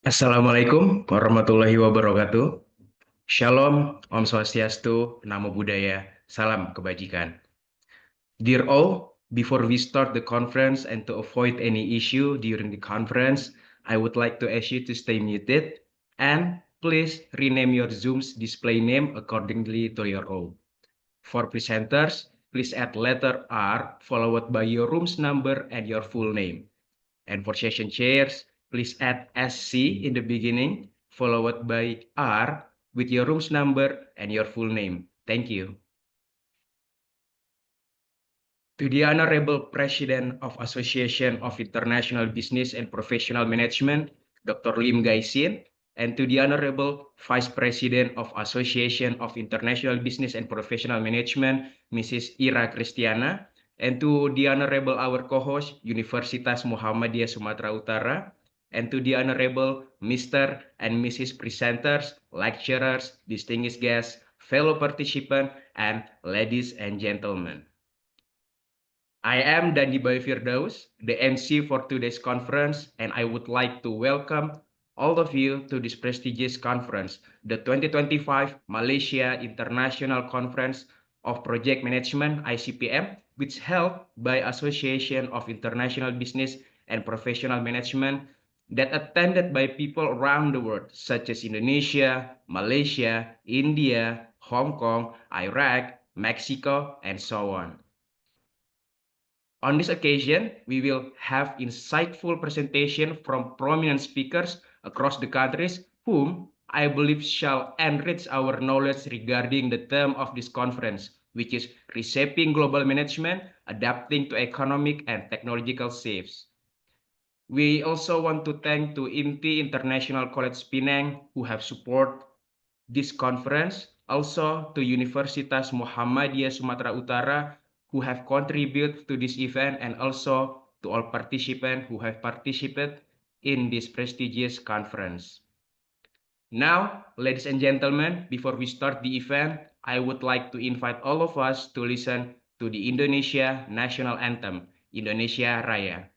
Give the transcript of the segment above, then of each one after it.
Assalamualaikum warahmatullahi wabarakatuh. Shalom, Om Swastiastu, Namo Buddhaya, Salam Kebajikan. Dear all, before we start the conference and to avoid any issue during the conference, I would like to ask you to stay muted and please rename your Zoom's display name accordingly to your own. For presenters, please add letter R followed by your room's number and your full name. And for session chairs, please add SC in the beginning, followed by R with your room's number and your full name. Thank you. To the Honorable President of Association of International Business and Professional Management, Dr. Lim Gaisin, and to the Honorable Vice President of Association of International Business and Professional Management, Mrs. Ira Kristiana, and to the Honorable our co-host, Universitas Muhammadiyah Sumatera Utara, and to the Honorable Mr. and Mrs. Presenters, lecturers, distinguished guests, fellow participants, and ladies and gentlemen. I am Firdous, the MC for today's conference, and I would like to welcome all of you to this prestigious conference, the 2025 Malaysia International Conference of Project Management (ICPM), which held by Association of International Business and Professional Management that attended by people around the world, such as Indonesia, Malaysia, India, Hong Kong, Iraq, Mexico, and so on. On this occasion, we will have insightful presentation from prominent speakers across the countries whom I believe shall enrich our knowledge regarding the theme of this conference, which is reshaping global management, adapting to economic and technological shifts. We also want to thank to INTI International College Penang who have support this conference, also to Universitas Muhammadiyah Sumatera Utara who have contributed to this event, and also to all participants who have participated in this prestigious conference. Now, ladies and gentlemen, before we start the event, I would like to invite all of us to listen to the Indonesia National Anthem, Indonesia Raya.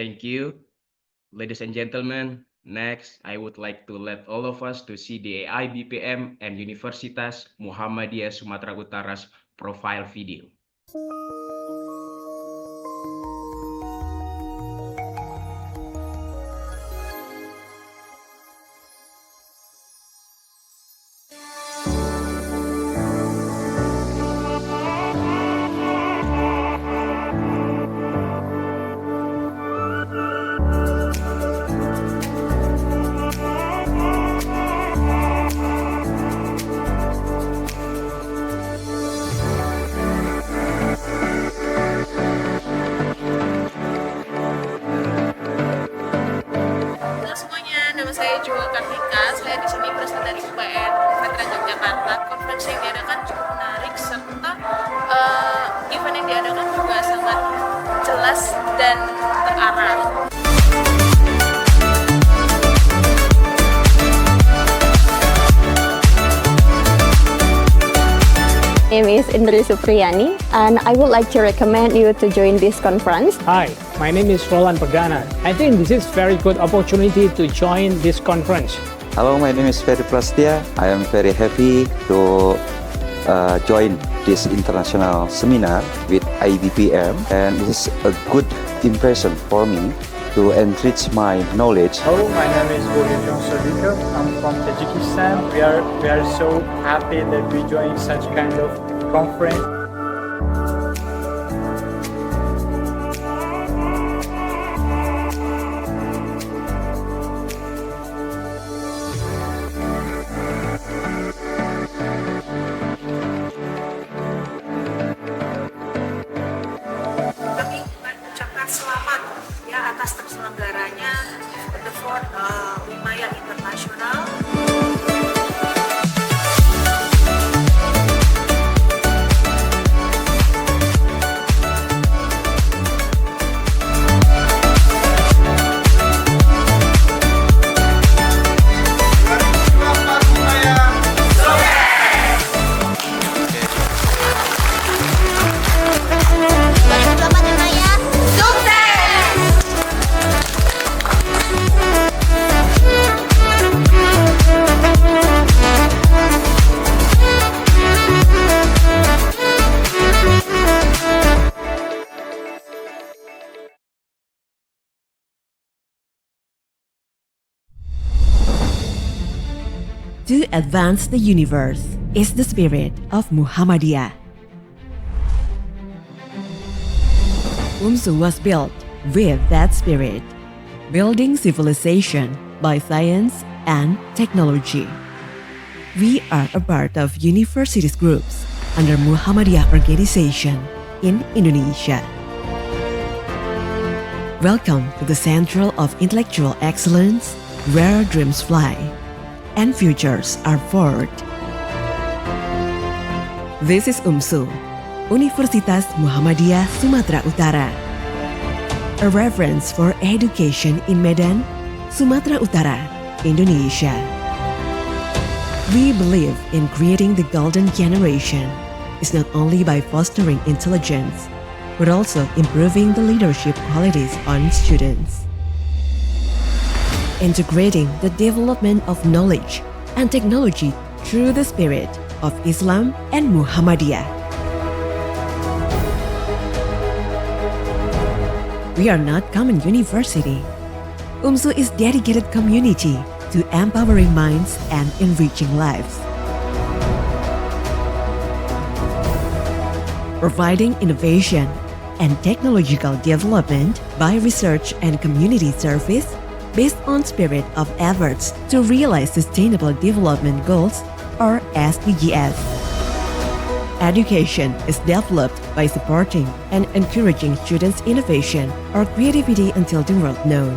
Thank you, ladies and gentlemen. Next, I would like to let all of us to see the AIBPM and Universitas Muhammadiyah Sumatera Utara's profile video. name is Indri Supriyani, and I would like to recommend you to join this conference. Hi, my name is Roland Pagana. I think this is very good opportunity to join this conference. Hello, my name is Ferry Prastia. I am very happy to join this international seminar with IBPM, and this is a good impression for me to enrich my knowledge. Hello, my name is Gaulee. I'm from Tajikistan. We are so happy that we join such kind of conference. Kami mengucapkan selamat ya atas terselenggaranya the fourth Malaysia International. To advance the universe is the spirit of Muhammadiyah. UMSU was built with that spirit, building civilization by science and technology. We are a part of universities groups under Muhammadiyah organization in Indonesia. Welcome to the Central of Intellectual Excellence, where dreams fly and futures are forged. This is UMSU, Universitas Muhammadiyah Sumatera Utara, a reference for education in Medan, Sumatera Utara, Indonesia. We believe in creating the golden generation is not only by fostering intelligence, but also improving the leadership qualities on students. Integrating the development of knowledge and technology through the spirit of Islam and Muhammadiyah. We are not common university. UMSU is dedicated community to empowering minds and enriching lives. Providing innovation and technological development by research and community service based on spirit of efforts to realize Sustainable Development Goals or SDGs. Education is developed by supporting and encouraging students' innovation or creativity until the world known.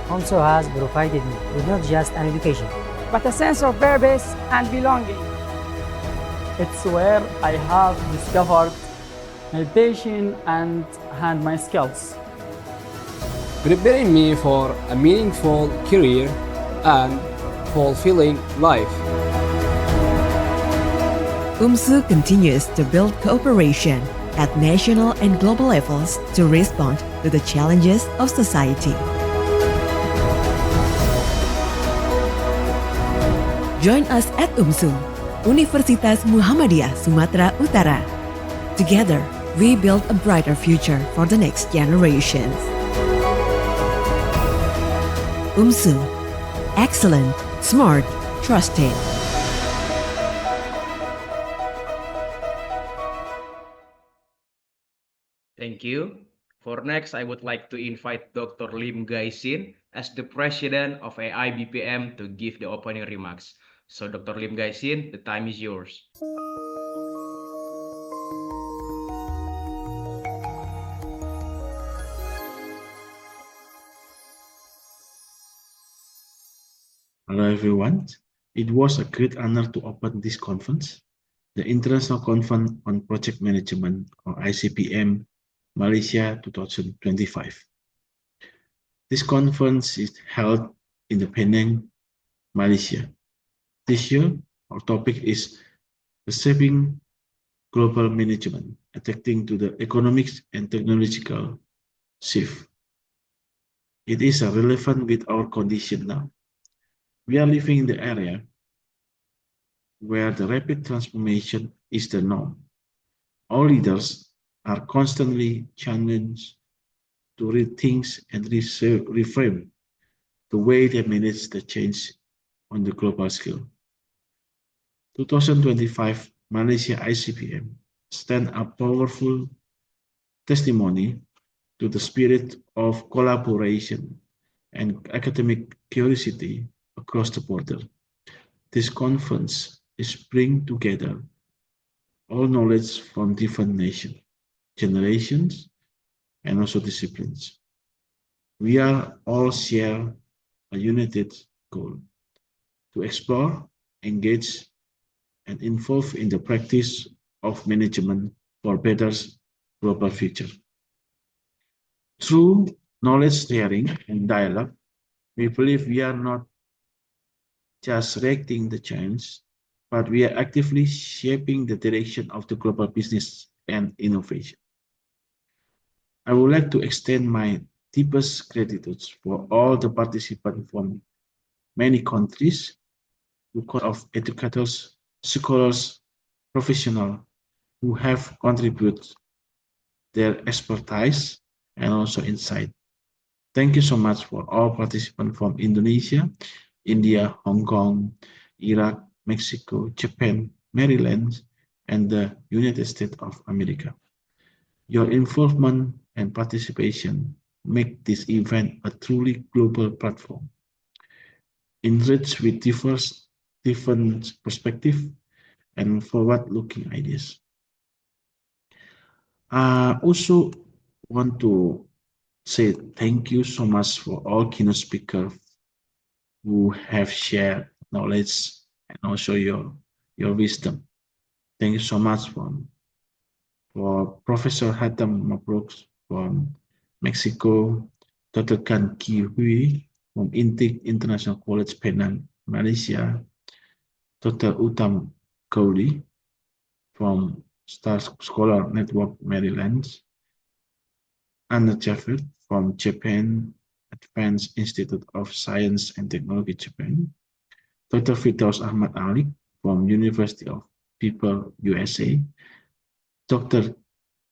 UMSU has provided me with not just an education, but a sense of purpose and belonging. It's where I have discovered meditation and honed my skills, preparing me for a meaningful career and fulfilling life. UMSU continues to build cooperation at national and global levels to respond to the challenges of society. Join us at UMSU, Universitas Muhammadiyah Sumatera Utara. Together, we build a brighter future for the next generations. UMSU, excellent, smart, trusted. Thank you. For next, I would like to invite Dr. Lim Gaisin as the president of AIBPM to give the opening remarks. So Dr. Lim Gaisin, the time is yours. Hello everyone. It was a great honor to open this conference, the International Conference on Project Management or ICPM Malaysia 2025. This conference is held in the Penang, Malaysia. This year, our topic is reshaping global management, adapting to the economic and technological shift. It is relevant with our condition now. We are living in the area where the rapid transformation is the norm. All leaders are constantly challenged to rethink and reframe the way they manage the change on the global scale. 2025 Malaysia ICPM stand a powerful testimony to the spirit of collaboration and academic curiosity across the border. This conference is bring together all knowledge from different nations, generations, and also disciplines. We are all share a united goal to explore, engage, and involve in the practice of management for better global future. Through knowledge sharing and dialogue, we believe we are not just reacting the change, but we are actively shaping the direction of the global business and innovation. I would like to extend my deepest gratitude for all the participants from many countries, of educators, scholars, professionals who have contributed their expertise and also insight. Thank you so much for all participants from Indonesia, India, Hong Kong, Iraq, Mexico, Japan, Maryland, and the United States of America. Your involvement and participation make this event a truly global platform, enriched with different perspectives and forward-looking ideas. I also want to say thank you so much for all keynote speakers who have shared knowledge and also your wisdom. Thank you so much for Professor Hatem Mabrouk from Mexico, Dr. Kan Kihui from INTI International College Penang, Malaysia, Dr. Uttam Gaulee from Star Scholar Network, Maryland, Anna Jaffet from Japan Advanced Institute of Science and Technology, Japan, Dr. Firdous Ahmad from University of People, USA, Dr.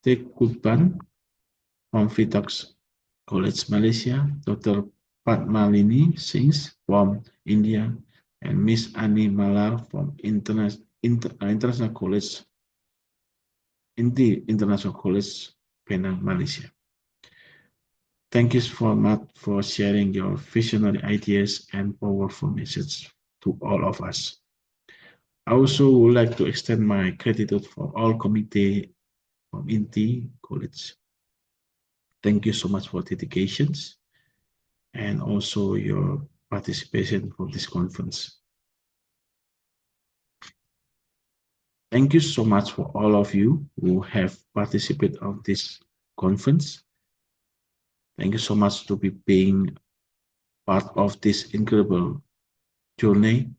Teoh from ViTrox College, Malaysia, Dr. Padmalini Singh from India, and Miss Annie Malar from International College, INTI International College, Penang, Malaysia. Thank you so much for sharing your visionary ideas and powerful message to all of us. I also would like to extend my gratitude for all committee from INTI College. Thank you so much for dedications and also your participation for this conference. Thank you so much for all of you who have participated of this conference. Thank you so much to be being part of this incredible journey.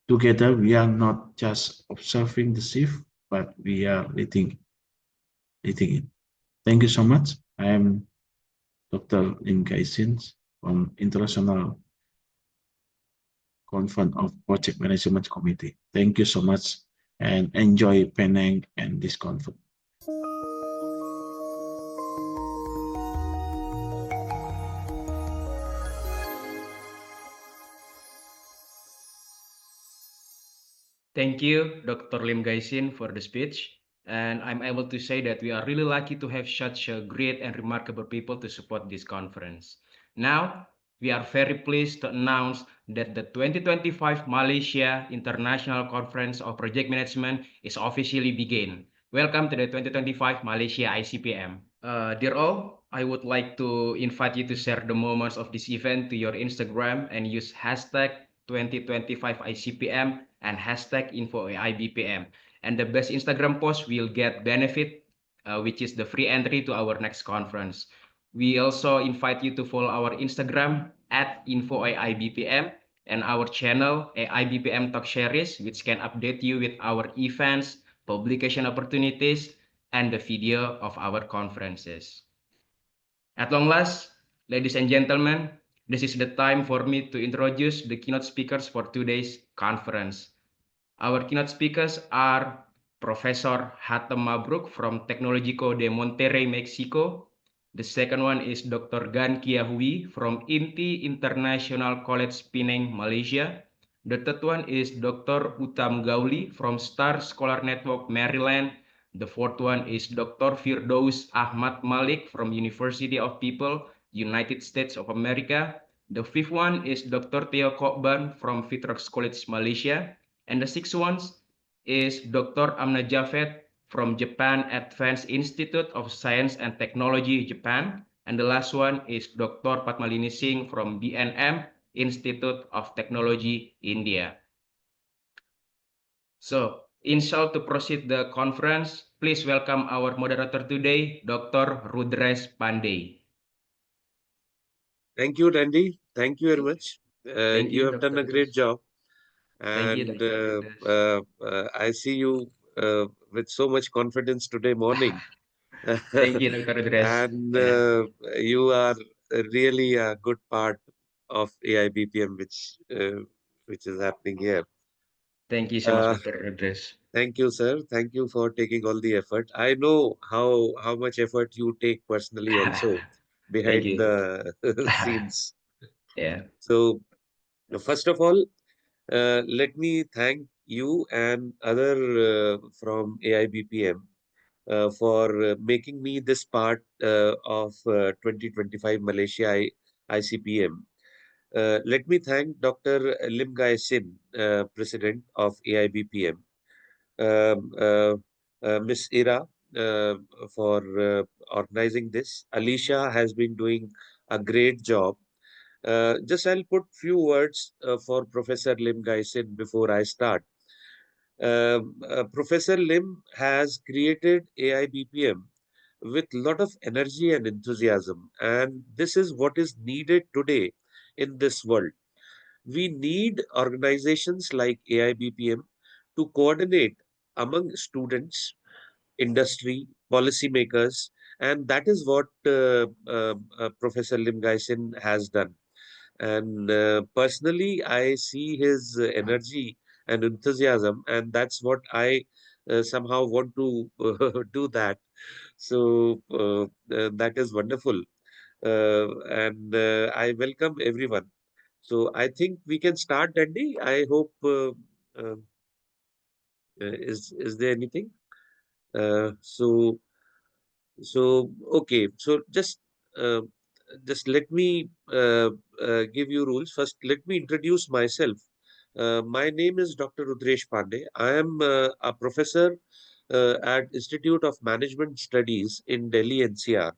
Together, we are not just observing the shift, but we are leading it. Thank you so much. I am Dr. Lim Gaisin from International Conference of Project Management Committee. Thank you so much and enjoy Penang and this conference. Thank you, Dr. Lim Gaisin, for the speech. And I'm able to say that we are really lucky to have such a great and remarkable people to support this conference. Now, we are very pleased to announce that the 2025 Malaysia International Conference of Project Management is officially begin. Welcome to the 2025 Malaysia ICPM. Dear all, I would like to invite you to share the moments of this event to your Instagram and use hashtag 2025 ICPM and hashtag #InfoAIBPM. And the best Instagram post will get benefit, which is the free entry to our next conference. We also invite you to follow our Instagram @InfoAIBPM and our channel AIBPM Talk Series, which can update you with our events, publication opportunities, and the video of our conferences. At long last, ladies and gentlemen, this is the time for me to introduce the keynote speakers for today's conference. Our keynote speakers are Professor Hatem Mabrouk from Tecnológico de Monterrey, Mexico. The second one is Dr. Gan Kiahui from INTI International College, Penang, Malaysia. The third one is Dr. Uttam Gaulee from Star Scholar Network, Maryland. The fourth one is Dr. Firdous Ahmad Malik from University of People, United States of America. The fifth one is Dr. Teoh from ViTrox College, Malaysia. And the sixth one is Dr. Amna Javed from Japan Advanced Institute of Science and Technology, Japan. And the last one is Dr. Padmalini Singh from BNM Institute of Technology, India. So, inshallah, to proceed the conference, please welcome our moderator today, Dr. Rudresh Pandey. Thank you, Randy. Thank you very much. Thank You you, have done Dr. a great job. Thank you, And Dr. I see you with so much confidence today morning. Thank you, Dr. Rudresh. And you are really a good part of AIBPM, which is happening here. Thank you so much, Dr. Rudresh. Thank you, sir. Thank you for taking all the effort. I know how much effort you take personally also Thank behind you. the scenes. Yeah. So, first of all, let me thank you and other from AIBPM for making me this part of 2025 Malaysia ICPM. Let me thank Dr. Lim Gai Sin, President of AIBPM, Miss Ira for organizing this. Alicia has been doing a great job. Just I'll put few words for Professor Lim Gai Sin before I start. Professor Lim has created AIBPM with a lot of energy and enthusiasm, and this is what is needed today in this world. We need organizations like AIBPM to coordinate among students, industry, policymakers, and that is what Professor Lim Gai Sin has done. And personally, I see his energy and enthusiasm, and that's what I somehow want to do that. So that is wonderful. And I welcome everyone. So I think we can start, Dandy. I hope is there anything? So okay. So uh, just let me give you rules. First, let me introduce myself. My name is Dr. Rudresh Pandey. I am a professor at Institute of Management Studies in Delhi NCR.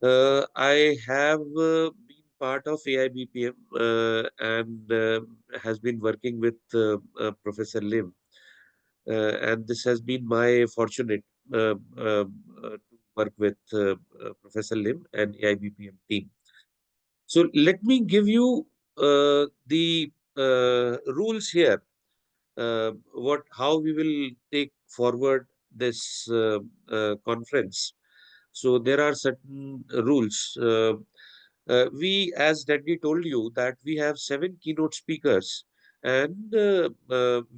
I have been part of AIBPM and has been working with Professor Lim. And this has been my fortunate to work with Professor Lim and AIBPM team. So let me give you the rules here. How we will take forward this conference. So there are certain rules. We, as Dandy told you, that we have 7 keynote speakers, and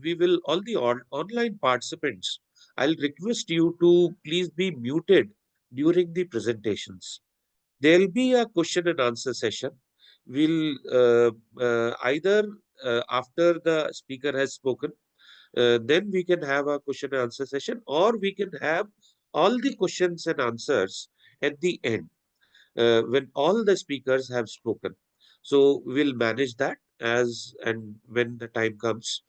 we will all the online participants. I'll request you to please be muted during the presentations. There will be a question and answer session. We'll either after the speaker has spoken, then we can have a question and answer session, or we can have all the questions and answers at the end when all the speakers have spoken. So we'll manage that as and when the time comes.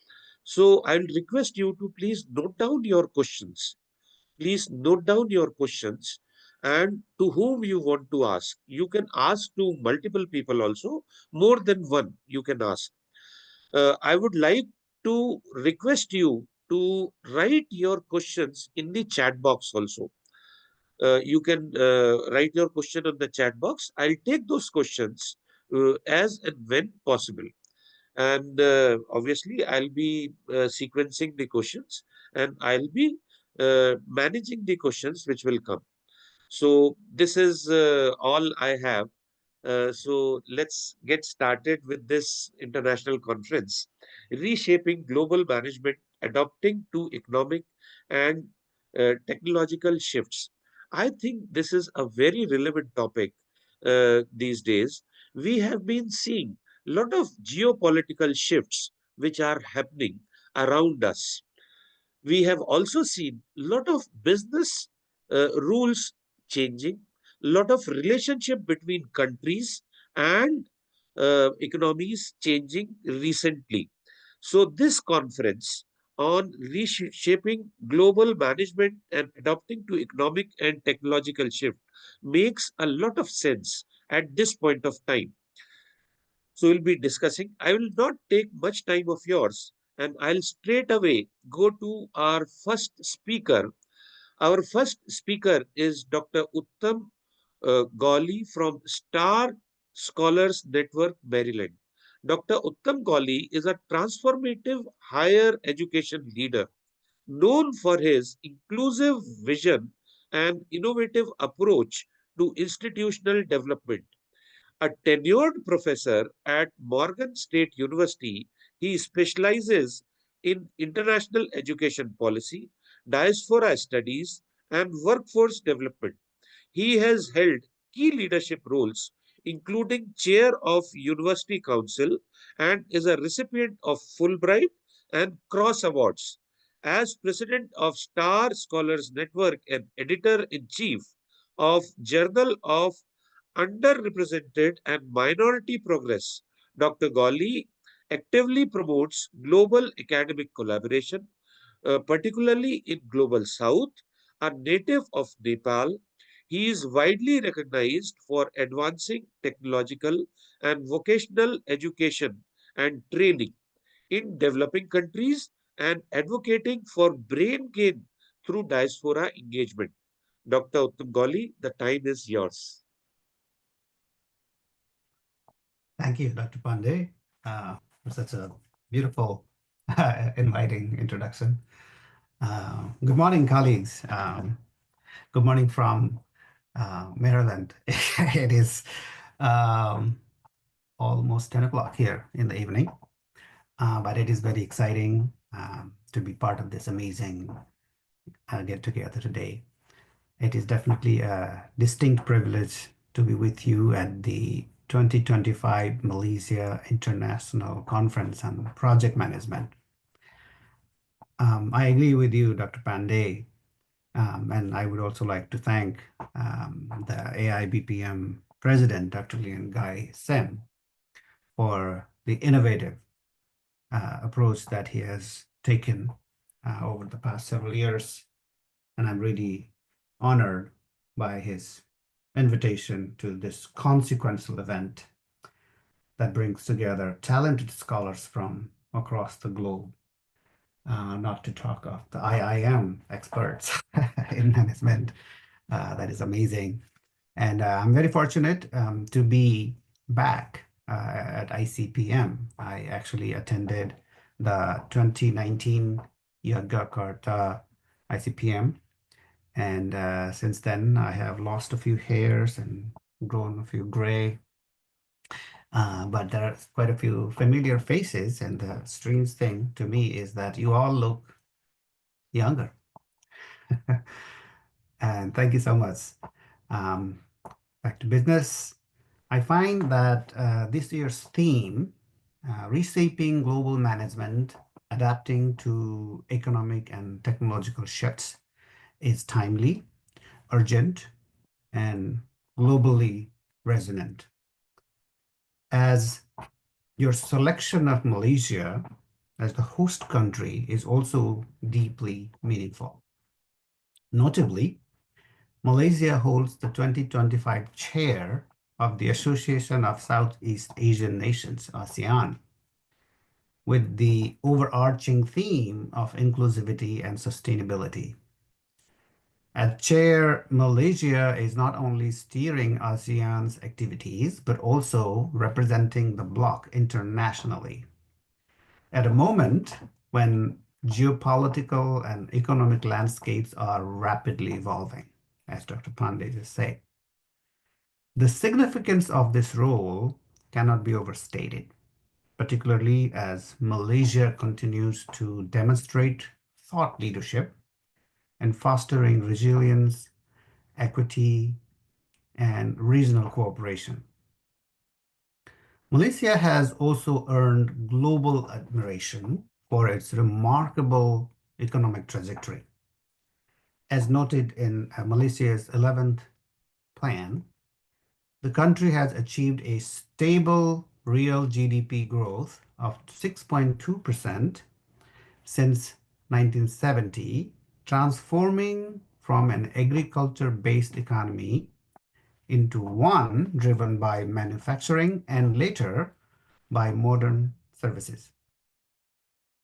So I'll request you to please note down your questions. Please note down your questions and to whom you want to ask. You can ask to multiple people also, more than one you can ask. I would like to request you to write your questions in the chat box also. You can write your question on the chat box. I'll take those questions as and when possible. And obviously, I'll be sequencing the questions, and I'll be managing the questions which will come. So this is all I have. So let's get started with this international conference, reshaping global management, adapting to economic and technological shifts. I think this is a very relevant topic these days. We have been seeing a lot of geopolitical shifts which are happening around us. We have also seen a lot of business rules changing, a lot of relationship between countries and economies changing recently. So this conference on reshaping global management and adapting to economic and technological shift makes a lot of sense at this point of time. So we'll be discussing. I will not take much time of yours, and I'll straight away go to our first speaker. Our first speaker is Dr. Uttam Gaulee from Star Scholars Network, Maryland. Dr. Uttam Gaulee is a transformative higher education leader known for his inclusive vision and innovative approach to institutional development. A tenured professor at Morgan State University, he specializes in international education policy, diaspora studies, and workforce development. He has held key leadership roles, including chair of University Council, and is a recipient of Fulbright and Cross Awards. As president of Star Scholars Network and editor in chief of Journal of Underrepresented and Minority Progress, Dr. Gaulee actively promotes global academic collaboration, particularly in Global South. A native of Nepal, he is widely recognized for advancing technological and vocational education and training in developing countries and advocating for brain gain through diaspora engagement. Dr. Uttam Gaulee, the time is yours. Thank you, Dr. Pandey, for such a beautiful, inviting introduction. Good morning, colleagues. Good morning from Maryland. It is almost 10 o'clock here in the evening, but it is very exciting to be part of this amazing get-together today. It is definitely a distinct privilege to be with you at the 2025 Malaysia International Conference on Project Management. I agree with you, Dr. Pandey, and I would also like to thank the AIBPM President, Dr. Lian Gai Sen, for the innovative approach that he has taken over the past several years. And I'm really honored by his invitation to this consequential event that brings together talented scholars from across the globe, not to talk of the IIM experts in management. That is amazing. And I'm very fortunate to be back at ICPM. I actually attended the 2019 Yogyakarta ICPM. And since then, I have lost a few hairs and grown a few gray. But there are quite a few familiar faces. And the strange thing to me is that you all look younger. And thank you so much. Back to business. I find that this year's theme, reshaping global management, adapting to economic and technological shifts, is timely, urgent, and globally resonant. As your selection of Malaysia as the host country is also deeply meaningful. Notably, Malaysia holds the 2025 chair of the Association of Southeast Asian Nations, ASEAN, with the overarching theme of inclusivity and sustainability. As chair, Malaysia is not only steering ASEAN's activities, but also representing the bloc internationally At a moment when geopolitical and economic landscapes are rapidly evolving, as Dr. Pandey just said. The significance of this role cannot be overstated, particularly as Malaysia continues to demonstrate thought leadership and fostering resilience, equity, and regional cooperation. Malaysia has also earned global admiration for its remarkable economic trajectory. As noted in Malaysia's 11th plan, the country has achieved a stable real GDP growth of 6.2% since 1970, transforming from an agriculture-based economy into one driven by manufacturing and later by modern services.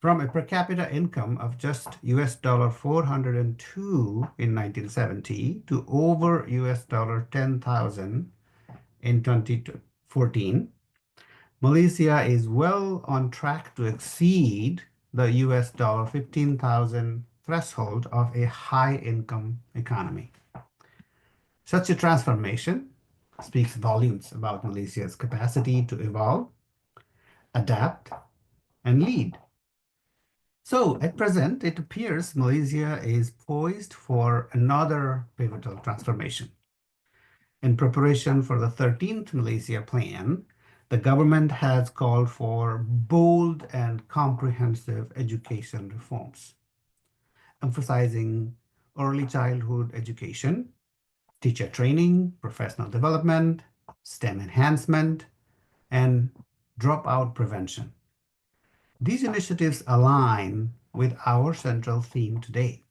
From a per capita income of just $402 in 1970 to over $10,000 in 2014, Malaysia is well on track to exceed the $15,000 threshold of a high-income economy. Such a transformation speaks volumes about Malaysia's capacity to evolve, adapt, and lead. So at present, it appears Malaysia is poised for another pivotal transformation. In preparation for the 13th Malaysia Plan, the government has called for bold and comprehensive education reforms, emphasizing early childhood education, teacher training, professional development, STEM enhancement, and dropout prevention. These initiatives align with our central theme today,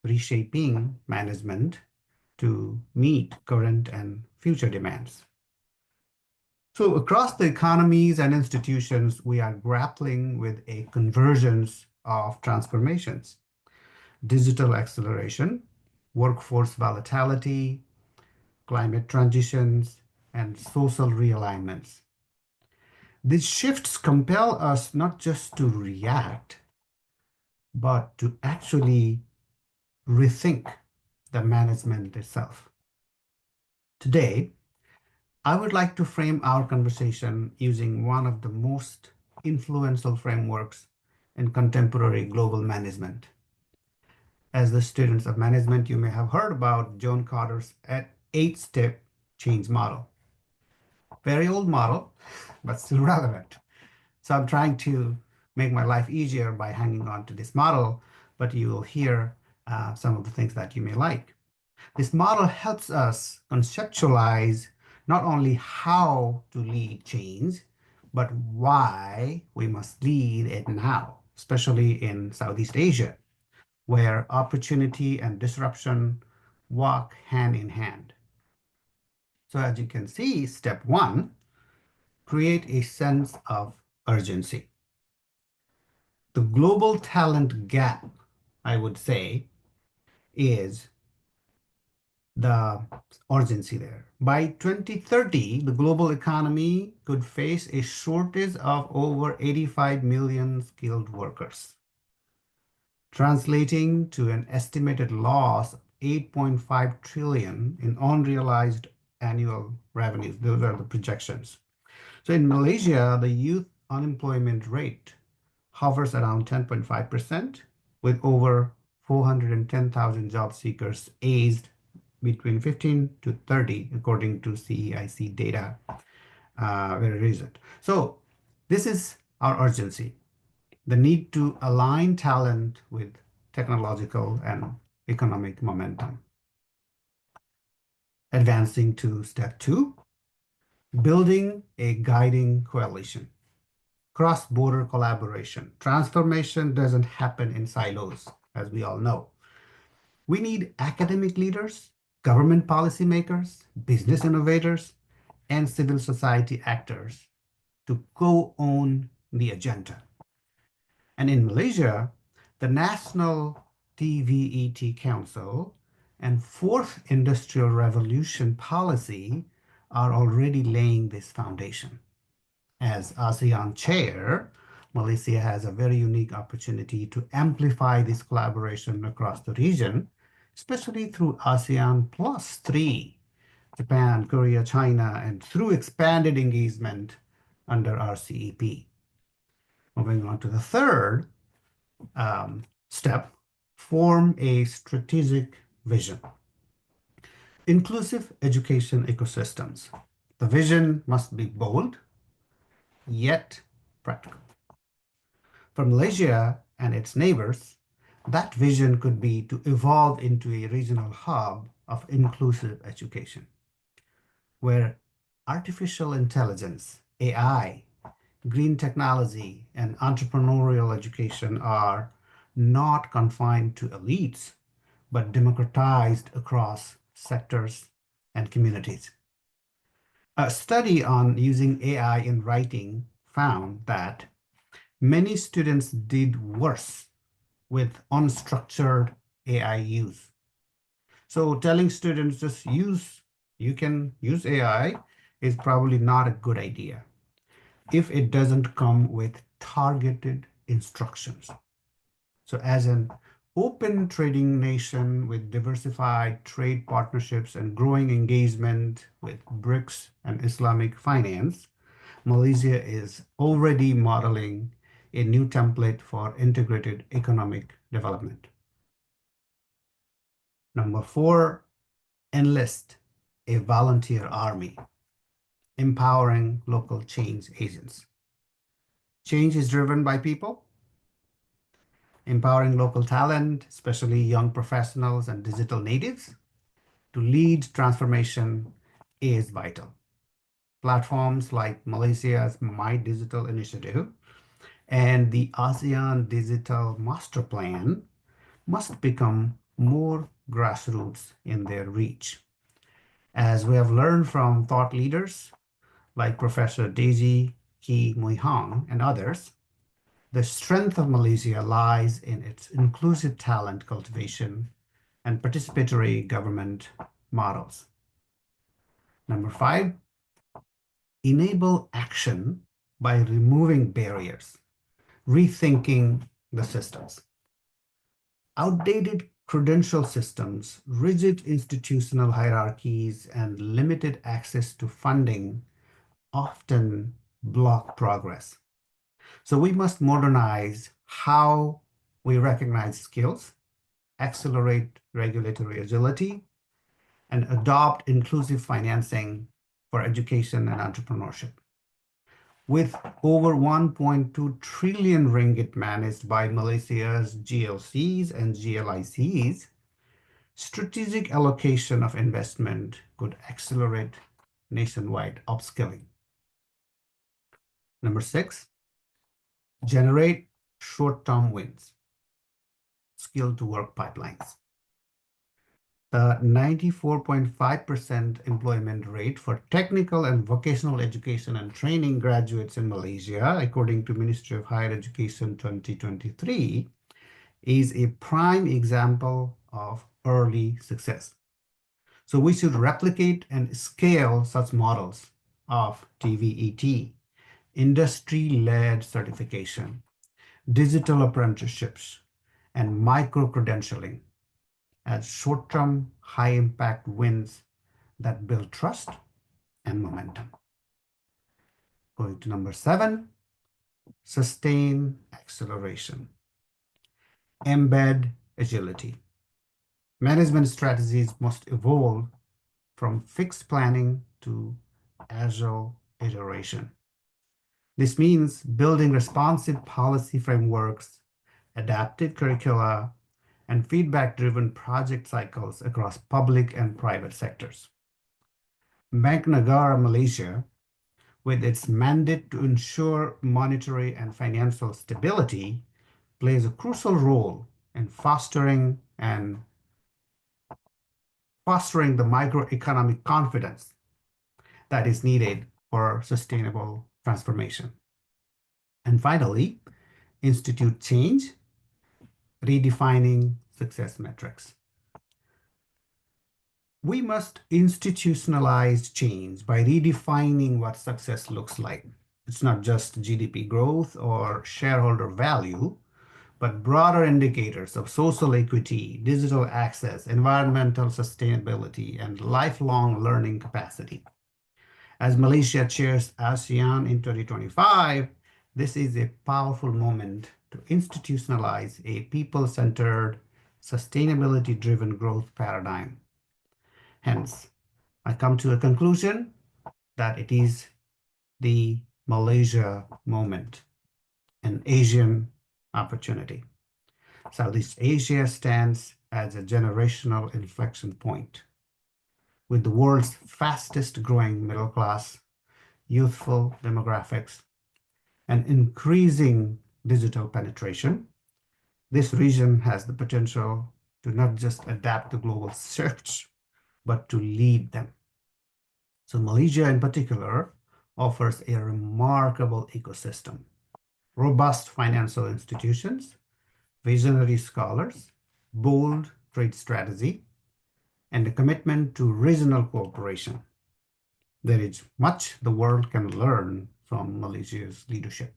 reshaping management to meet current and future demands. So across the economies and institutions, we are grappling with a convergence of transformations: digital acceleration, workforce volatility, climate transitions, and social realignments. These shifts compel us not just to react, but to actually rethink the management itself. Today, I would like to frame our conversation using one of the most influential frameworks in contemporary global management. As the students of management, you may have heard about John Cotter's 8-step change model. Very old model, but still relevant. So I'm trying to make my life easier by hanging on to this model, but you will hear some of the things that you may like. This model helps us conceptualize not only how to lead change, but why we must lead it now, especially in Southeast Asia, where opportunity and disruption walk hand in hand. So as you can see, step 1, create a sense of urgency. The global talent gap, I would say, is the urgency there. By 2030, the global economy could face a shortage of over 85 million skilled workers, translating to an estimated loss of 8.5 trillion in unrealized annual revenues. Those are the projections. So in Malaysia, the youth unemployment rate hovers around 10.5%, with over 410,000 job seekers aged between 15 to 30, according to CEIC data, very recent. So this is our urgency, the need to align talent with technological and economic momentum. Advancing to step 2, building a guiding coalition. Cross-border collaboration. Transformation doesn't happen in silos, as we all know. We need academic leaders, government policymakers, business innovators, and civil society actors to co-own the agenda. And in Malaysia, the National TVET Council and Fourth Industrial Revolution policy are already laying this foundation. As ASEAN chair, Malaysia has a very unique opportunity to amplify this collaboration across the region, especially through ASEAN plus 3, Japan, Korea, China, and through expanded engagement under RCEP. Moving on to the third step, form a strategic vision. Inclusive education ecosystems. The vision must be bold, yet practical. For Malaysia and its neighbors, that vision could be to evolve into a regional hub of inclusive education, where artificial intelligence, AI, green technology, and entrepreneurial education are not confined to elites, but democratized across sectors and communities. A study on using AI in writing found that many students did worse with unstructured AI use. So telling students just you can use AI is probably not a good idea if it doesn't come with targeted instructions. So as an open trading nation with diversified trade partnerships and growing engagement with BRICS and Islamic finance, Malaysia is already modeling a new template for integrated economic development. Number 4, enlist a volunteer army, empowering local change agents. Change is driven by people. Empowering local talent, especially young professionals and digital natives, to lead transformation is vital. Platforms like Malaysia's My Digital Initiative and the ASEAN Digital Master Plan must become more grassroots in their reach. As we have learned from thought leaders like Professor Daisy Ki Mui Hong and others, the strength of Malaysia lies in its inclusive talent cultivation and participatory government models. Number 5, enable action by removing barriers, rethinking the systems. Outdated credential systems, rigid institutional hierarchies, and limited access to funding often block progress. So we must modernize how we recognize skills, accelerate regulatory agility, and adopt inclusive financing for education and entrepreneurship. With over 1.2 trillion ringgit managed by Malaysia's GLCs and GLICs, strategic allocation of investment could accelerate nationwide upskilling. Number 6, generate short-term wins, skill-to-work pipelines. The 94.5% employment rate for technical and vocational education and training graduates in Malaysia, according to Ministry of Higher Education 2023, is a prime example of early success. So we should replicate and scale such models of TVET, industry-led certification, digital apprenticeships, and micro-credentialing as short-term, high-impact wins that build trust and momentum. Going to number 7, sustain acceleration. Embed agility. Management strategies must evolve from fixed planning to agile iteration. This means building responsive policy frameworks, adaptive curricula, and feedback-driven project cycles across public and private sectors. Bank Negara Malaysia, with its mandate to ensure monetary and financial stability, plays a crucial role in fostering the microeconomic confidence that is needed for sustainable transformation. And finally, institute change, redefining success metrics. We must institutionalize change by redefining what success looks like. It's not just GDP growth or shareholder value, but broader indicators of social equity, digital access, environmental sustainability, and lifelong learning capacity. As Malaysia chairs ASEAN in 2025, this is a powerful moment to institutionalize a people-centered, sustainability-driven growth paradigm. Hence, I come to a conclusion that it is the Malaysia moment, an Asian opportunity. Southeast Asia stands as a generational inflection point. With the world's fastest growing middle class, youthful demographics, and increasing digital penetration, this region has the potential to not just adapt to global search, but to lead them. So Malaysia in particular offers a remarkable ecosystem, robust financial institutions, visionary scholars, bold trade strategy, and a commitment to regional cooperation. There is much the world can learn from Malaysia's leadership.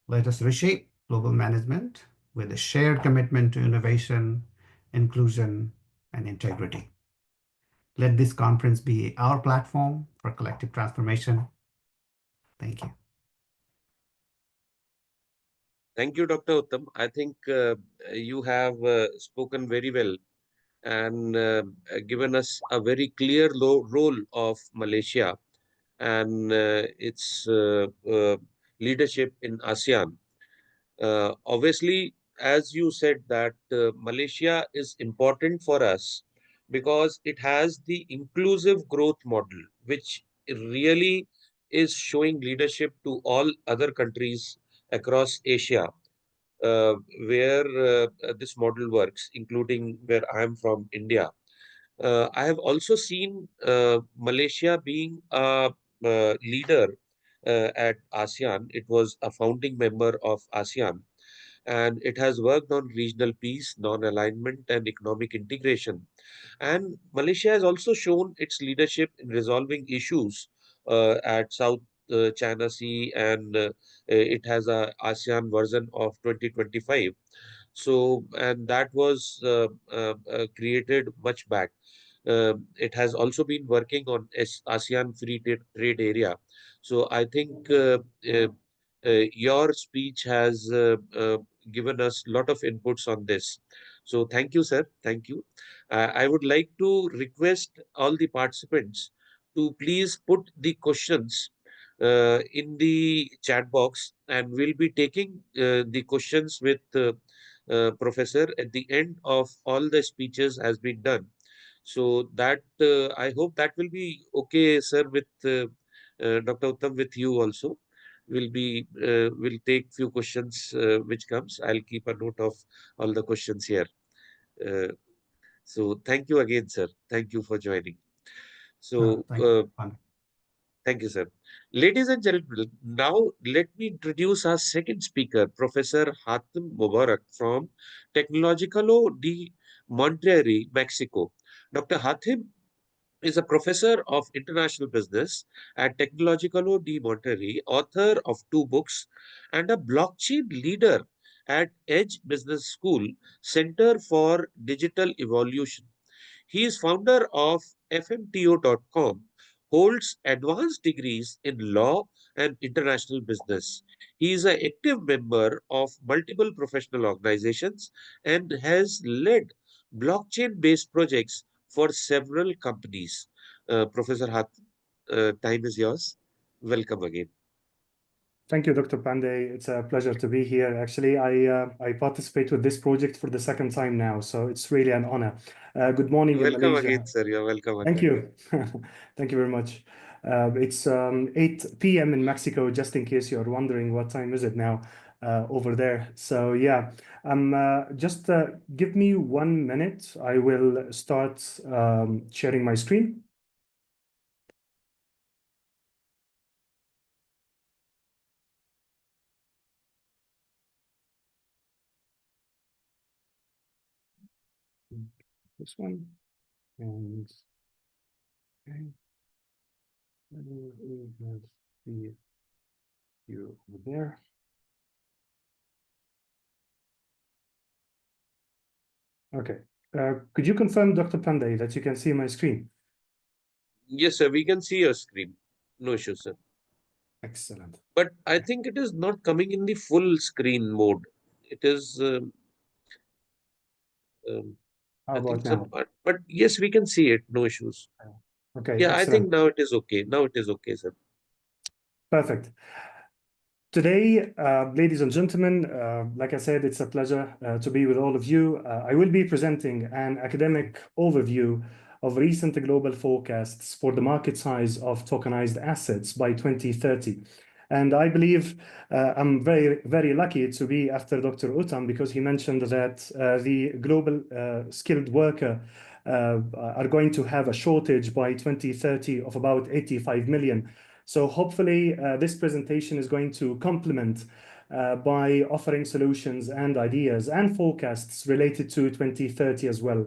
Let us reshape global management with a shared commitment to innovation, inclusion, and integrity. Let this conference be our platform for collective transformation. Thank you. Thank you, Dr. Uttam. I think you have spoken very well and given us a very clear role of Malaysia and its leadership in ASEAN. Obviously, as you said, that Malaysia is important for us because it has the inclusive growth model, which really is showing leadership to all other countries across Asia, where this model works, including where I am from, India. I have also seen Malaysia being a leader at ASEAN. It was a founding member of ASEAN, and it has worked on regional peace, non-alignment, and economic integration. And Malaysia has also shown its leadership in resolving issues at South China Sea, and it has a ASEAN version of 2025. So, and that was created much back. It has also been working on ASEAN free trade area. So I think your speech has given us a lot of inputs on this. So thank you, sir. Thank you. I would like to request all the participants to please put the questions in the chat box, and we'll be taking the questions with Professor at the end of all the speeches has been done. So that I hope that will be okay, sir, with Dr. Uttam, with you also. We'll take few questions which comes. I'll keep a note of all the questions here. So thank you again, sir. Thank you for joining. So thank you, sir. Ladies and gentlemen, now let me introduce our second speaker, Professor Hatem Mabrouk from Tecnológico de Monterrey, Mexico. Dr. Hatem is a professor of international business at Tecnológico de Monterrey, author of 2 books, and a blockchain leader at Edge Business School Center for Digital Evolution. He is founder of FMTO.com, holds advanced degrees in law and international business. He is an active member of multiple professional organizations and has led blockchain-based projects for several companies. Professor Hatem, time is yours. Welcome again. Thank you, Dr. Pandey. It's a pleasure to be here. Actually, I participate with this project for the second time now, so it's really an honor. Good morning in Welcome Malaysia. again, sir. You're welcome Thank again. you. Thank you very much. It's 8 p.m. in Mexico, just in case you're wondering what time is it now over there. So yeah, just give me 1 minute. I will start sharing my screen. This one, and okay. see you over there. Okay. Could you confirm, Dr. Pandey, that you can see my screen? Yes, sir. We can see your screen. No issue, sir. Excellent. But I think it is not coming in the full screen mode. It is. How I think about some now? part, but yes, we can see it. No issues. Okay, Yeah, I excellent. think now it is okay. Now it is okay, sir. Perfect. Today, ladies and gentlemen, like I said, it's a pleasure to be with all of you. I will be presenting an academic overview of recent global forecasts for the market size of tokenized assets by 2030. And I believe I'm very, very lucky to be after Dr. Uttam, because he mentioned that the global skilled worker are going to have a shortage by 2030 of about 85 million. So hopefully this presentation is going to complement by offering solutions and ideas and forecasts related to 2030 as well.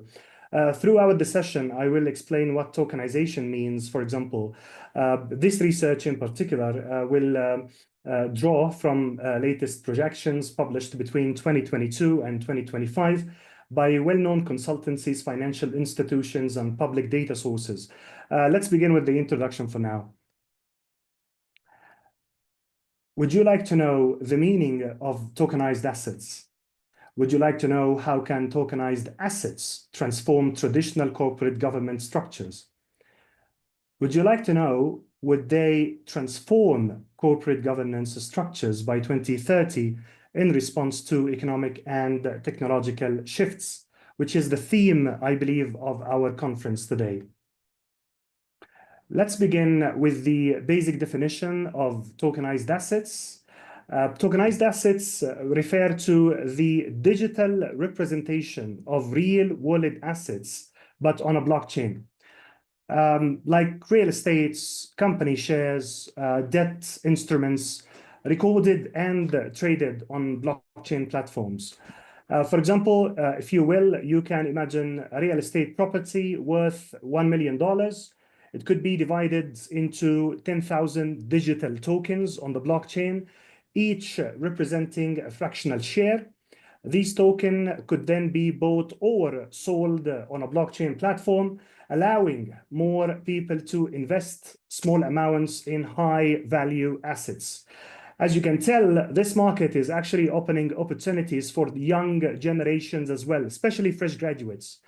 Throughout the session, I will explain what tokenization means. For example, this research in particular will draw from latest projections published between 2022 and 2025 by well-known consultancies, financial institutions, and public data sources. Let's begin with the introduction for now. Would you like to know the meaning of tokenized assets? Would you like to know how can tokenized assets transform traditional corporate government structures? Would you like to know, would they transform corporate governance structures by 2030 in response to economic and technological shifts, which is the theme, I believe, of our conference today? Let's begin with the basic definition of tokenized assets. Tokenized assets refer to the digital representation of real world assets, but on a blockchain. Like real estates, company shares, debt instruments, recorded and traded on blockchain platforms. For example, if you will, you can imagine a real estate property worth $1 million. It could be divided into 10,000 digital tokens on the blockchain, each representing a fractional share. These tokens could then be bought or sold on a blockchain platform, allowing more people to invest small amounts in high value assets. As you can tell, this market is actually opening opportunities for the young generations as well, especially fresh graduates,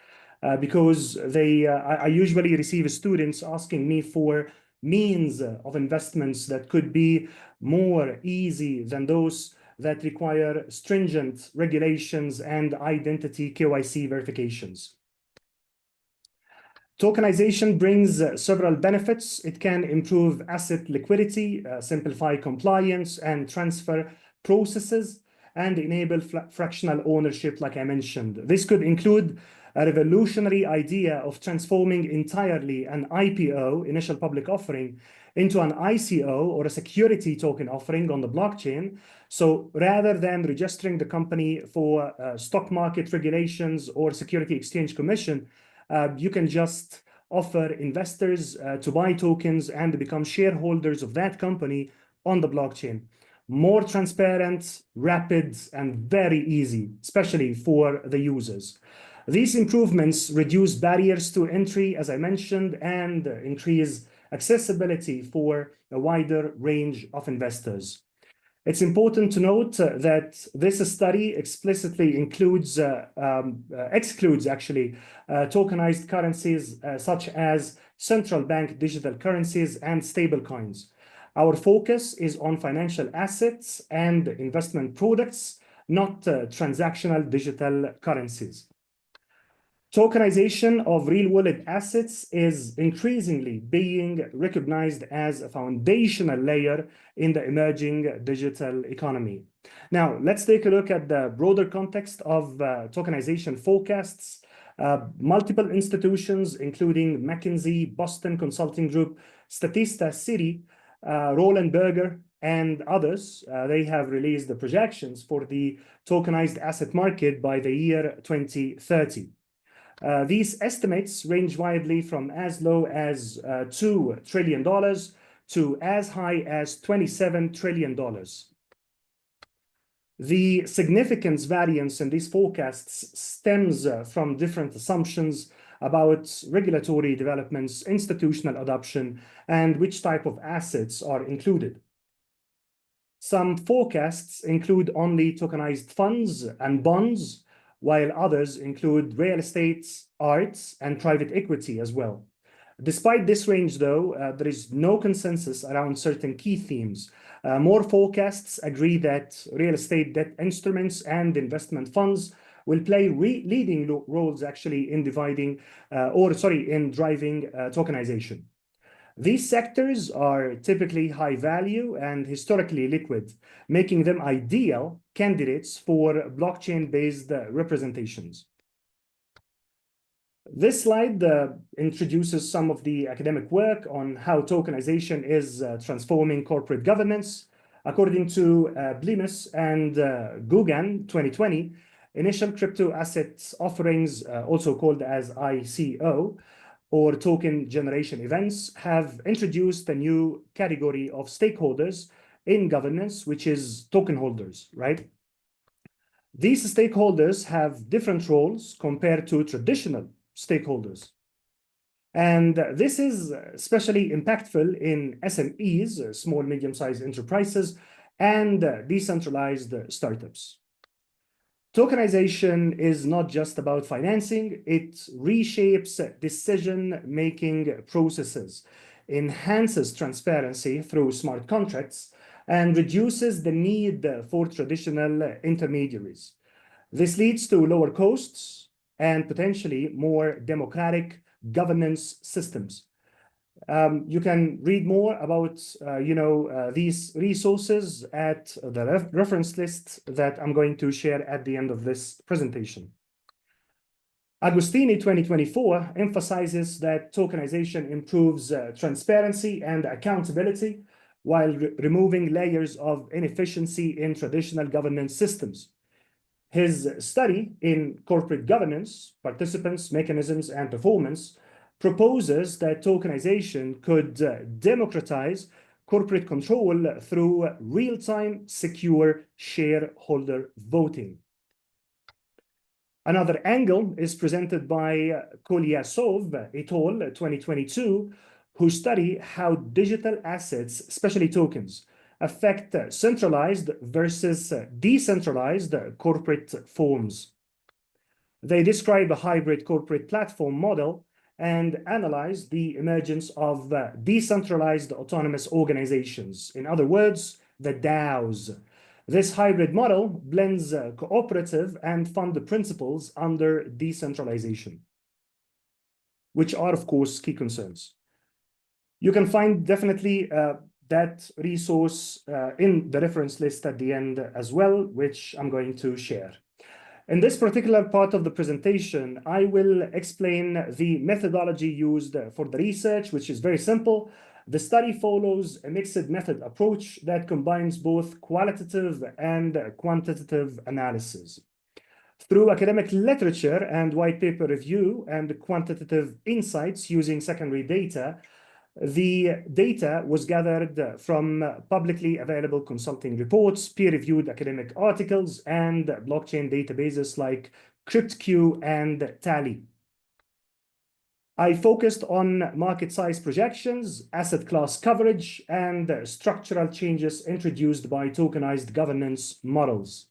because I usually receive students asking me for means of investments that could be more easy than those that require stringent regulations and identity KYC verifications. Tokenization brings several benefits. It can improve asset liquidity, simplify compliance and transfer processes, and enable fractional ownership, like I mentioned. This could include a revolutionary idea of transforming entirely an IPO, initial public offering, into an ICO, or a security token offering on the blockchain. So rather than registering the company for stock market regulations or Security Exchange Commission, you can just offer investors to buy tokens and become shareholders of that company on the blockchain. More transparent, rapid, and very easy, especially for the users. These improvements reduce barriers to entry, as I mentioned, and increase accessibility for a wider range of investors. It's important to note that this study explicitly excludes actually tokenized currencies such as central bank digital currencies and stablecoins. Our focus is on financial assets and investment products, not transactional digital currencies. Tokenization of real-world assets is increasingly being recognized as a foundational layer in the emerging digital economy. Now, let's take a look at the broader context of tokenization forecasts. Multiple institutions, including McKinsey, Boston Consulting Group, Statista City, Roland Berger, and others, they have released the projections for the tokenized asset market by the year 2030. These estimates range widely from as low as $2 trillion to as high as $27 trillion. The significance variance in these forecasts stems from different assumptions about regulatory developments, institutional adoption, and which type of assets are included. Some forecasts include only tokenized funds and bonds, while others include real estate, arts, and private equity as well. Despite this range, though, there is no consensus around certain key themes. More forecasts agree that real estate debt instruments and investment funds will play leading roles actually in driving tokenization. These sectors are typically high value and historically liquid, making them ideal candidates for blockchain-based representations. This slide introduces some of the academic work on how tokenization is transforming corporate governance. According to Blimus and Gugan 2020, initial crypto assets offerings, also called as ICO, or token generation events, have introduced a new category of stakeholders in governance, which is token holders, right? These stakeholders have different roles compared to traditional stakeholders. And this is especially impactful in SMEs, small, medium-sized enterprises, and decentralized startups. Tokenization is not just about financing, it reshapes decision-making processes, enhances transparency through smart contracts, and reduces the need for traditional intermediaries. This leads to lower costs and potentially more democratic governance systems. You can read more about these resources at the reference list that I'm going to share at the end of this presentation. Agostini 2024 emphasizes that tokenization improves transparency and accountability while removing layers of inefficiency in traditional governance systems. His study in corporate governance, participants, mechanisms, and performance proposes that tokenization could democratize corporate control through real-time, secure shareholder voting. Another angle is presented by Kolyasov et al. 2022, who study how digital assets, especially tokens, affect centralized versus decentralized corporate forms. They describe a hybrid corporate platform model and analyze the emergence of decentralized autonomous organizations. In other words, the DAOs. This hybrid model blends cooperative and fund principles under decentralization, which are, of course, key concerns. You can find definitely that resource in the reference list at the end as well, which I'm going to share. In this particular part of the presentation, I will explain the methodology used for the research, which is very simple. The study follows a mixed method approach that combines both qualitative and quantitative analysis. Through academic literature and white paper review and quantitative insights using secondary data, the data was gathered from publicly available consulting reports, peer-reviewed academic articles, and blockchain databases like CryptQ and Tally. I focused on market size projections, asset class coverage, and structural changes introduced by tokenized governance models.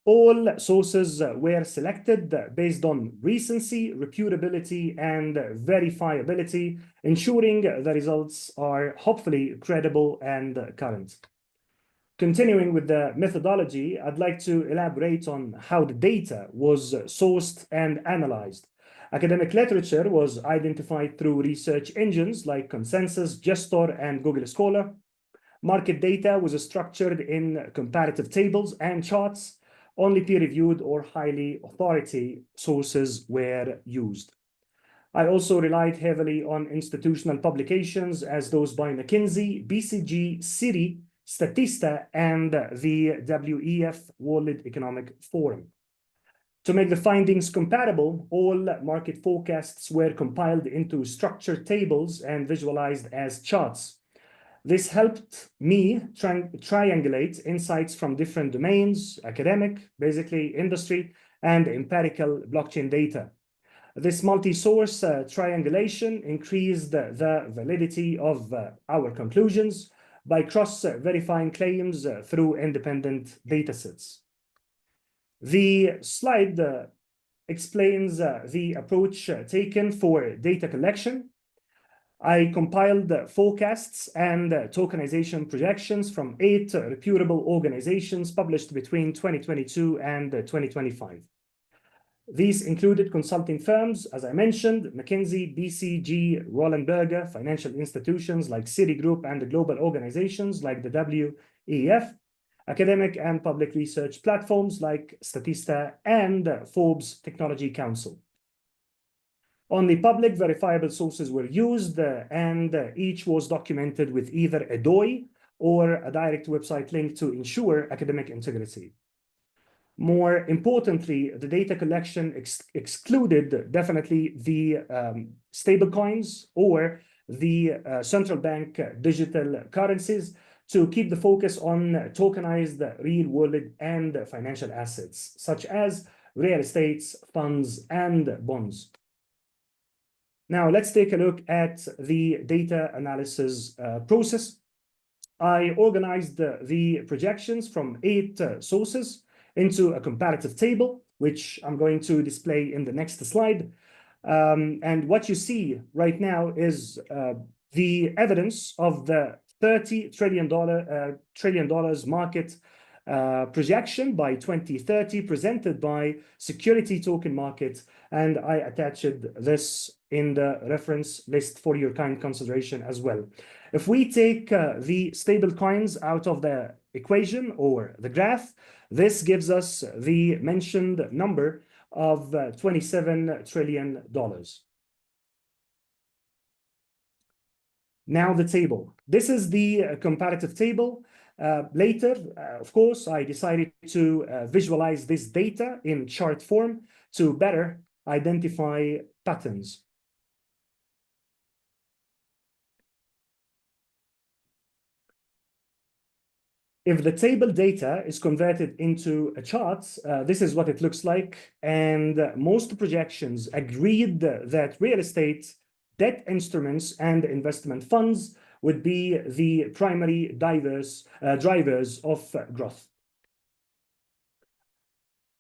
All sources were selected based on recency, reputability, and verifiability, ensuring the results are hopefully credible and current. Continuing with the methodology, I'd like to elaborate on how the data was sourced and analyzed. Academic literature was identified through research engines like Consensus, Gestor, and Google Scholar. Market data was structured in comparative tables and charts. Only peer-reviewed or highly authority sources were used. I also relied heavily on institutional publications as those by McKinsey, BCG, Citi, Statista, and the WEF World Economic Forum. To make the findings comparable, all market forecasts were compiled into structured tables and visualized as charts. This helped me triangulate insights from different domains, academic, basically industry, and empirical blockchain data. This multi-source triangulation increased the validity of our conclusions by cross-verifying claims through independent datasets. The slide explains the approach taken for data collection. I compiled forecasts and tokenization projections from 8 reputable organizations published between 2022 and 2025. These included consulting firms, as I mentioned, McKinsey, BCG, Roland Berger, financial institutions like Citigroup, and global organizations like the WEF, academic and public research platforms like Statista and Forbes Technology Council. Only public verifiable sources were used, and each was documented with either a DOI or a direct website link to ensure academic integrity. More importantly, the data collection excluded definitely the stablecoins or the central bank digital currencies to keep the focus on tokenized real world and financial assets, such as real estates, funds, and bonds. Now, let's take a look at the data analysis process. I organized the projections from 8 sources into a comparative table, which I'm going to display in the next slide. And what you see right now is the evidence of the $30 trillion market projection by 2030 presented by Security Token Market, and I attached this in the reference list for your kind consideration as well. If we take the stable coins out of the equation or the graph, this gives us the mentioned number of $27 trillion. Now the table. This is the comparative table. Later, of course, I decided to visualize this data in chart form to better identify patterns. If the table data is converted into a chart, this is what it looks like. And most projections agreed that real estate, debt instruments, and investment funds would be the primary drivers of growth.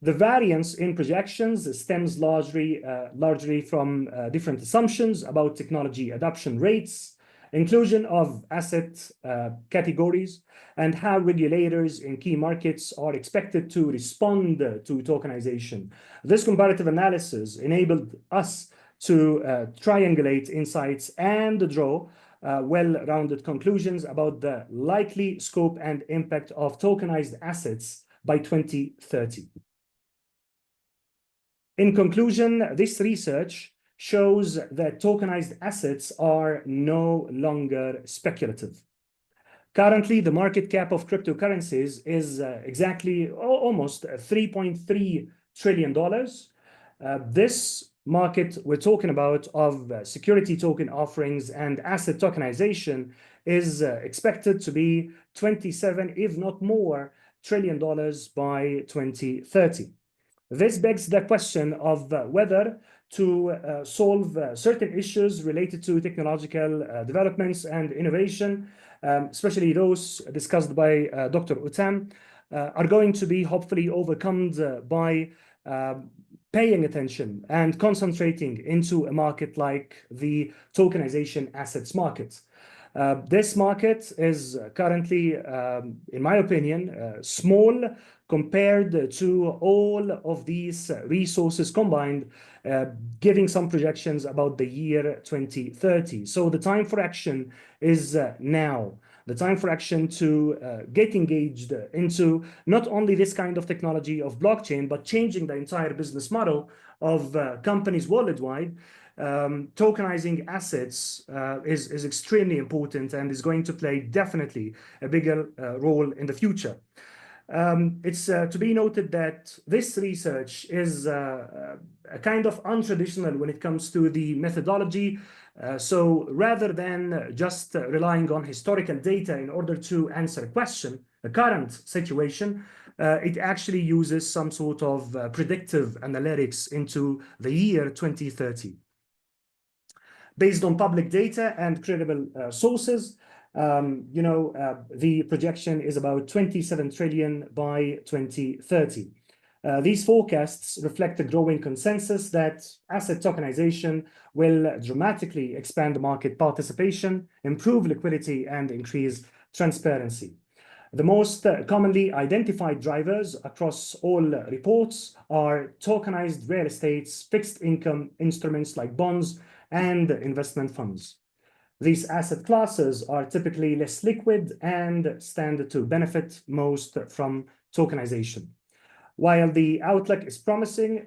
The variance in projections stems largely from different assumptions about technology adoption rates, inclusion of asset categories, and how regulators in key markets are expected to respond to tokenization. This comparative analysis enabled us to triangulate insights and draw well-rounded conclusions about the likely scope and impact of tokenized assets by 2030. In conclusion, this research shows that tokenized assets are no longer speculative. Currently, the market cap of cryptocurrencies is exactly almost $3.3 trillion. This market we're talking about of security token offerings and asset tokenization is expected to be 27, if not more, $trillion by 2030. This begs the question of whether to solve certain issues related to technological developments and innovation, especially those discussed by Dr. Uttam, are going to be hopefully overcome by paying attention and concentrating into a market like the tokenization assets market. This market is currently, in my opinion, small compared to all of these resources combined, giving some projections about the year 2030. So the time for action is now. The time for action to get engaged into not only this kind of technology of blockchain, but changing the entire business model of companies worldwide. Tokenizing assets is extremely important and is going to play definitely a bigger role in the future. It's to be noted that this research is a kind of untraditional when it comes to the methodology. So rather than just relying on historical data in order to answer a question, the current situation, it actually uses some sort of predictive analytics into the year 2030. Based on public data and credible sources, the projection is about 27 trillion by 2030. These forecasts reflect a growing consensus that asset tokenization will dramatically expand market participation, improve liquidity, and increase transparency. The most commonly identified drivers across all reports are tokenized real estates, fixed income instruments like bonds, and investment funds. These asset classes are typically less liquid and stand to benefit most from tokenization. While the outlook is promising,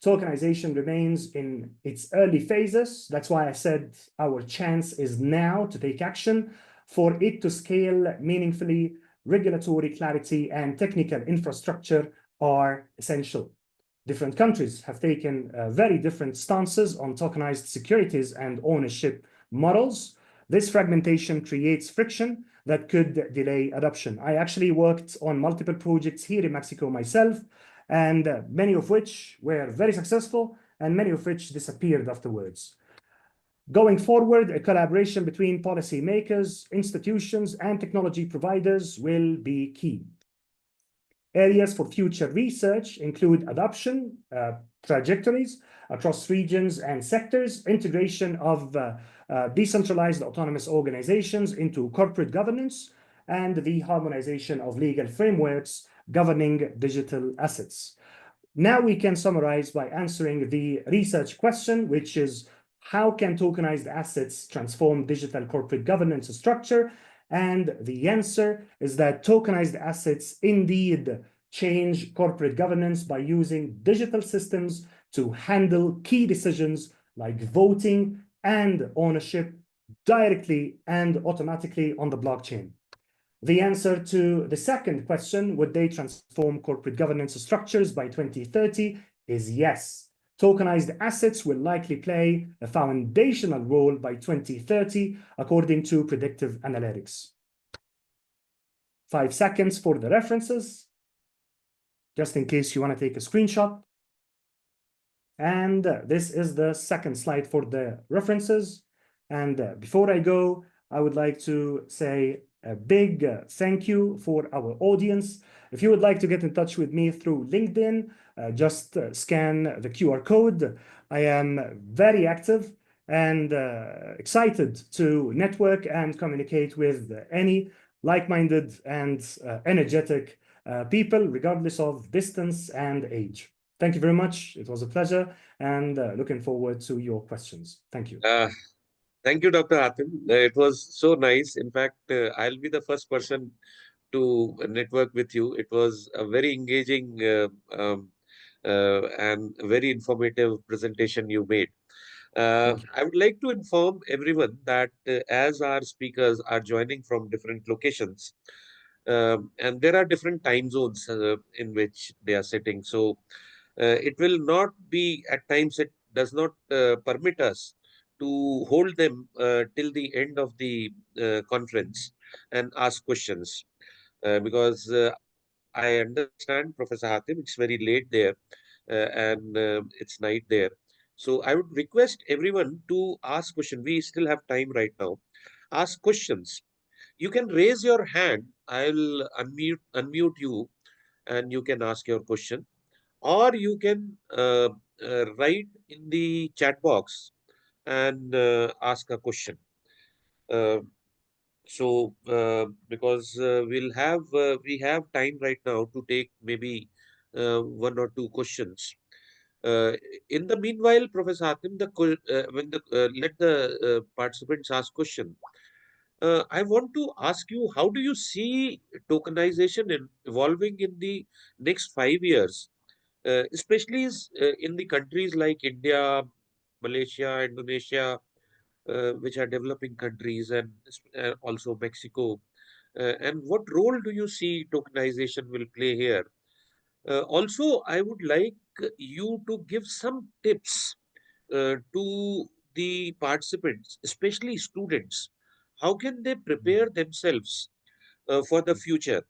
tokenization remains in its early phases. That's why I said our chance is now to take action. For it to scale meaningfully, regulatory clarity and technical infrastructure are essential. Different countries have taken very different stances on tokenized securities and ownership models. This fragmentation creates friction that could delay adoption. I actually worked on multiple projects here in Mexico myself, and many of which were very successful and many of which disappeared afterwards. Going forward, a collaboration between policymakers, institutions, and technology providers will be key. Areas for future research include adoption trajectories across regions and sectors, integration of decentralized autonomous organizations into corporate governance, and the harmonization of legal frameworks governing digital assets. Now we can summarize by answering the research question, which is, how can tokenized assets transform digital corporate governance structure? And the answer is that tokenized assets indeed change corporate governance by using digital systems to handle key decisions like voting and ownership directly and automatically on the blockchain. The answer to the second question, would they transform corporate governance structures by 2030, is yes. Tokenized assets will likely play a foundational role by 2030, according to predictive analytics. 5 seconds for the references, just in case you want to take a screenshot. And this is the second slide for the references. And before I go, I would like to say a big thank you for our audience. If you would like to get in touch with me through LinkedIn, just scan the QR code. I am very active and excited to network and communicate with any like-minded and energetic people, regardless of distance and age. Thank you very much. It was a pleasure, and looking forward to your questions. Thank you. Thank you, Dr. Hatem. It was so nice. In fact, I'll be the first person to network with you. It was a very engaging and very informative presentation you made. I would like to inform everyone that as our speakers are joining from different locations, and there are different time zones in which they are sitting. So it will not be, at times, it does not permit us to hold them till the end of the conference and ask questions. Because I understand, Professor Hatem, it's very late there and it's night there. So I would request everyone to ask questions. We still have time right now. Ask questions. You can raise your hand. I'll unmute you and you can ask your question. Or you can write in the chat box and ask a question. Because we have time right now to take maybe 1 or 2 questions. In the meanwhile, Professor Hatem, let the participants ask question. I want to ask you, how do you see tokenization evolving in the next 5 years, especially in the countries like India, Malaysia, Indonesia, which are developing countries, and also Mexico. And what role do you see tokenization will play here? Also, I would like you to give some tips to the participants, especially students. How can they prepare themselves for the future?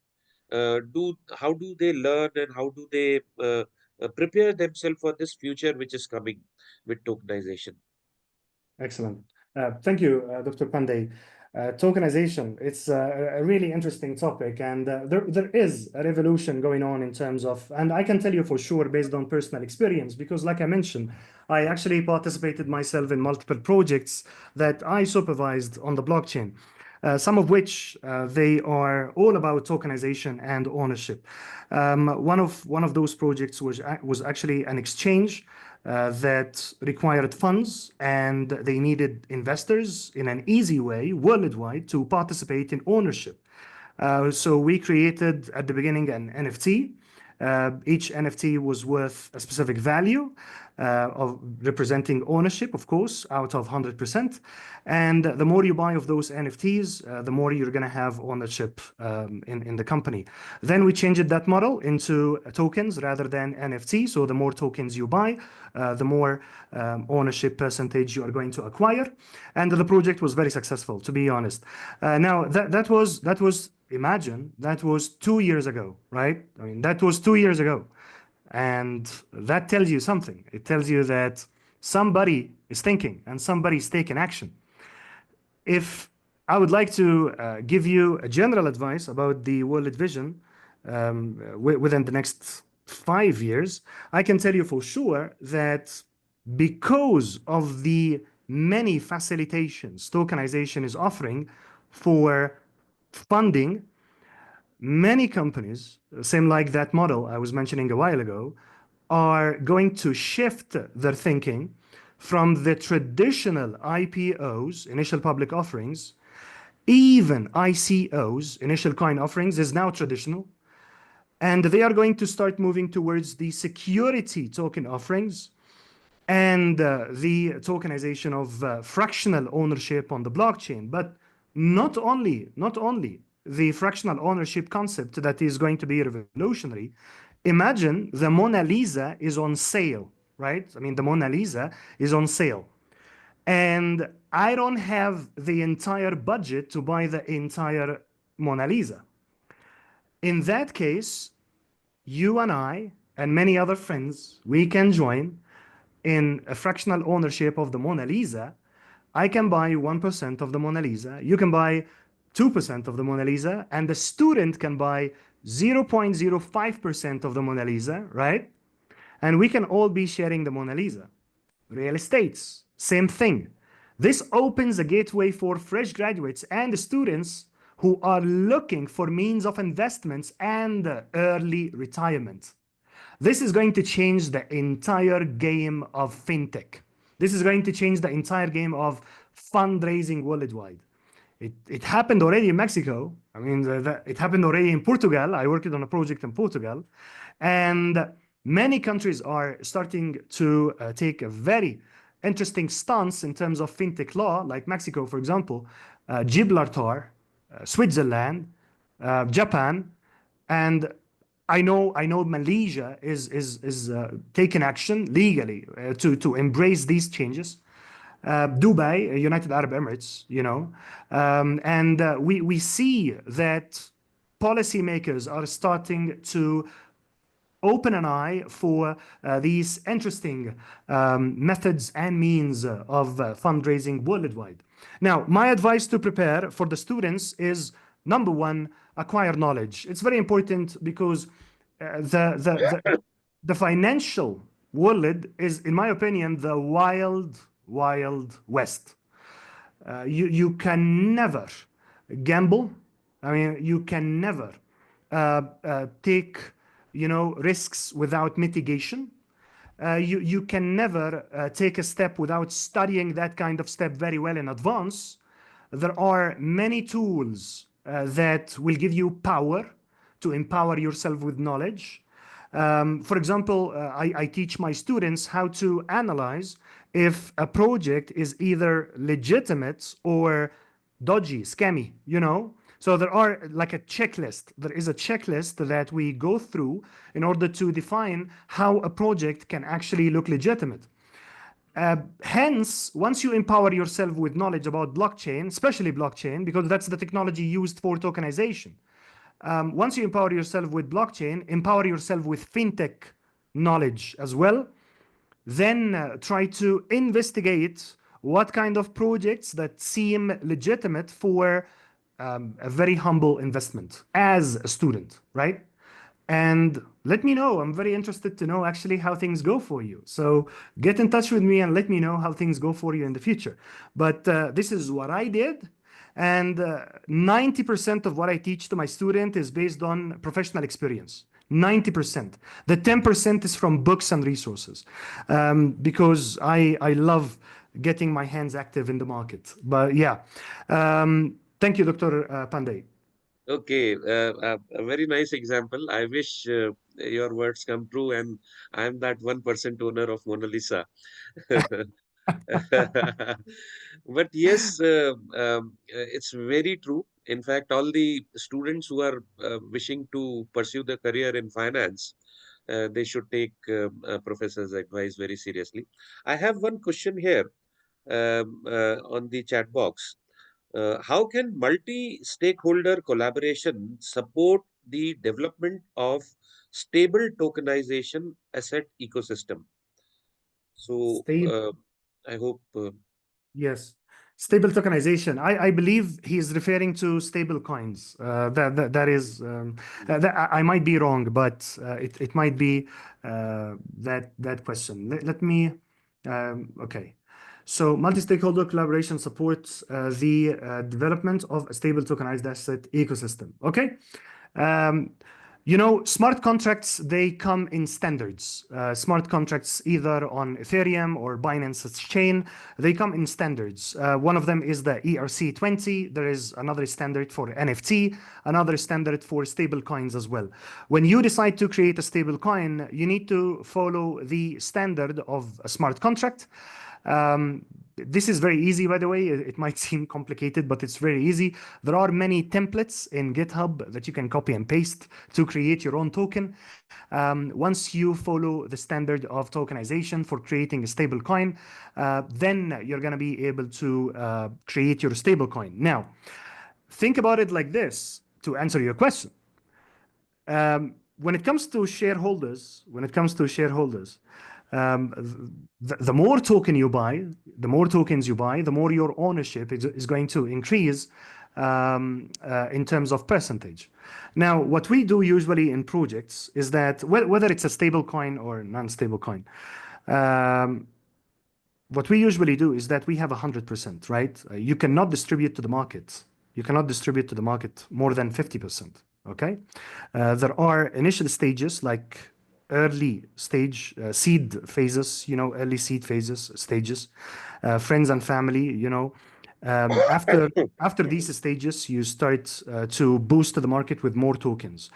How do they learn and how do they prepare themselves for this future which is coming with tokenization? Excellent. Thank you, Dr. Pandey. Tokenization, it's a really interesting topic, and there is a revolution going on in terms of, and I can tell you for sure based on personal experience, because like I mentioned, I actually participated myself in multiple projects that I supervised on the blockchain. Some of which they are all about tokenization and ownership. One of those projects was actually an exchange that required funds, and they needed investors in an easy way worldwide to participate in ownership. So we created at the beginning an NFT. Each NFT was worth a specific value of representing ownership, of course, out of 100%. And the more you buy of those NFTs, the more you're going to have ownership in the company. Then we changed that model into tokens rather than NFT. So the more tokens you buy, the more ownership percentage you are going to acquire. And the project was very successful, to be honest. Now, that was imagine, that was 2 years ago, right? I mean, that was 2 years ago. And that tells you something. It tells you that somebody is thinking and somebody's taking action. If I would like to give you a general advice about the world vision within the next 5 years, I can tell you for sure that because of the many facilitations tokenization is offering for funding, many companies, same like that model I was mentioning a while ago, are going to shift their thinking from the traditional IPOs, initial public offerings. Even ICOs, initial coin offerings, is now traditional. And they are going to start moving towards the security token offerings and the tokenization of fractional ownership on the blockchain. But not only the fractional ownership concept that is going to be revolutionary. Imagine the Mona Lisa is on sale, right? I mean, the Mona Lisa is on sale. And I don't have the entire budget to buy the entire Mona Lisa. In that case, you and I and many other friends, we can join in a fractional ownership of the Mona Lisa. I can buy 1% of the Mona Lisa. You can buy 2% of the Mona Lisa, and the student can buy 0.05% of the Mona Lisa, right? And we can all be sharing the Mona Lisa. Real estates, same thing. This opens a gateway for fresh graduates and students who are looking for means of investments and early retirement. This is going to change the entire game of fintech. This is going to change the entire game of fundraising worldwide. It happened already in Mexico. I mean, it happened already in Portugal. I worked on a project in Portugal. And many countries are starting to take a very interesting stance in terms of fintech law, like Mexico, for example, Gibraltar, Switzerland, Japan, and I know Malaysia is taking action legally to embrace these changes. Dubai, United Arab Emirates, you know, and we see that policymakers are starting to open an eye for these interesting methods and means of fundraising worldwide. Now, my advice to prepare for the students is, number one, acquire knowledge. It's very important because the financial world is, in my opinion, the wild west. You can never gamble. I mean, you can never take, you know, risks without mitigation. You can never take a step without studying that kind of step very well in advance. There are many tools that will give you power to empower yourself with knowledge. For example, I teach my students how to analyze if a project is either legitimate or dodgy, scammy, you know. So there are like a checklist. There is a checklist that we go through in order to define how a project can actually look legitimate. Hence, once you empower yourself with knowledge about blockchain, especially blockchain, because that's the technology used for tokenization. Once you empower yourself with blockchain, empower yourself with fintech knowledge as well. Then try to investigate what kind of projects that seem legitimate for a very humble investment as a student, right? And let me know. I'm very interested to know actually how things go for you. So get in touch with me and let me know how things go for you in the future. But this is what I did. And 90% of what I teach to my student is based on professional experience. 90%. The 10% is from books and resources, because I love getting my hands active in the market. But yeah, thank you, Dr. Pandey. Okay, a very nice example. I wish your words come true, and I'm that 1% owner of Mona Lisa. But yes, it's very true. In fact, all the students who are wishing to pursue the career in finance, they should take professor's advice very seriously. I have one question here on the chat box. How can multi-stakeholder collaboration support the development of stable tokenization asset ecosystem? So I hope. Yes. Stable tokenization. I believe he is referring to stable coins. That is, I might be wrong, but it might be that question. Let me, okay. So multi-stakeholder collaboration supports the development of a stable tokenized asset ecosystem. Okay. You know, smart contracts, they come in standards. Smart contracts either on Ethereum or Binance's chain, they come in standards. One of them is the ERC20. There is another standard for NFT, another standard for stable coins as well. When you decide to create a stable coin, you need to follow the standard of a smart contract. This is very easy, by the way. It might seem complicated, but it's very easy. There are many templates in GitHub that you can copy and paste to create your own token. Once you follow the standard of tokenization for creating a stable coin, then you're going to be able to create your stable coin. Now, think about it like this to answer your question. When it comes to shareholders, the more token you buy, the more tokens you buy, the more your ownership is going to increase in terms of percentage. Now, what we do usually in projects is that whether it's a stable coin or non-stable coin, what we usually do is that we have 100%, right? You cannot distribute to the market. You cannot distribute to the market more than 50%, okay? There are initial stages like early stage seed phases, you know, early seed phases, stages, friends and family, you know. After these stages, you start to boost the market with more tokens.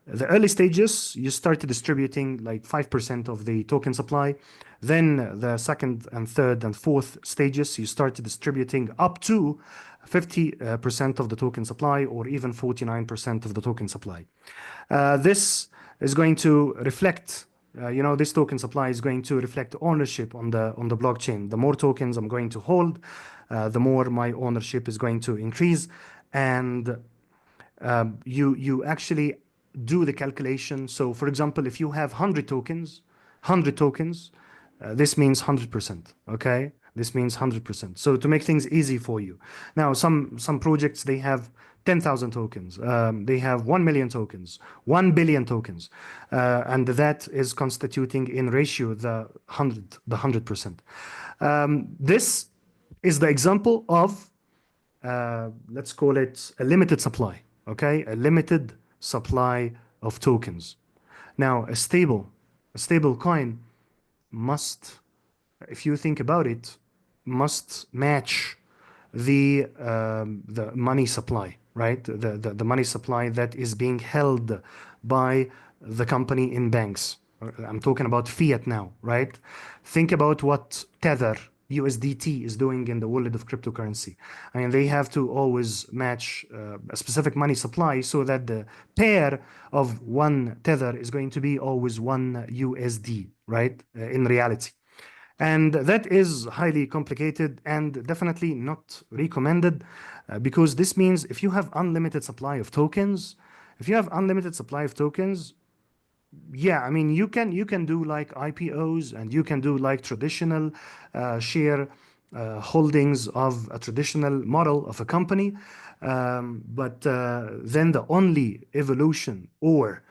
The early stages, you start distributing like 5% of the token supply. Then the second and third and fourth stages, you start distributing up to 50% of the token supply, or even 49% of the token supply. This is going to reflect, you know, this token supply is going to reflect ownership on the blockchain. The more tokens I'm going to hold, the more my ownership is going to increase. And you actually do the calculation. So for example, if you have 100 tokens, this means 100%, okay? This means 100%. So to make things easy for you. Now, some projects, they have 10,000 tokens. They have 1 million tokens, 1 billion tokens. And that is constituting in ratio the 100%. This is the example of, let's call it a limited supply, okay? A limited supply of tokens. Now, a stable coin must, if you think about it, must match the money supply, right? The money supply that is being held by the company in banks. I'm talking about fiat now, right? Think about what Tether USDT is doing in the wallet of cryptocurrency. I mean, they have to always match a specific money supply so that the pair of one tether is going to be always one USD, right? In reality. And that is highly complicated and definitely not recommended because this means if you have unlimited supply of tokens, yeah, I mean, you can do like IPOs and you can do like traditional share holdings of a traditional model of a company. But then the only evolution or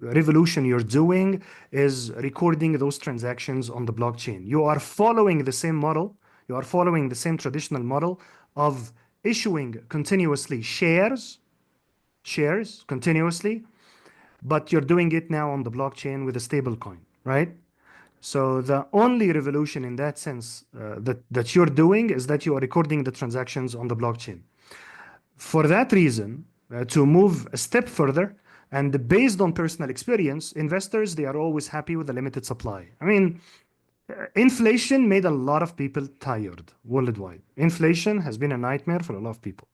revolution you're doing is recording those transactions on the blockchain. You are following the same model. You are following the same traditional model of issuing continuously shares continuously, but you're doing it now on the blockchain with a stable coin, right? So the only revolution in that sense that you're doing is that you are recording the transactions on the blockchain. For that reason, to move a step further, and based on personal experience, investors, they are always happy with the limited supply. I mean, inflation made a lot of people tired worldwide. Inflation has been a nightmare for a lot of people.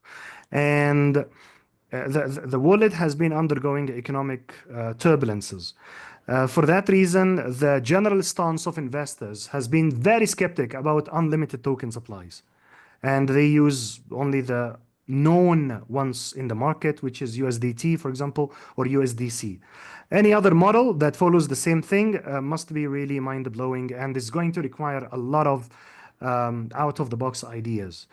And the wallet has been undergoing economic turbulences. For that reason, the general stance of investors has been very skeptic about unlimited token supplies. And they use only the known ones in the market, which is USDT, for example, or USDC. Any other model that follows the same thing must be really mind-blowing and is going to require a lot of out-of-the-box ideas.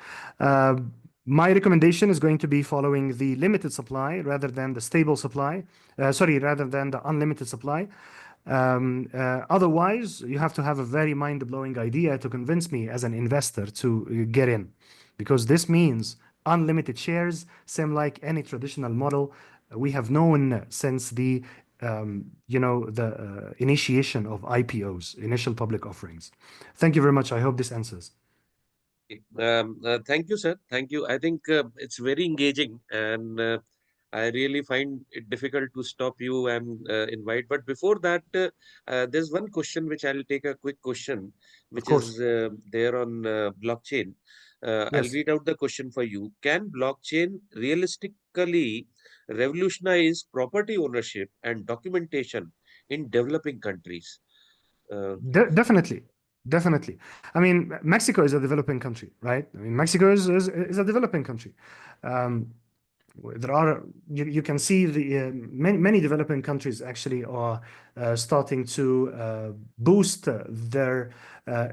My recommendation is going to be following the limited supply rather than the stable supply, rather than the unlimited supply. Otherwise, you have to have a very mind-blowing idea to convince me as an investor to get in, because this means unlimited shares, same like any traditional model we have known since the initiation of IPOs, initial public offerings. Thank you very much. I hope this answers. Thank you, sir. Thank you. I think it's very engaging, and I really find it difficult to stop you and invite. But before that, there's one question which I'll take a quick question, which is there on blockchain. I'll read out the question for you. Can blockchain realistically revolutionize property ownership and documentation in developing countries? Definitely. Definitely. I mean, Mexico is a developing country, right? I mean, Mexico is a developing country. There are, you can see the many developing countries actually are starting to boost their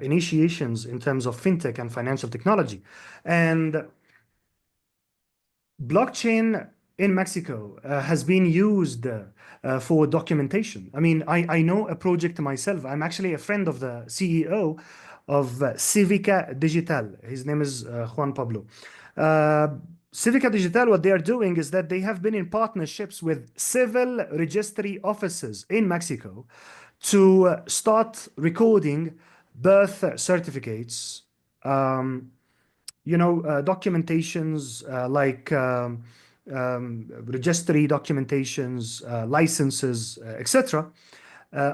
initiations in terms of fintech and financial technology. And blockchain in Mexico has been used for documentation. I mean, I know a project myself. I'm actually a friend of the CEO of Civica Digital. His name is Juan Pablo. Civica Digital, what they are doing is that they have been in partnerships with civil registry offices in Mexico to start recording birth certificates, documentations like registry documentations, licenses, etc.,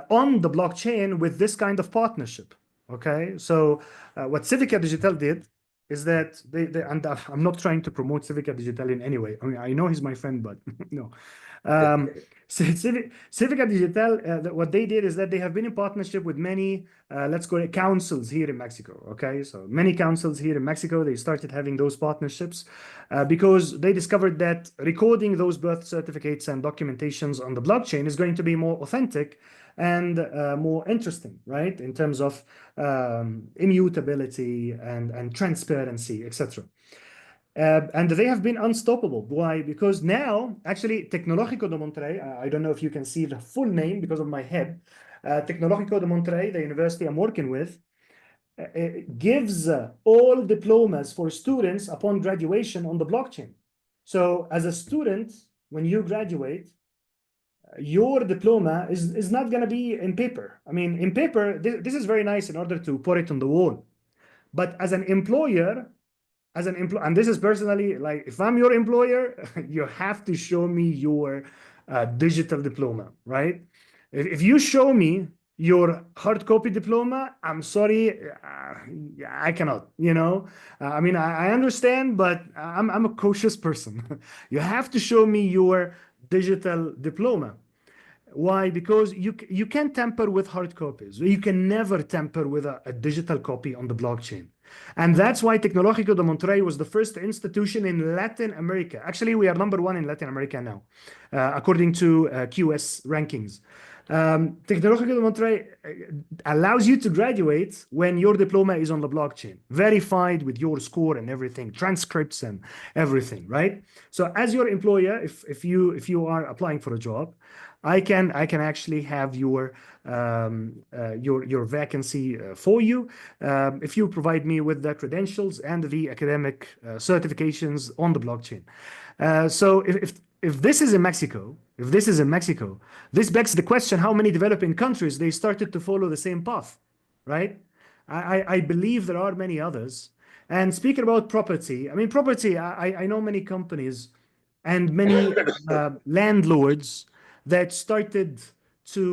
on the blockchain with this kind of partnership. Okay, so what Civica Digital did is that and I'm not trying to promote Civica Digital in any way. I mean, I know he's my friend, but no. Civica Digital, what they did is that they have been in partnership with many, let's call it councils here in Mexico. Okay, so many councils here in Mexico, they started having those partnerships because they discovered that recording those birth certificates and documentations on the blockchain is going to be more authentic and more interesting, right? In terms of immutability and transparency, etc. And they have been unstoppable. Why? Because now, actually, Tecnológico de Monterrey, I don't know if you can see the full name because of my head, Tecnológico de Monterrey, the university I'm working with, gives all diplomas for students upon graduation on the blockchain. So as a student, when you graduate, your diploma is not going to be in paper. I mean, in paper, this is very nice in order to put it on the wall. But as an employer, and this is personally, like, if I'm your employer, you have to show me your digital diploma, right? If you show me your hard copy diploma, I'm sorry, I cannot, I mean, I understand, but I'm a cautious person. You have to show me your digital diploma. Why? Because you can tamper with hard copies. You can never tamper with a digital copy on the blockchain. And that's why Tecnológico de Monterrey was the first institution in Latin America. Actually, we are #1 in Latin America now, according to QS rankings. Tecnológico de Monterrey allows you to graduate when your diploma is on the blockchain, verified with your score and everything, transcripts and everything, right? So as your employer, if you are applying for a job, I can actually have your vacancy for you if you provide me with the credentials and the academic certifications on the blockchain. So if this is in Mexico, this begs the question: how many developing countries they started to follow the same path, right? I believe there are many others. And speaking about property, I mean, property. I know many companies and many landlords that started to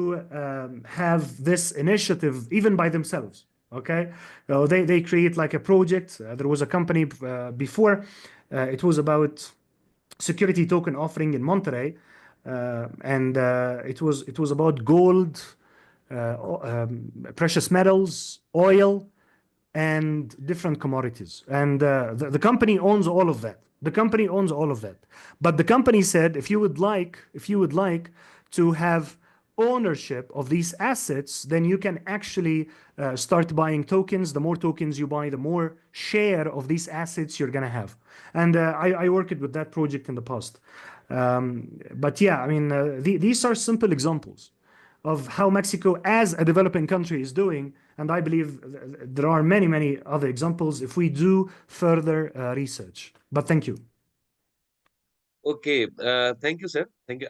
have this initiative even by themselves. Okay, so they create like a project. There was a company before. It was about security token offering in Monterrey, and it was about gold, precious metals, oil, and different commodities. And the company owns all of that. But the company said, if you would like to have ownership of these assets, then you can actually start buying tokens. The more tokens you buy, the more share of these assets you're gonna have. And I worked with that project in the past. But yeah, I mean, these are simple examples of how Mexico as a developing country is doing. And I believe there are many, many other examples if we do further research. But thank you. Okay, thank you, sir. Thank you.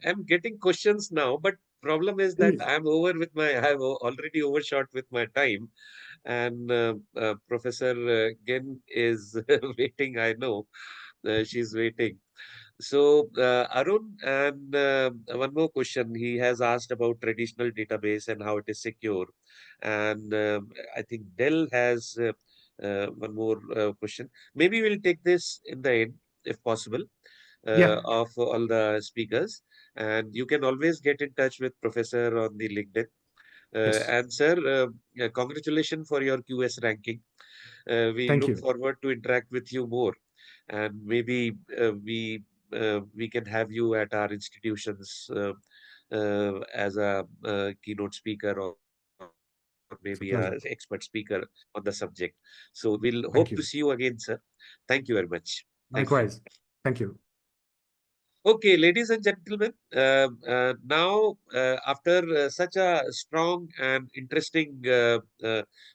am getting questions now, but problem is that I've already overshot with my time, and Professor Gen is waiting. I know she's waiting. So Arun, and one more question. He has asked about traditional database and how it is secure, and I think Dell has one more question. Maybe we'll take this in the end, if possible, of all the speakers. And you can always get in touch with Professor on the LinkedIn. And sir, congratulations for your QS ranking. We Thank look you. forward to interact with you more, and maybe we can have you at our institutions as a keynote speaker, or maybe pleasure. an expert speaker on the subject. So we'll Thank hope you. to see you again, sir. Thank you very much. Thank you. Likewise. Thank you. Okay, ladies and gentlemen, now after such a strong and interesting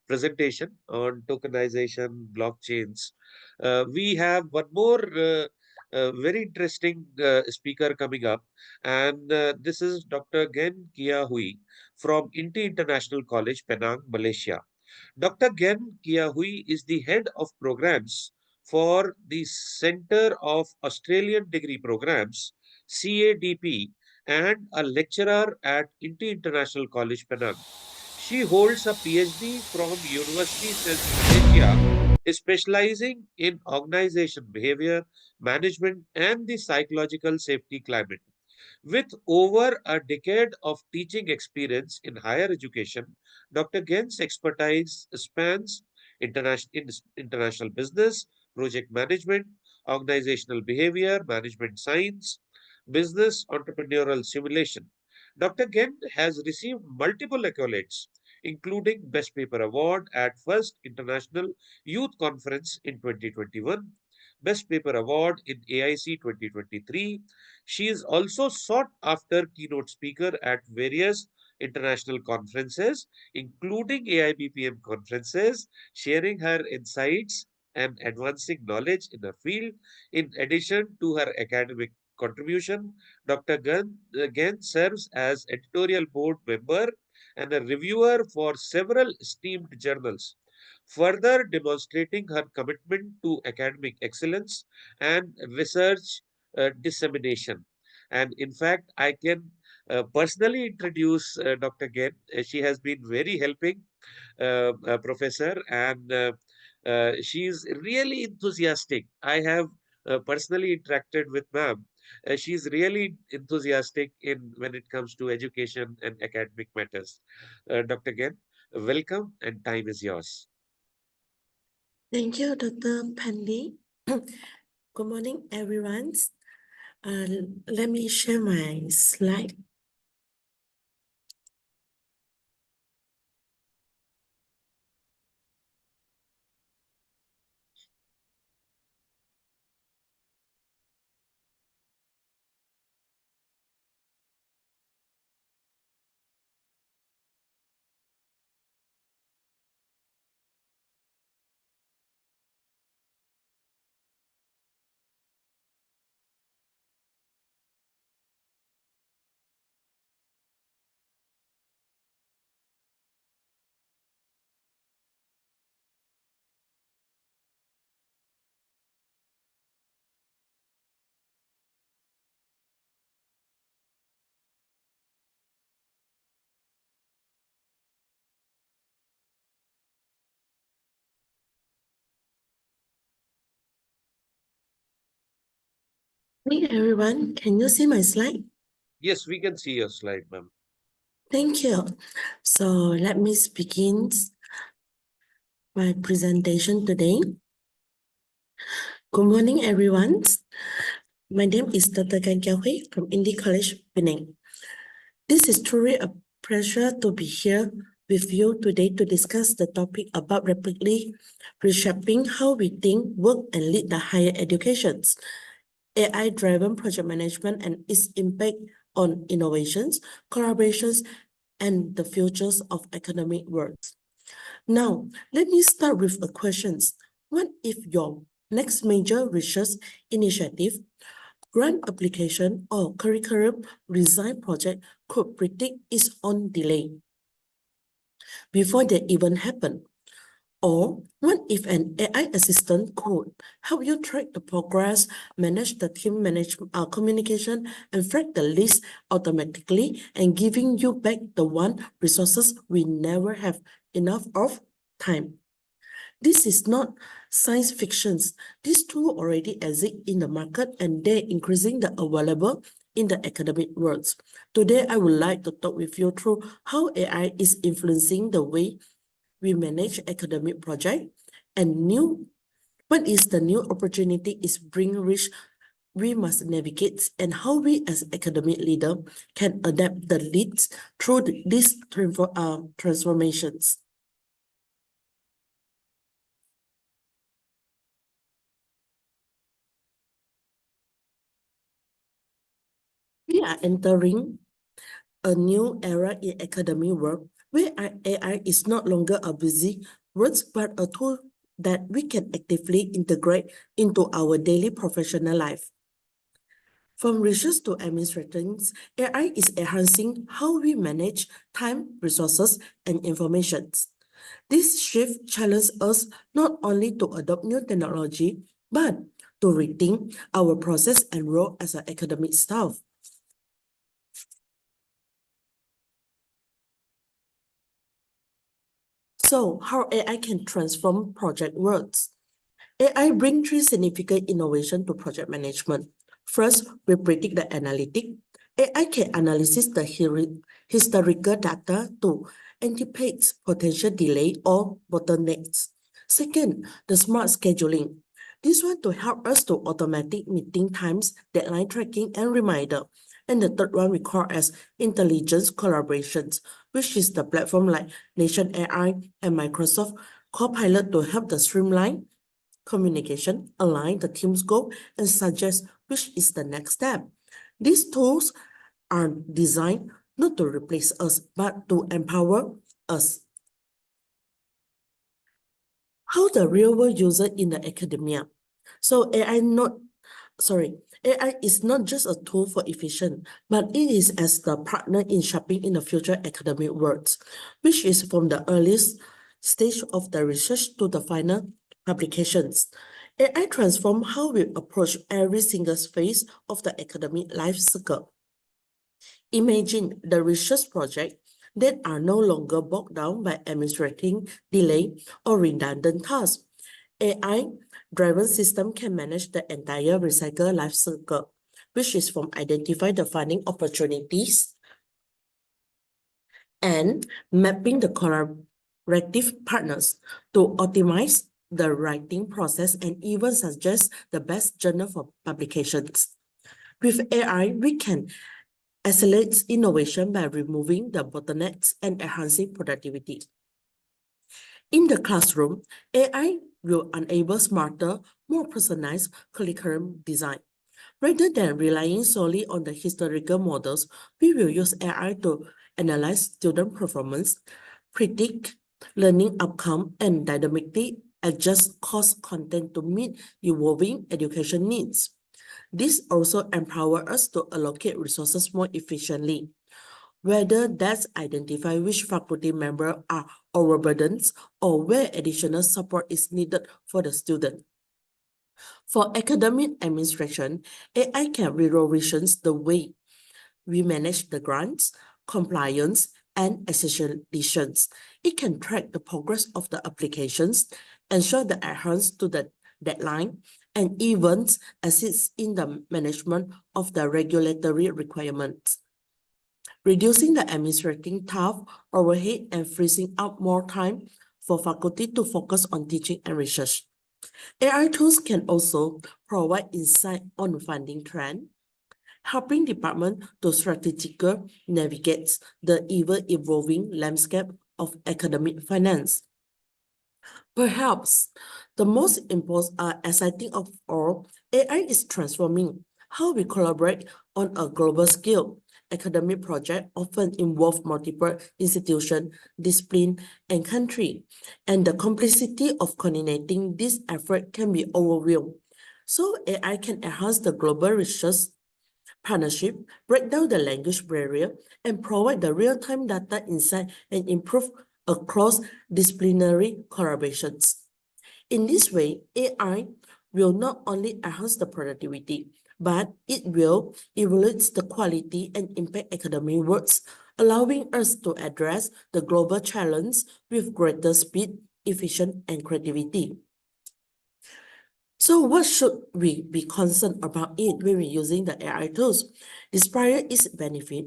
presentation on tokenization, blockchains, we have one more very interesting speaker coming up, and this is Dr. Gen Kia Hui from INTI International College, Penang, Malaysia. Dr. Gen Kia Hui is the head of programs for the Center of Australian Degree Programs, CADP, and a lecturer at INTI International College, Penang. She holds a PhD from University South Asia, specializing in organization behavior, management, and the psychological safety climate. With over a decade of teaching experience in higher education, Dr. Gen's expertise spans international business, project management, organizational behavior, management science, business entrepreneurial simulation. Dr. Gen has received multiple accolades, including Best Paper Award at First International Youth Conference in 2021, Best Paper Award in AIC 2023. She is also sought after keynote speaker at various international conferences, including AIBPM conferences, sharing her insights and advancing knowledge in the field. In addition to her academic contribution, Dr. Gen serves as editorial board member and a reviewer for several esteemed journals, further demonstrating her commitment to academic excellence and research dissemination. And in fact, I can personally introduce Dr. Gen. She has been very helping professor, and she is really enthusiastic. I have personally interacted with ma'am. She is really enthusiastic in when it comes to education and academic matters. Dr. Gen, welcome, and time is yours. Thank you, Dr. Pandey. Good morning, everyone. Let me share my slide. Hey, everyone. Can you see my slide? Yes, we can see your slide, ma'am. Thank you. So let me begin my presentation today. Good morning, everyone. My name is Dr. Gaulee from INTI College, Penang. This is truly a pleasure to be here with you today to discuss the topic about rapidly reshaping how we think, work, and lead the higher educations, AI-driven project management and its impact on innovations, collaborations, and the futures of academic work. Now, let me start with a question. What if your next major research initiative, grant application, or curriculum design project could predict its own delay before they even happen? Or what if an AI assistant could help you track the progress, manage the team communication, and track the list automatically, and giving you back the resources we never have enough of? Time. This is not science fiction. These tools already exist in the market and they're increasing the available in the academic world. Today, I would like to talk with you through how AI is influencing the way we manage academic projects and what is the new opportunity is bring which we must navigate, and how we as academic leader can adapt the leads through these transformations. We are entering a new era in academic work where AI is no longer a busy word but a tool that we can actively integrate into our daily professional life. From research to administrations, AI is enhancing how we manage time, resources, and information. This shift challenges us not only to adopt new technology, but to rethink our process and role as an academic staff. So, how AI can transform project works? AI brings three significant innovations to project management. First, we predict the analytic. AI can analyze the historical data to anticipate potential delay or bottlenecks. Second, the smart scheduling. This one to help us to automatic meeting times, deadline tracking, and reminder. And the third one we call as intelligence collaborations, which is the platform like Nation AI and Microsoft Copilot to help the streamline communication, align the team's goal, and suggest which is the next step. These tools are designed not to replace us, but to empower us. How the real world user in the academia? So AI is not just a tool for efficient, but it is as the partner in shaping in the future academic world, which is from the earliest stage of the research to the final applications. AI transforms how we approach every single phase of the academic life cycle. Imagine the research projects that are no longer bogged down by administrative delay or redundant tasks. AI-driven system can manage the entire recycle life cycle, which is from identify the funding opportunities and mapping the collaborative partners to optimize the writing process and even suggest the best journal for publications. With AI, we can accelerate innovation by removing the bottlenecks and enhancing productivity. In the classroom, AI will enable smarter, more personalized curriculum design. Rather than relying solely on the historical models, we will use AI to analyze student performance, predict learning outcome, and dynamically adjust course content to meet evolving education needs. This also empowers us to allocate resources more efficiently, whether that's identify which faculty members are overburdened or where additional support is needed for the student. For academic administration, AI can revision the way we manage the grants, compliance, and accessionations. It can track the progress of the applications, ensure the adherence to the deadline, and even assist in the management of the regulatory requirements, reducing the administrative task overhead and freezing up more time for faculty to focus on teaching and research. AI tools can also provide insight on funding trend, helping department to strategically navigate the ever-evolving landscape of academic finance. Perhaps the most exciting of all, AI is transforming how we collaborate on a global scale. Academic projects often involve multiple institutions, disciplines, and countries, and the complexity of coordinating this effort can be overwhelming. So AI can enhance the global research partnership, break down the language barrier, and provide the real-time data insight and improve across disciplinary collaborations. In this way, AI will not only enhance the productivity, but it will evaluate the quality and impact academic works, allowing us to address the global challenge with greater speed, efficiency, and creativity. So what should we be concerned about it when we're using the AI tools? Despite its benefit,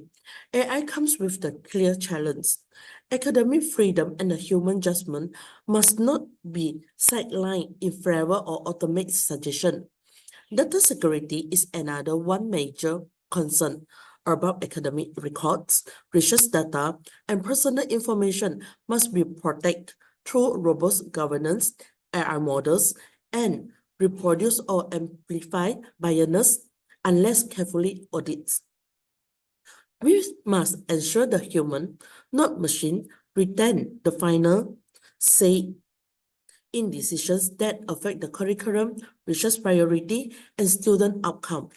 AI comes with the clear challenge. Academic freedom and the human judgment must not be sidelined in favor of automated suggestion. Data security is another one major concern about academic records. Research data and personal information must be protected through robust governance, AI models, and reproduce or amplify bias unless carefully audited. We must ensure the human, not machine, retain the final say in decisions that affect the curriculum, research priority, and student outcome.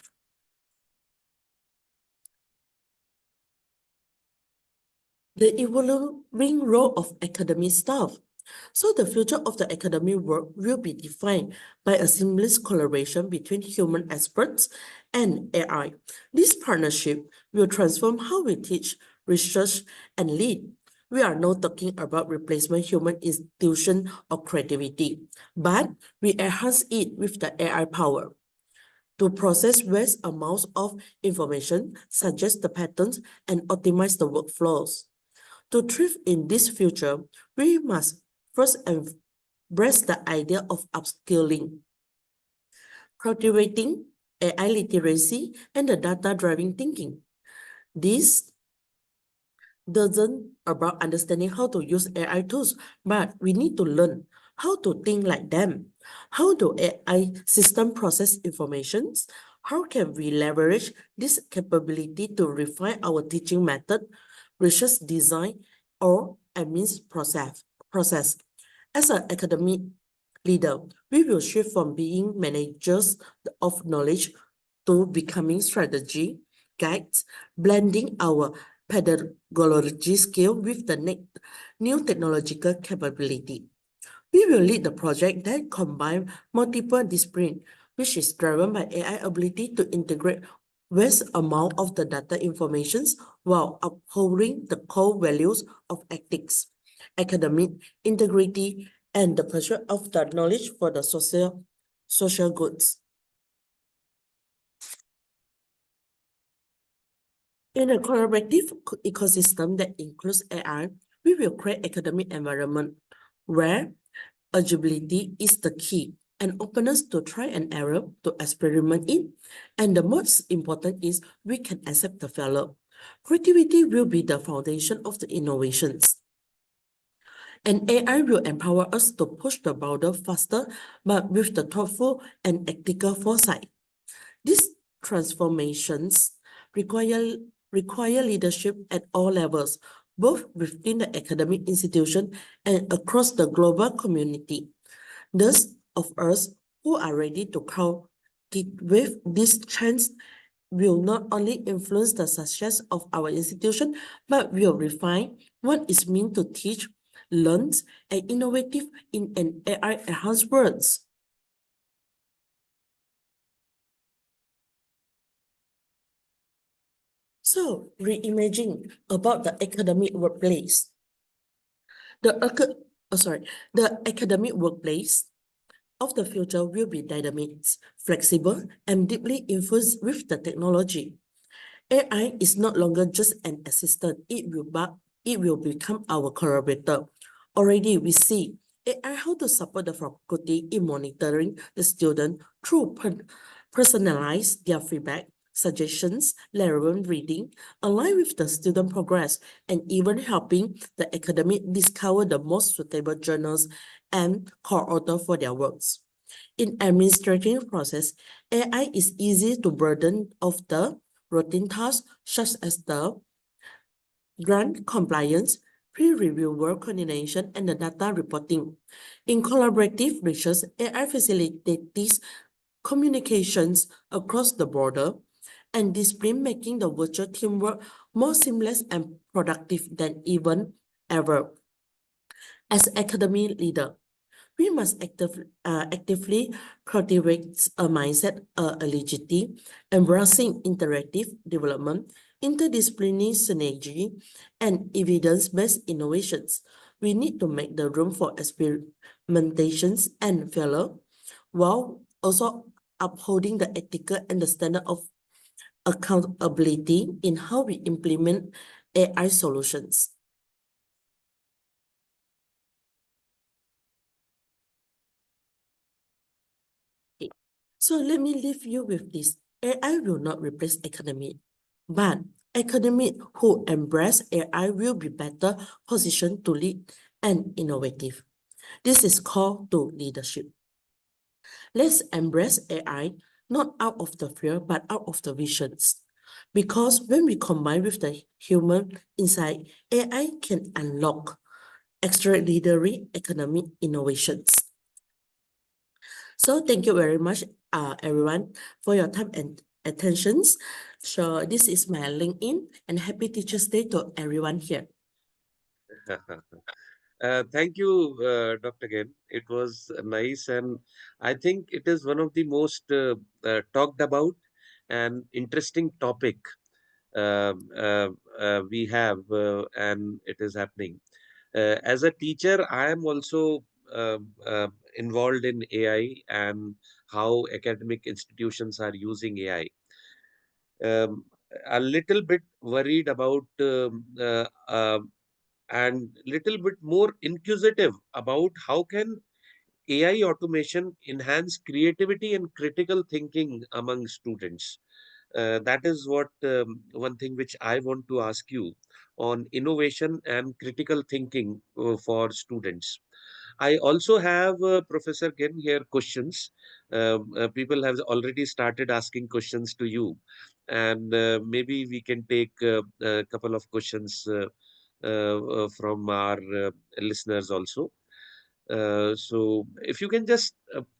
The evolving role of academic staff. So the future of the academic work will be defined by a seamless collaboration between human experts and AI. This partnership will transform how we teach, research, and lead. We are not talking about replacement human institution or creativity, but we enhance it with the AI power to process vast amounts of information, suggest the patterns, and optimize the workflows. To thrive in this future, we must first embrace the idea of upskilling, cultivating AI literacy and the data-driven thinking. This doesn't about understanding how to use AI tools, but we need to learn how to think like them. How do AI system process information? How can we leverage this capability to refine our teaching method, research design, or admin process? As an academic leader, we will shift from being managers of knowledge to becoming strategy guides, blending our pedagogy skill with the new technological capability. We will lead the project that combines multiple disciplines, which is driven by AI ability to integrate vast amount of the data informations while upholding the core values of ethics, academic integrity, and the pursuit of the knowledge for the social goods. In a collaborative ecosystem that includes AI, we will create academic environment where agility is the key and openness to try and error, to experiment in. And the most important is we can accept the failure. Creativity will be the foundation of the innovations. And AI will empower us to push the border faster, but with the thoughtful and ethical foresight. These transformations require leadership at all levels, both within the academic institution and across the global community. Those of us who are ready to counter with these trends will not only influence the success of our institution, but will refine what it means to teach, learn, and innovative in an AI-enhanced world. So, reimagining about the academic workplace. The academic workplace of the future will be dynamic, flexible, and deeply infused with the technology. AI is no longer just an assistant, it will become our collaborator. Already we see AI how to support the faculty in monitoring the student through personalized their feedback, suggestions, relevant reading, align with the student progress, and even helping the academic discover the most suitable journals and co-author for their works. In administrative process, AI is easy to burden of the routine tasks such as the grant compliance, peer-review work coordination, and the data reporting. In collaborative research, AI facilitates communications across the border and discipline, making the virtual teamwork more seamless and productive than even ever. As academic leader, we must actively cultivate a mindset of agility, embracing interactive development, interdisciplinary synergy, and evidence-based innovations. We need to make the room for experimentations and failure, while also upholding the ethical and the standard of accountability in how we implement AI solutions. Okay. So let me leave you with this. AI will not replace academic, but academic who embrace AI will be better positioned to lead and innovative. This is called to leadership. Let's embrace AI, not out of the fear, but out of the visions. Because when we combine with the human insight, AI can unlock extraordinary economic innovations. So thank you very much, everyone, for your time and attentions. So this is my LinkedIn, and happy Teachers' Day to everyone here. Thank you, Dr. Gen. It was nice, and I think it is one of the most talked about and interesting topic we have, and it is happening. As a teacher, I am also involved in AI and how academic institutions are using AI. A little bit worried about and little bit more inquisitive about how can AI automation enhance creativity and critical thinking among students. That is what one thing which I want to ask you on innovation and critical thinking for students. I also have Professor Ken here questions. People have already started asking questions to you, and maybe we can take a couple of questions from our listeners also. So if you can just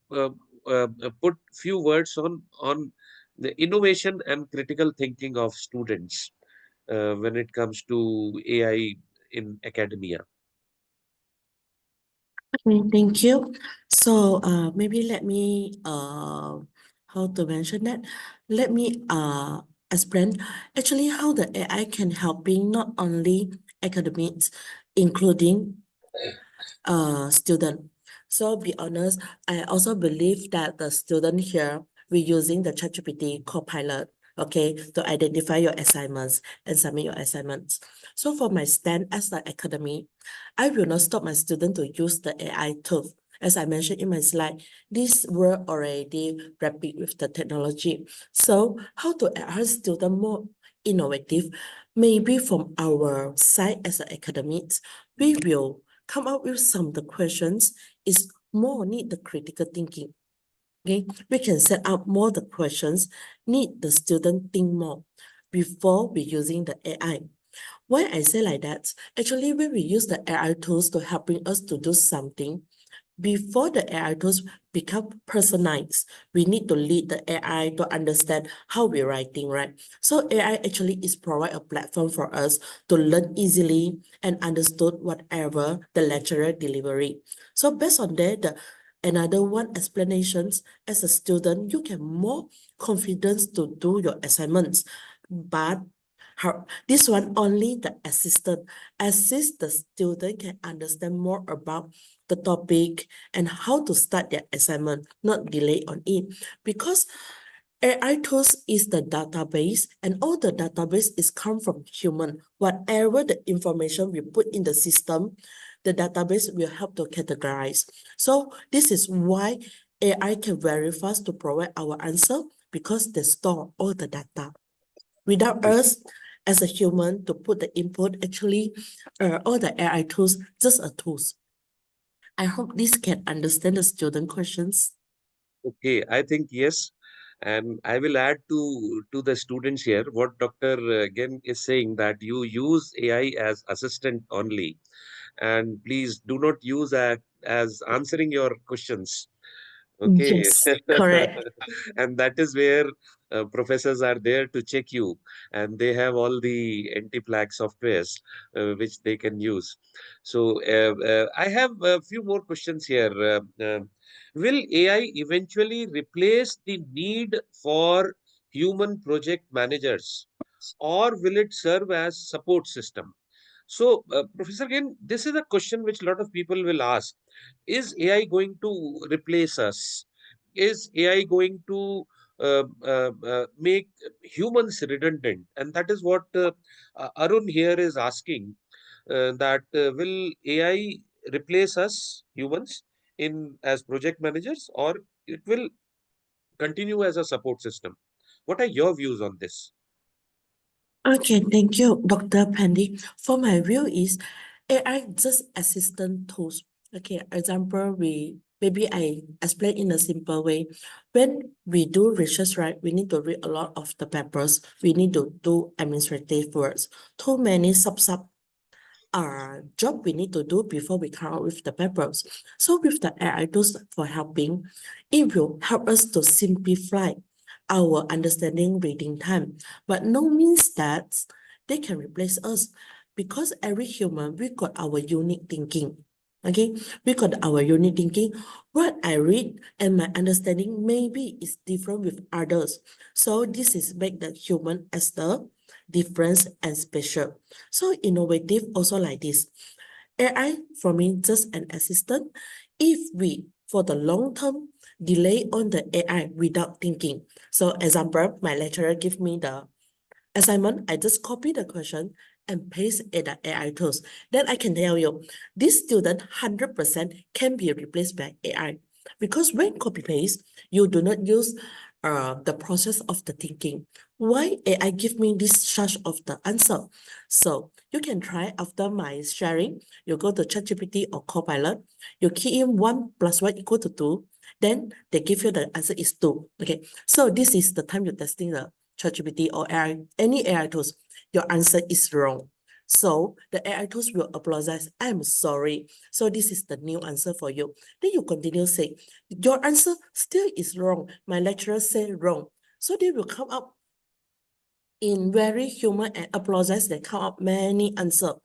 put few words on the innovation and critical thinking of students when it comes to AI in academia. Okay, thank you. So maybe let me how to mention that. Let me explain actually how the AI can helping not only academics, including student. So be honest, I also believe that the student here we using the ChatGPT Copilot, okay, to identify your assignments and submit your assignments. So for my stand as the academy, I will not stop my student to use the AI tool. As I mentioned in my slide, this world already rapid with the technology. So how to enhance student more innovative? Maybe from our side as an academics, we will come up with some of the questions is more need the critical thinking. Okay, we can set up more the questions, need the student think more before we using the AI. Why I say like that? Actually, when we use the AI tools to helping us to do something, before the AI tools become personalized, we need to lead the AI to understand how we're writing, right? So AI actually is provide a platform for us to learn easily and understood whatever the lecturer delivery. So based on that, another one explanations as a student, you can more confidence to do your assignments, but this one only the assistant assist the student can understand more about the topic and how to start their assignment, not delay on it. Because AI tools is the database and all the database is come from human. Whatever the information we put in the system, the database will help to categorize. So this is why AI can very fast to provide our answer because they store all the data. Without us as a human to put the input, actually all the AI tools just a tools. I hope this can understand the student questions. Okay, I think yes. And I will add to the students here what Dr. Again is saying, that you use AI as assistant only. And please do not use that as answering your questions. Okay. Yes, correct. And that is where professors are there to check you, and they have all the anti-plague softwares which they can use. So I have a few more questions here. Will AI eventually replace the need for human project managers, or will it serve as support system? So, Professor, again, this is a question which a lot of people will ask. Is AI going to replace us? Is AI going to make humans redundant? And that is what Arun here is asking, that will AI replace us, humans, in as project managers, or it will continue as a support system? What are your views on this? Okay, thank you, Dr. Pandy. For my view is AI just assistant tools. Okay, example, maybe I explain in a simple way. When we do research, right, we need to read a lot of the papers. We need to do administrative works. Too many sub job we need to do before we come out with the papers. So with the AI tools for helping, it will help us to simplify our understanding reading time, but no means that they can replace us, because every human, we got our unique thinking. Okay, we got our unique thinking. What I read and my understanding maybe is different with others. So this is make the human as the difference and special. So innovative also like this. AI for me just an assistant. If we for the long term delay on the AI without thinking. So example, my lecturer give me the assignment, I just copy the question and paste in the AI tools. Then I can tell you, this student 100% can be replaced by AI. Because when copy paste, you do not use the process of the thinking. Why AI give me this such of the answer? So you can try after my sharing, you go to ChatGPT or Copilot, you key in 1 + 1 = 2, then they give you the answer is 2. Okay, so this is the time you're testing the ChatGPT or AI, any AI tools, your answer is wrong. So the AI tools will apologize. I'm sorry. So this is the new answer for you. Then you continue say, your answer still is wrong. My lecturer said wrong. So they will come up in very human and apologize. They come up many answers.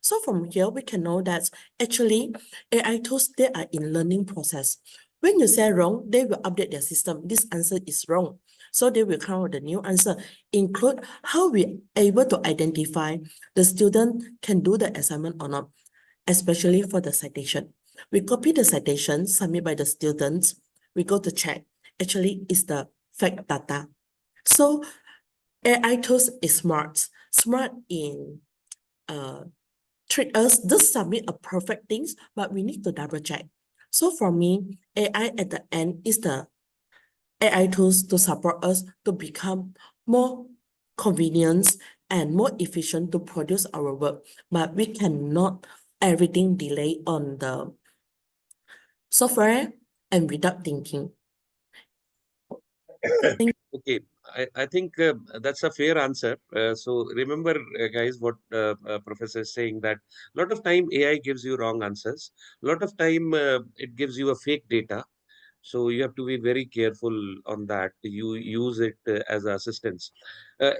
So from here, we can know that actually AI tools, they are in learning process. When you say wrong, they will update their system. This answer is wrong. So they will come with a new answer, include how we able to identify the student can do the assignment or not, especially for the citation. We copy the citation submitted by the students. We go to check. Actually, it's the fake data. So AI tools is smart in treat us, just submit a perfect things, but we need to double check. So for me, AI at the end is the AI tools to support us to become more convenient and more efficient to produce our work, but we cannot everything delay on the software and without thinking. Okay, I think that's a fair answer. So remember, guys, what Professor is saying, that a lot of time AI gives you wrong answers. A lot of time it gives you a fake data. So you have to be very careful on that. You use it as assistance.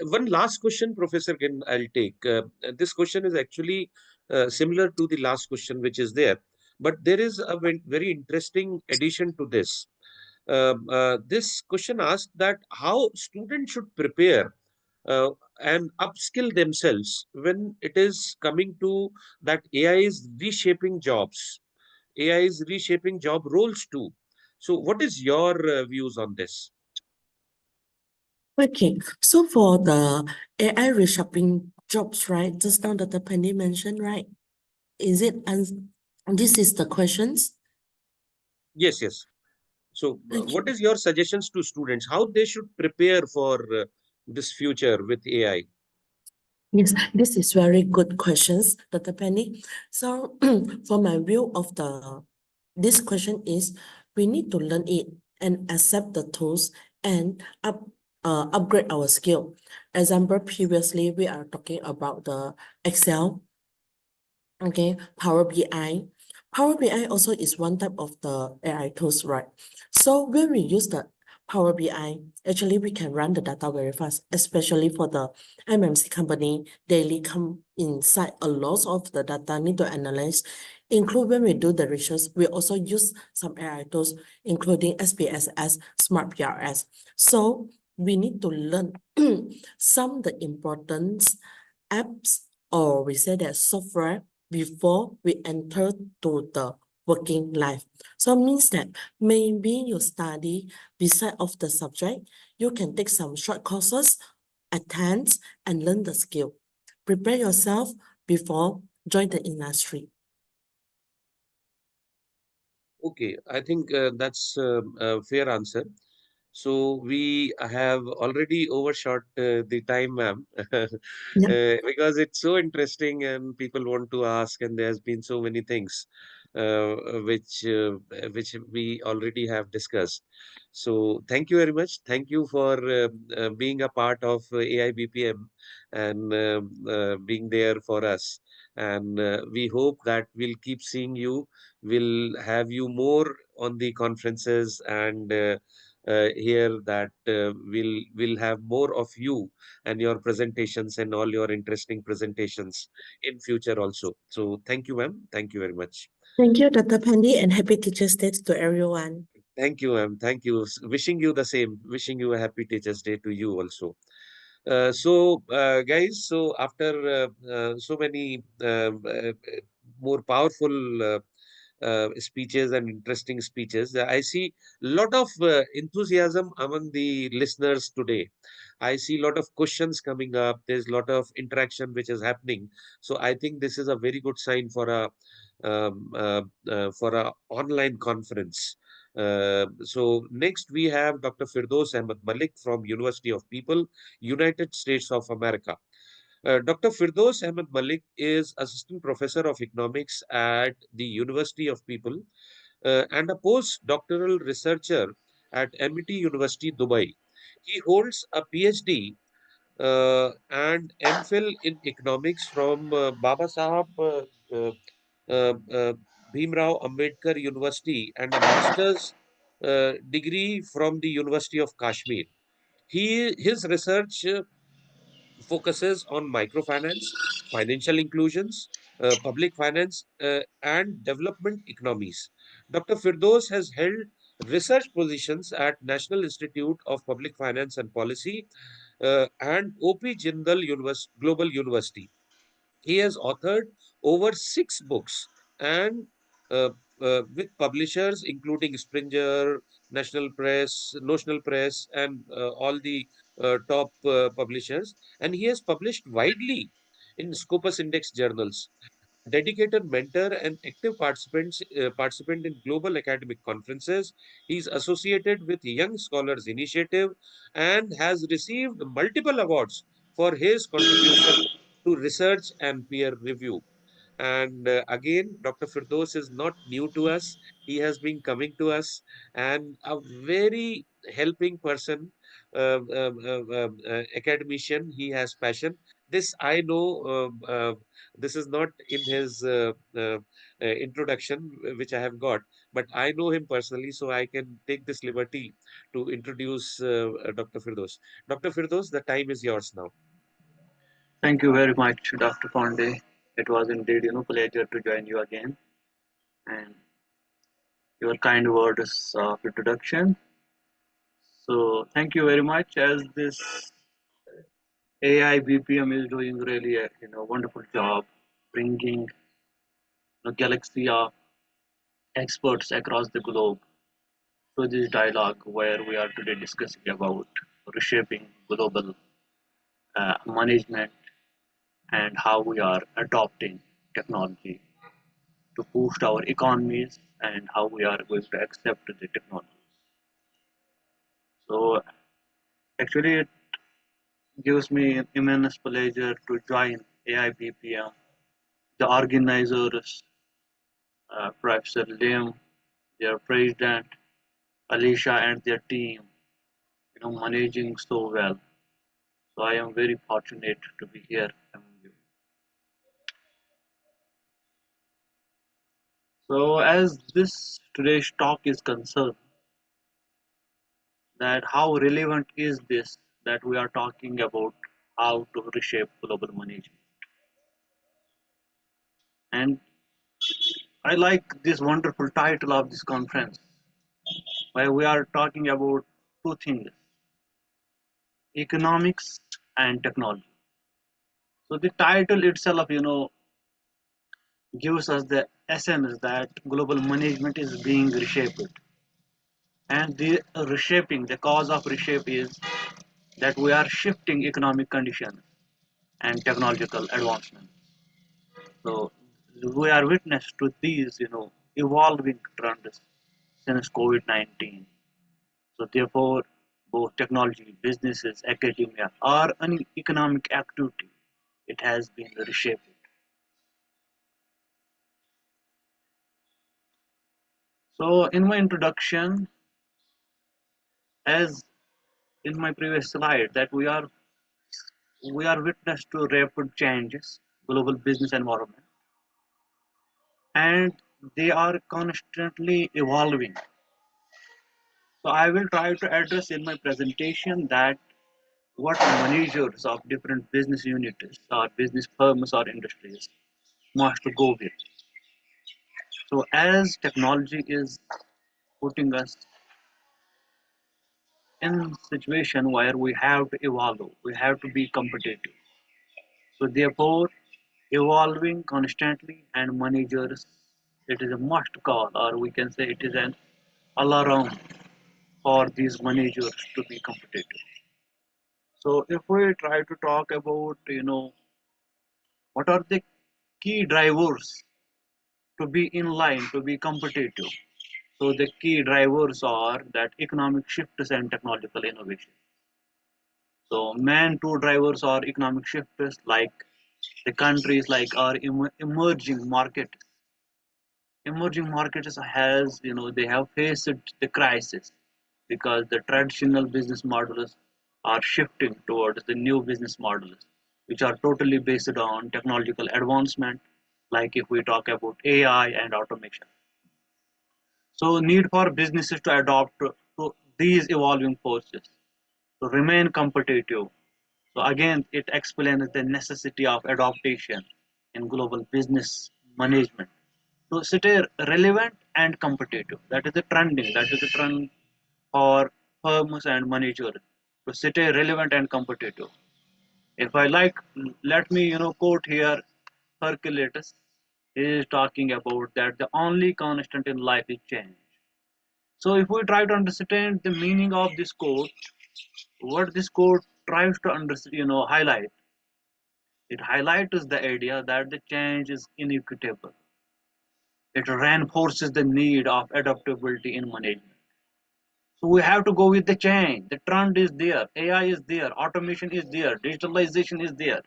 One last question, Professor, I'll take. This question is actually similar to the last question which is there, but there is a very interesting addition to this. This question asks that how students should prepare and upskill themselves when it is coming to that AI is reshaping jobs. AI is reshaping job roles too. So what is your views on this? Okay, so for the AI reshaping jobs, right? Just now that the Penny mentioned, right? Is it, and this is the questions? Yes, yes. So what Okay. is your suggestions to students, how they should prepare for this future with AI? Yes, this is very good questions, Dr. Penny. So for my view of this question is we need to learn it and accept the tools and upgrade our skill. Example, previously we are talking about the Excel, okay, Power BI. Power BI also is one type of the AI tools, right? So when we use the Power BI, actually we can run the data very fast, especially for the MNC company. Daily come inside a lot of the data need to analyze. Include when we do the research, we also use some AI tools, including SPSS, Smart PRS. So we need to learn some the important apps, or we say that software, before we enter to the working life. So means that maybe you study beside of the subject, you can take some short courses, attend and learn the skill. Prepare yourself before join the industry. Okay, I think that's a fair answer. So we have already overshot the time, ma'am, because it's so interesting and people want to ask, and there's been so many things uh, which we already have discussed. So thank you very much. Thank you for being a part of AIBPM and being there for us. And we hope that we'll keep seeing you. We'll have you more on the conferences and here that we'll have more of you and your presentations and all your interesting presentations in future also. So thank you, ma'am. Thank you very much. Thank you, Dr. Pandey, and happy Teachers' Day to everyone. Thank you, ma'am. Thank you. Wishing you the same. Wishing you a happy Teachers' Day to you also. Guys, so after so many more powerful speeches and interesting speeches, I see a lot of enthusiasm among the listeners today. I see a lot of questions coming up. There's a lot of interaction which is happening. So I think this is a very good sign for a online conference. So next we have Dr. Firdous Ahmad Malik from University of People, United States of America. Dr. Firdous Ahmad Malik is Assistant Professor of Economics at the University of People and a postdoctoral researcher at MIT University, Dubai. He holds a PhD and MPhil in economics from Baba Sahab uh, Bhimrao Ambedkar University and a master's degree from the University of Kashmir. His research focuses on microfinance, financial inclusions, public finance, and development economies. Dr. Firdos has held research positions at National Institute of Public Finance and Policy and OP Jindal Global University. He has authored over 6 books and uh, with publishers including Springer, National Press, and all the top publishers. And he has published widely in Scopus Index journals. Dedicated mentor and active participant in global academic conferences. He is associated with Young Scholars Initiative and has received multiple awards for his contribution to research and peer review. And again, Dr. Firdous is not new to us. He has been coming to us and a very helping person, academician. He has passion. This I know. This is not in his introduction, which I have got, but I know him personally, so I can take this liberty to introduce Dr. Firdous. Dr. Firdous, the time is yours now. Thank you very much, Dr. Pandey. It was indeed, pleasure to join you again. And your kind words of introduction. So thank you very much. As this AIBPM is doing really a wonderful job, bringing a galaxy of experts across the globe to this dialogue where we are today discussing about reshaping global management and how we are adopting technology to boost our economies and how we are going to accept the technology. So actually it gives me immense pleasure to join AIBPM, the organizers, Professor Lim, their president, Alicia and their team, managing so well. So I am very fortunate to be here among you. So as this today's talk is concerned, that how relevant is this that we are talking about how to reshape global management. And I like this wonderful title of this conference where we are talking about two things, economics and technology. So the title itself, gives us the essence that global management is being reshaped. And the reshaping, the cause of reshape is that we are shifting economic conditions and technological advancement. So we are witness to these, evolving trends since COVID-19. So therefore, both technology, businesses, academia, or any economic activity, it has been reshaped. So in my introduction, as in my previous slide, that we are witness to rapid changes, global business environment, and they are constantly evolving. So I will try to address in my presentation that what managers of different business units or business firms or industries must go with. So as technology is putting us in a situation where we have to evolve, we have to be competitive. So therefore, evolving constantly and managers, it is a must call, or we can say it is an alarm for these managers to be competitive. So if we try to talk about, what are the key drivers to be in line, to be competitive. So the key drivers are that economic shifts and technological innovation. So main two drivers are economic shifts, like the countries like our emerging markets. Emerging markets has, they have faced the crisis because the traditional business models are shifting towards the new business models, which are totally based on technological advancement, like if we talk about AI and automation. So need for businesses to adapt to these evolving forces, to remain competitive. So again, it explains the necessity of adaptation in global business management to stay relevant and competitive. That is the trending. That is the trend for firms and managers to stay relevant and competitive. If I like, let me quote here Hercules. He is talking about that the only constant in life is change. So if we try to understand the meaning of this quote, what this quote tries to highlight, it highlights the idea that the change is inequitable. It reinforces the need of adaptability in management. So we have to go with the change. The trend is there, AI is there, automation is there, digitalization is there.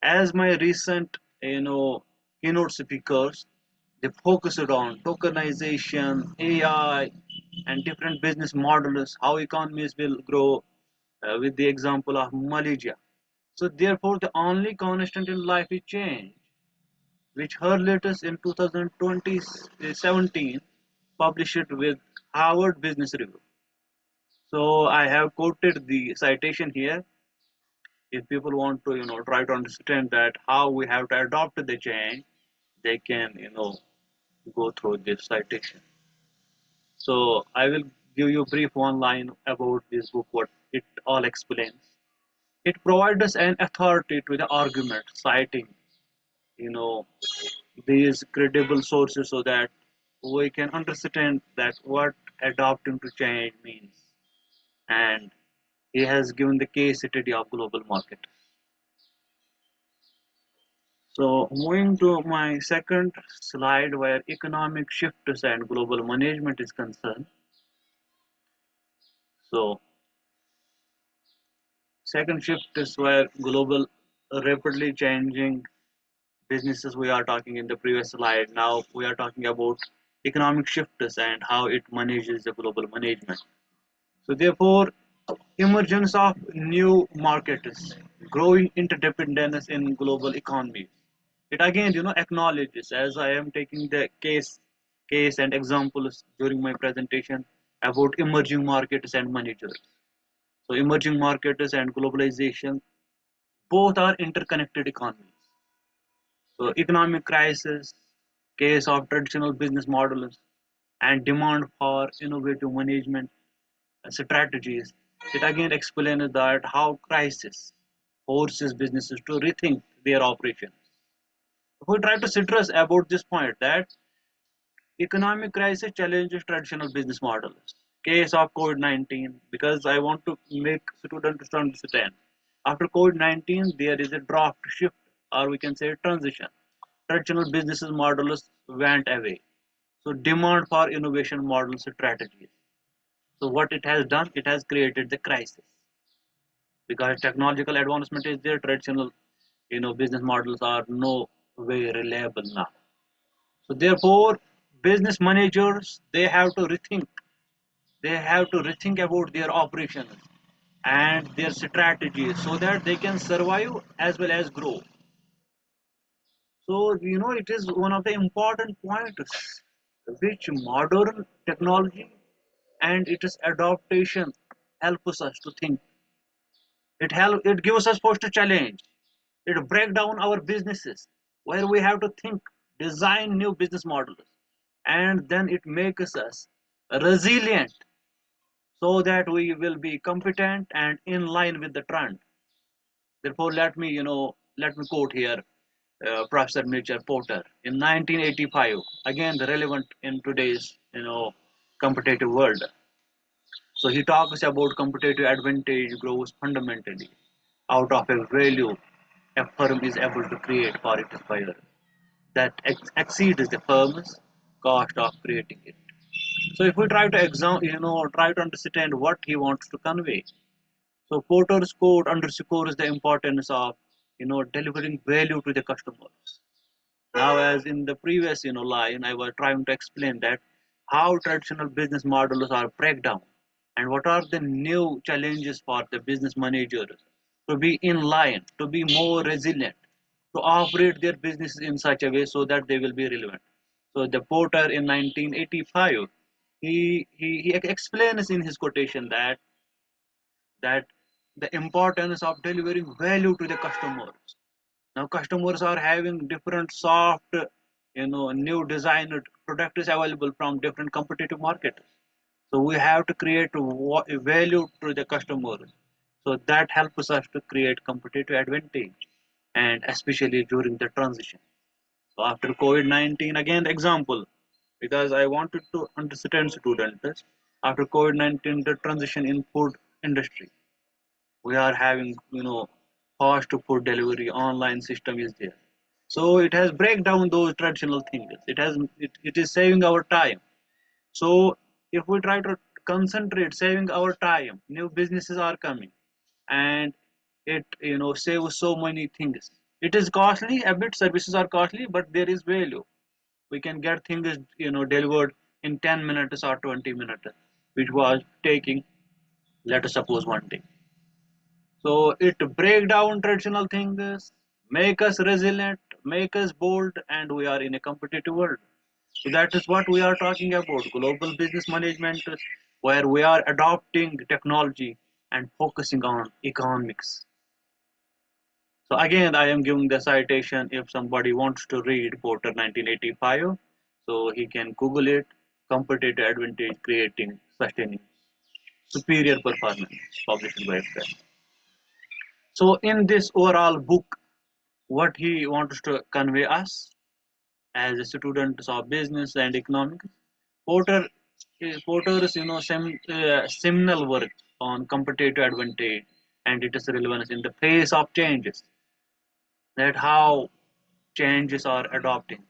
As my recent, keynote speakers, they focused on tokenization, AI, and different business models, how economies will grow, with the example of Malaysia. So therefore, the only constant in life is change, which her latest in 2017 published with Harvard Business Review. So I have quoted the citation here. If people want to, try to understand that how we have to adopt the change, they can, go through this citation. So I will give you a brief one line about this book, what it all explains. It provides us an authority to the argument, citing, you know, these credible sources so that we can understand that what adapting to change means. And he has given the case study of global market. So moving to my second slide where economic shifts and global management is concerned. So second shift is where global rapidly changing businesses we are talking in the previous slide. Now we are talking about economic shifts and how it manages the global management. So therefore, emergence of new markets, growing interdependence in global economies. It again, acknowledges, as I am taking the case and examples during my presentation about emerging markets and managers. So emerging markets and globalization, both are interconnected economies. So economic crisis, case of traditional business models, and demand for innovative management strategies. It again explains that how crisis forces businesses to rethink their operations. If we try to stress about this point that economic crisis challenges traditional business models. Case of COVID-19, because I want to make students to understand. After COVID-19, there is a draft shift, or we can say transition. Traditional business models went away. So demand for innovation model strategies. So what it has done, it has created the crisis. Because technological advancement is there, traditional, business models are no way reliable now. So therefore, business managers, they have to rethink. They have to rethink about their operations and their strategies so that they can survive as well as grow. So, it is one of the important points which modern technology and its adaptation helps us to think. It gives us first a challenge. It break down our businesses where we have to think, design new business models, and then it makes us resilient so that we will be competent and in line with the trend. Therefore, let me quote here Professor Mitchell Porter in 1985. Again, relevant in today's competitive world. So he talks about competitive advantage grows fundamentally out of a value a firm is able to create for its buyer that exceeds the firm's cost of creating it. So if we try to try to understand what he wants to convey. So Porter's quote underscores the importance of delivering value to the customers. Now, as in the previous line, I was trying to explain that how traditional business models are breakdown and what are the new challenges for the business managers to be in line, to be more resilient, to operate their businesses in such a way so that they will be relevant. So the Porter in 1985, he explains in his quotation that the importance of delivering value to the customers. Now customers are having different soft new designed product is available from different competitive markets. So we have to create value to the customer. So that helps us to create competitive advantage, and especially during the transition. So after COVID-19, again the example, because I wanted to understand students. After COVID-19, the transition in food industry, we are having fast food delivery, online system is there. So it has break down those traditional things. It is saving our time. So if we try to concentrate saving our time, new businesses are coming, and it saves so many things. It is costly a bit. Services are costly, but there is value. We can get things delivered in 10 minutes or 20 minutes, which was taking, let us suppose, one day. So it break down traditional things, make us resilient, make us bold, and we are in a competitive world. So that is what we are talking about, global business management, where we are adopting technology and focusing on economics. So again, I am giving the citation if somebody wants to read Porter 1985, so he can Google it, competitive advantage creating sustaining superior performance, published by Express. So in this overall book, what he wants to convey us as a students of business and economics, Porter Porter's seminal work on competitive advantage and its relevance in the face of changes, that how changes are adopting,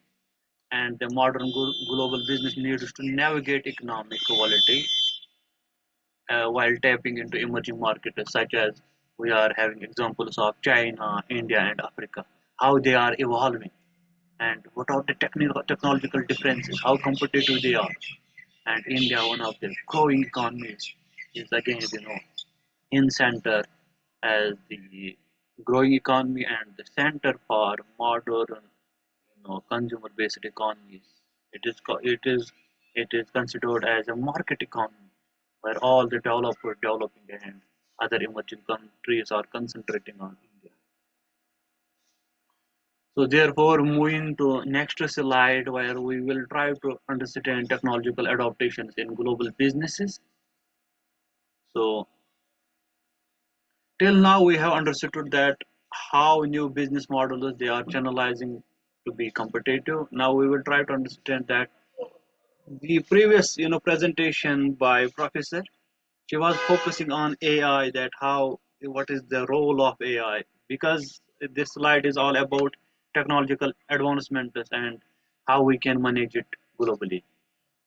and the modern global business needs to navigate economic volatility while tapping into emerging markets such as we are having examples of China, India, and Africa, how they are evolving, and what are the technological differences, how competitive they are. And India, one of the growing economies, is again in center as the growing economy and the center for modern consumer-based economies. It is considered as a market economy where all the developing and other emerging countries are concentrating on India. So therefore, moving to next slide, where we will try to understand technological adaptations in global businesses. So till now we have understood that how new business models they are channelizing to be competitive. Now we will try to understand that the previous presentation by professor, she was focusing on AI, that how what is the role of AI, because this slide is all about technological advancements and how we can manage it globally.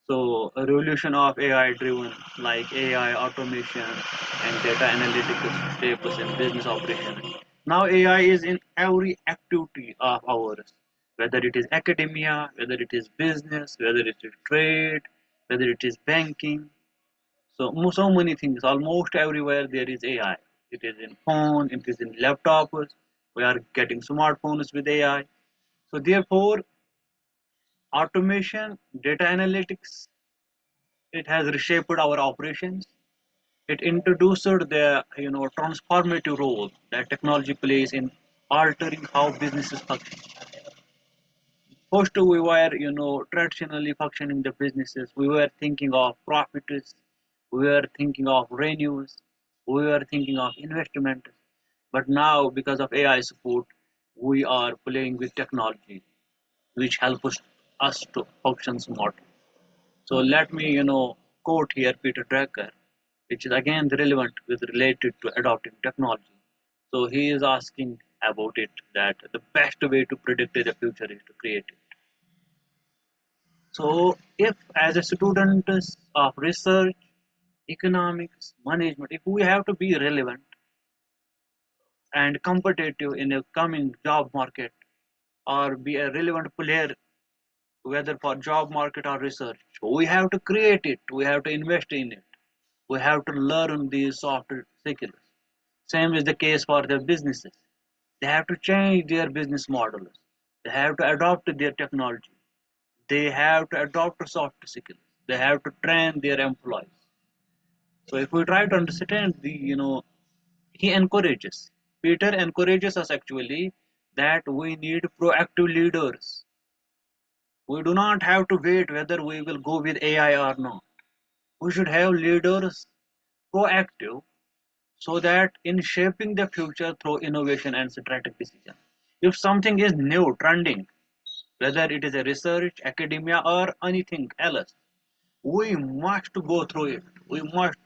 So a revolution of AI driven, like AI automation and data analytics shapes in business operations. Now AI is in every activity of ours, whether it is academia, whether it is business, whether it is trade, whether it is banking. So many things, almost everywhere there is AI. It is in phone, it is in laptops. We are getting smartphones with AI. So therefore, automation, data analytics, it has reshaped our operations. It introduced the transformative role that technology plays in altering how businesses function. First, we were traditionally functioning the businesses. We were thinking of profits, we were thinking of revenues, we were thinking of investment. But now, because of AI support, we are playing with technology, which helps us to function smarter. So let me, quote here Peter Drucker, which is again relevant with related to adopting technology. So he is asking about it, that the best way to predict the future is to create it. So if as a student of research, economics, management, if we have to be relevant and competitive in a coming job market, or be a relevant player, whether for job market or research, we have to create it, we have to invest in it, we have to learn these soft skills. Same is the case for the businesses. They have to change their business models, they have to adopt their technology, they have to adopt soft skills, they have to train their employees. So if we try to understand the he encourages Peter encourages us actually that we need proactive leaders We do not have to wait whether we will go with AI or not. We should have leaders proactive so that in shaping the future through innovation and strategic decision. If something is new, trending, whether it is a research, academia, or anything else, we must go through it. We must,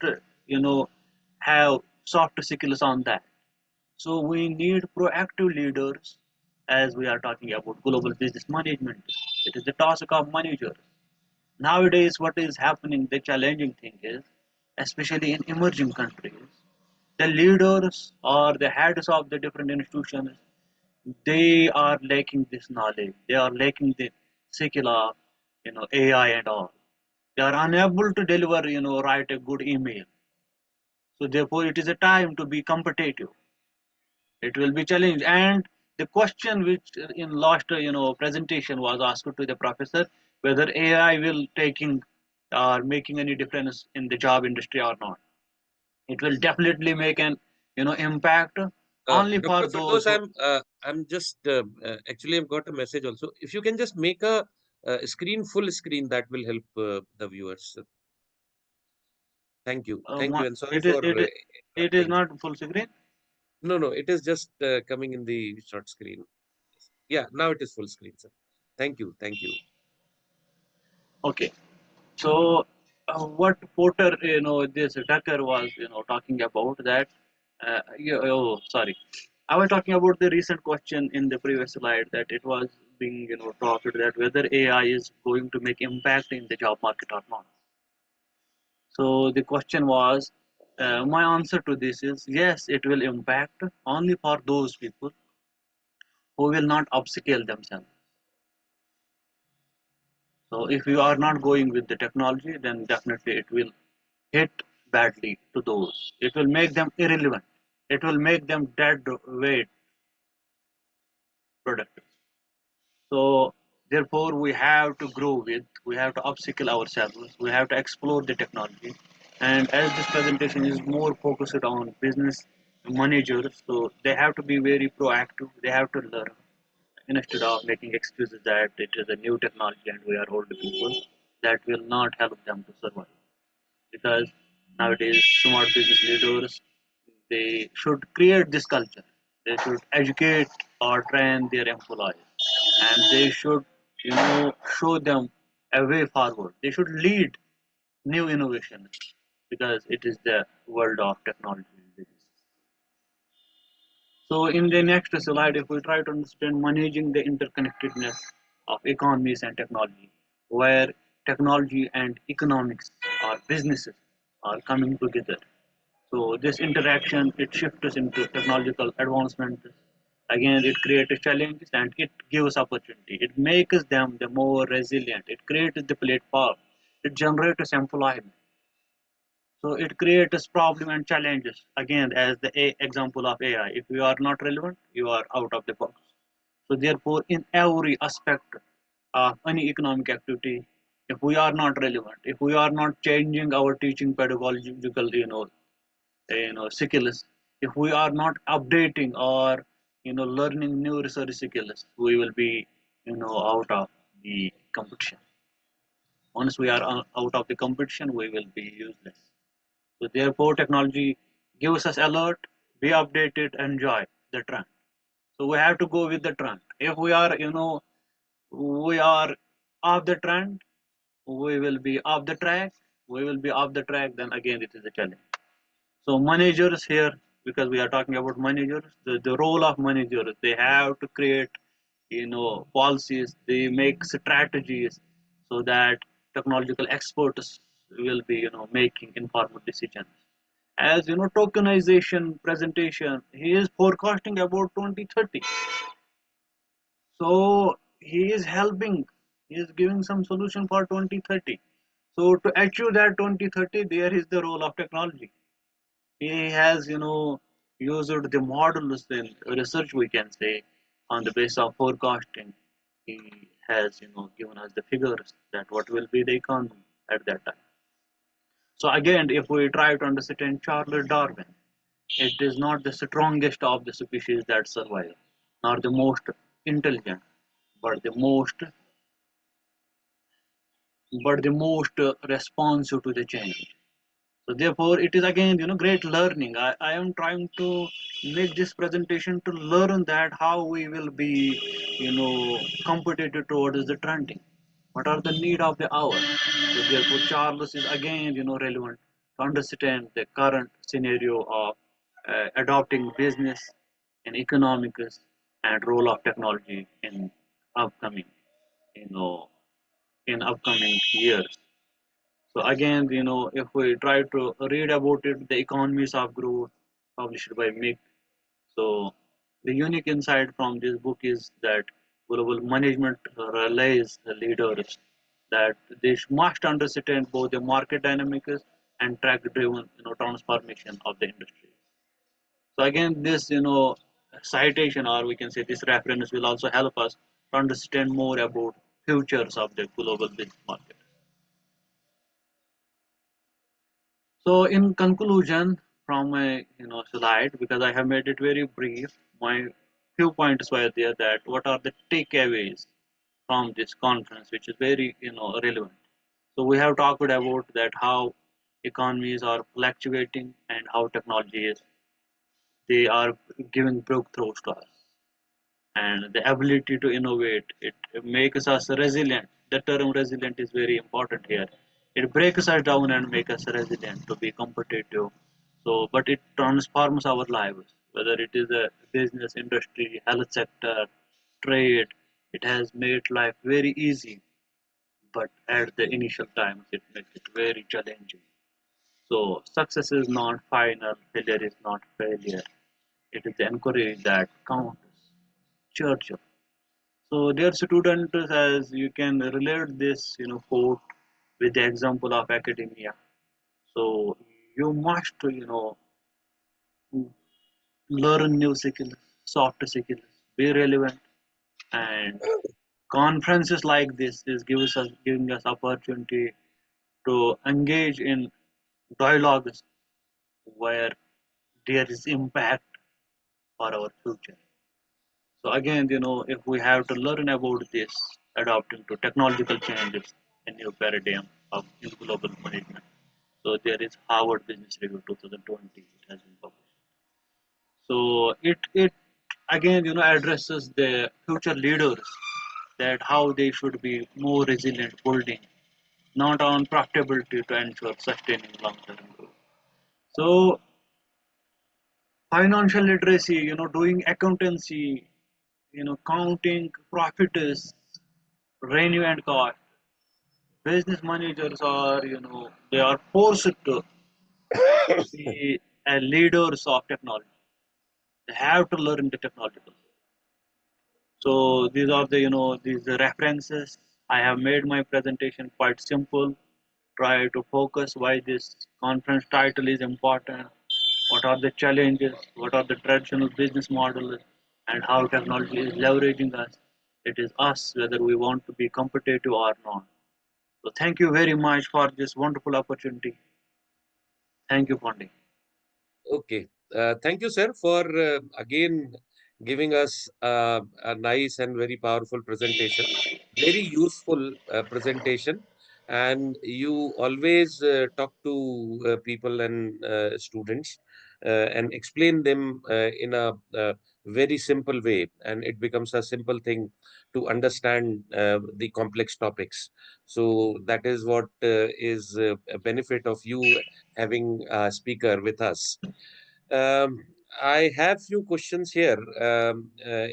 have soft skills on that. So we need proactive leaders as we are talking about global business management. It is the task of managers. Nowadays, what is happening, the challenging thing is, especially in emerging countries, the leaders or the heads of the different institutions, they are lacking this knowledge. They are lacking the skill of, AI and all. They are unable to deliver, write a good email. So therefore, it is a time to be competitive. It will be challenged. And the question which in last, presentation was asked to the professor, whether AI will taking or making any difference in the job industry or not. It will definitely make an, impact only for Dr. those Firdous, who. I'm just actually I've got a message also. If you can just make a screen full screen, that will help the viewers. Thank you, and sorry It is for it is interrupting. not full screen. No, no, it is just coming in the short screen. Yeah, now it is full screen, sir. Thank you. Okay. So what Porter, this Tucker was, talking about that. Oh, sorry. I was talking about the recent question in the previous slide that it was being, talked that whether AI is going to make impact in the job market or not. So the question was, my answer to this is yes, it will impact only for those people who will not upscale themselves. So if you are not going with the technology, then definitely it will hit badly to those. It will make them irrelevant. It will make them dead weight productive. So therefore we have to grow with, we have to upskill ourselves, we have to explore the technology. And as this presentation is more focused on business managers, so they have to be very proactive, they have to learn instead of making excuses that it is a new technology and we are old people. That will not help them to survive. Because nowadays smart business leaders, they should create this culture. They should educate or train their employees, and they should, show them a way forward. They should lead new innovations because it is the world of technology and business. So in the next slide, if we try to understand managing the interconnectedness of economies and technology, where technology and economics or businesses are coming together. So this interaction, it shifts us into technological advancement. Again, it creates challenges and it gives opportunity. It makes them the more resilient. It creates the platform. It generates employment. So it creates problem and challenges. Again, as the example of AI, if you are not relevant, you are out of the box. So therefore, in every aspect of any economic activity, if we are not relevant, if we are not changing our teaching pedagogical, skills, if we are not updating or learning new research skills, we will be out of the competition. Once we are out of the competition, we will be useless. So therefore, technology gives us alert, be updated, enjoy the trend. So we have to go with the trend. If we are, we are off the trend, we will be off the track. We will be off the track. Then again, it is a challenge. So managers here, because we are talking about managers, the role of managers, they have to create, policies. They make strategies so that technological experts will be, making informed decisions. As tokenization presentation, he is forecasting about 2030. So he is helping, he is giving some solution for 2030. So to achieve that 2030, there is the role of technology. He has, used the models in research, we can say, on the basis of forecasting. He has, given us the figures that what will be the economy at that time. So again, if we try to understand Charles Darwin, it is not the strongest of the species that survive, nor the most intelligent, but the most but the most responsive to the change. So therefore, it is again, great learning. I am trying to make this presentation to learn that how we will be, competitive towards the trending. What are the need of the hour? So therefore, Charles is again, relevant to understand the current scenario of adopting business and economics and role of technology in upcoming, you know, in upcoming years. So again, if we try to read about it, the economies of growth published by Mick. So the unique insight from this book is that global management relies the leaders that they must understand both the market dynamics and track-driven, transformation of the industry. So again, this, citation, or we can say this reference, will also help us to understand more about futures of the global business market. So in conclusion, from my slide, because I have made it very brief, my few points were there that what are the takeaways from this conference, which is very relevant. So we have talked about that how economies are fluctuating and how technology is they are giving breakthroughs to us, and the ability to innovate it makes us resilient. The term resilient is very important here. It breaks us down and makes us resilient to be competitive. So, but it transforms our lives, whether it is a business, industry, health sector, trade. It has made life very easy, but at the initial times, it makes it very challenging. So, success is not final, failure is not failure. It is the encourage that counts. Churchill. So, dear student, as you can relate this, quote with the example of academia. So, you must, learn new skills, soft skills, be relevant, and conferences like this is giving us opportunity to engage in dialogues where there is impact for our future. So again, if we have to learn about this, adapting to technological changes, a new paradigm of new global management. So there is Harvard Business Review 2020. It has been published. So it again, addresses the future leaders that how they should be more resilient building, not on profitability to ensure sustaining long-term growth. So financial literacy, doing accountancy, counting profits, revenue and cost. Business managers are, they are forced to be leaders of technology. They have to learn the technological. So these are the, these references. I have made my presentation quite simple. Try to focus why this conference title is important. What are the challenges? What are the traditional business models? And how technology is leveraging us. It is us whether we want to be competitive or not. So thank you very much for this wonderful opportunity. Thank you, Pandey. Okay. Thank you, sir, for again giving us a nice and very powerful presentation. Very useful presentation. And you always talk to people and students and explain them in a very simple way. And it becomes a simple thing to understand the complex topics. So that is what is a benefit of you having a speaker with us. Um, I have few questions here.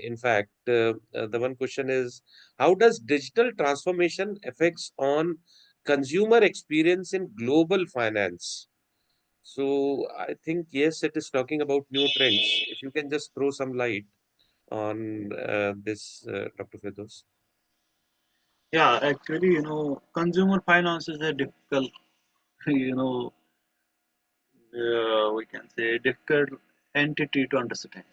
In fact, the one question is, how does digital transformation affects on consumer experience in global finance? So I think, yes, it is talking about new trends. If you can just throw some light on this, Dr. Firdous. Yeah, actually, consumer finance is a difficult, you know, we can say difficult entity to understand.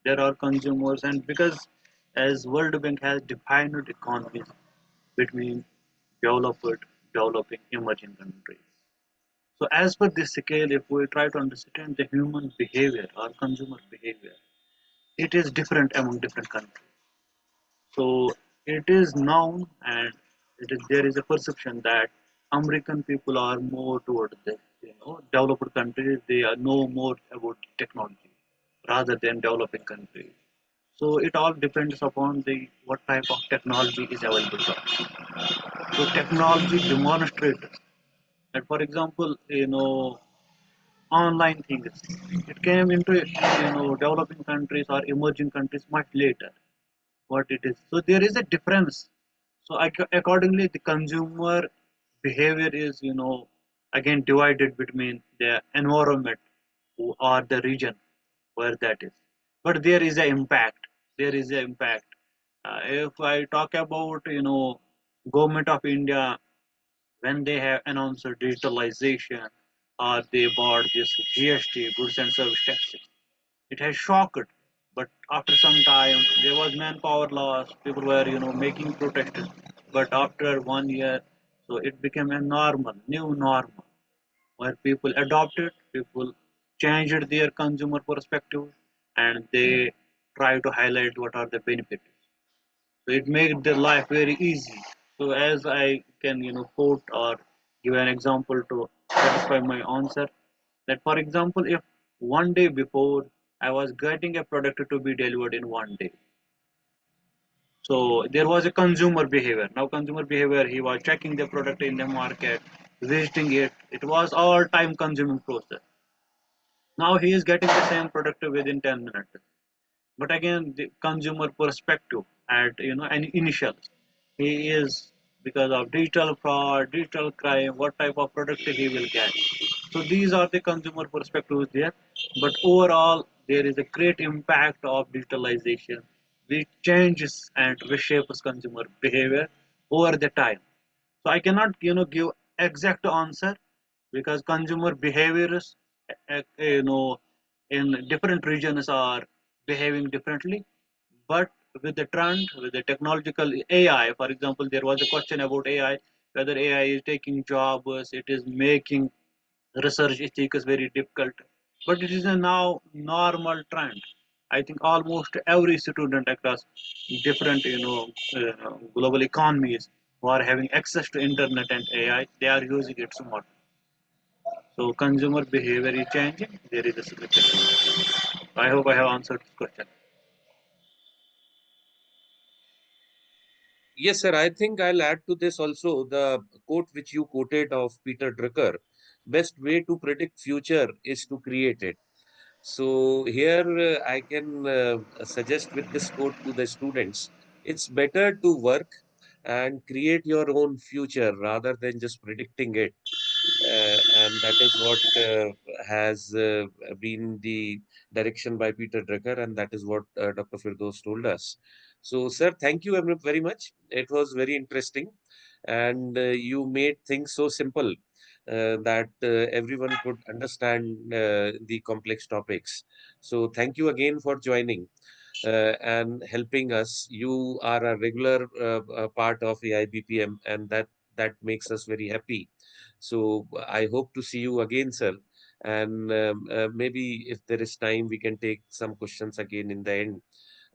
There are consumers, and because as World Bank has defined economies between developed, developing, emerging countries. So as per this scale, if we try to understand the human behavior or consumer behavior, it is different among different countries. So it is known and There is a perception that American people are more toward the developed countries. They know more about technology rather than developing countries. So it all depends upon the what type of technology is available to us. So technology demonstrates that, for example, online things. It came into developing countries or emerging countries much later. What it is. So there is a difference. So accordingly, the consumer behavior is again divided between the environment or the region where that is. But there is an impact. There is an impact. If I talk about government of India when they have announced digitalization or they bought this GST, goods and service taxes, it has shocked. But after some time, there was manpower loss. People were, making protests. But after 1 year, so it became a normal, new normal, where people adopted, people changed their consumer perspective, and they try to highlight what are the benefits. So it made their life very easy. So as I can, quote or give an example to satisfy my answer, that for example, if one day before I was getting a product to be delivered in one day. So there was a consumer behavior. Now consumer behavior, he was checking the product in the market, visiting it. It was all time consuming process. Now he is getting the same product within 10 minutes. But again, the consumer perspective at an initial, he is because of digital fraud, digital crime, what type of product he will get. So these are the consumer perspectives there. But overall, there is a great impact of digitalization, which changes and reshapes consumer behavior over the time. So I cannot give exact answer because consumer behaviors in different regions are behaving differently. But with the trend, with the technological AI, for example, there was a question about AI, whether AI is taking jobs, it is making research ethics very difficult. But it is a now normal trend. I think almost every student across different, global economies who are having access to internet and AI, they are using it somewhat. So consumer behavior is changing. There is a significant. I hope I have answered this question. Yes, sir. I think I'll add to this also the quote which you quoted of Peter Drucker. Best way to predict future is to create it. So here I can suggest with this quote to the students, it's better to work and create your own future rather than just predicting it. And that is what has been the direction by Peter Drucker, and that is what Dr. Firdous told us. So, sir, thank you very much. It was very interesting, and you made things so simple that everyone could understand the complex topics. So, thank you again for joining and helping us. You are a regular part of AIBPM, and that makes us very happy. So I hope to see you again, sir. And maybe if there is time, we can take some questions again in the end.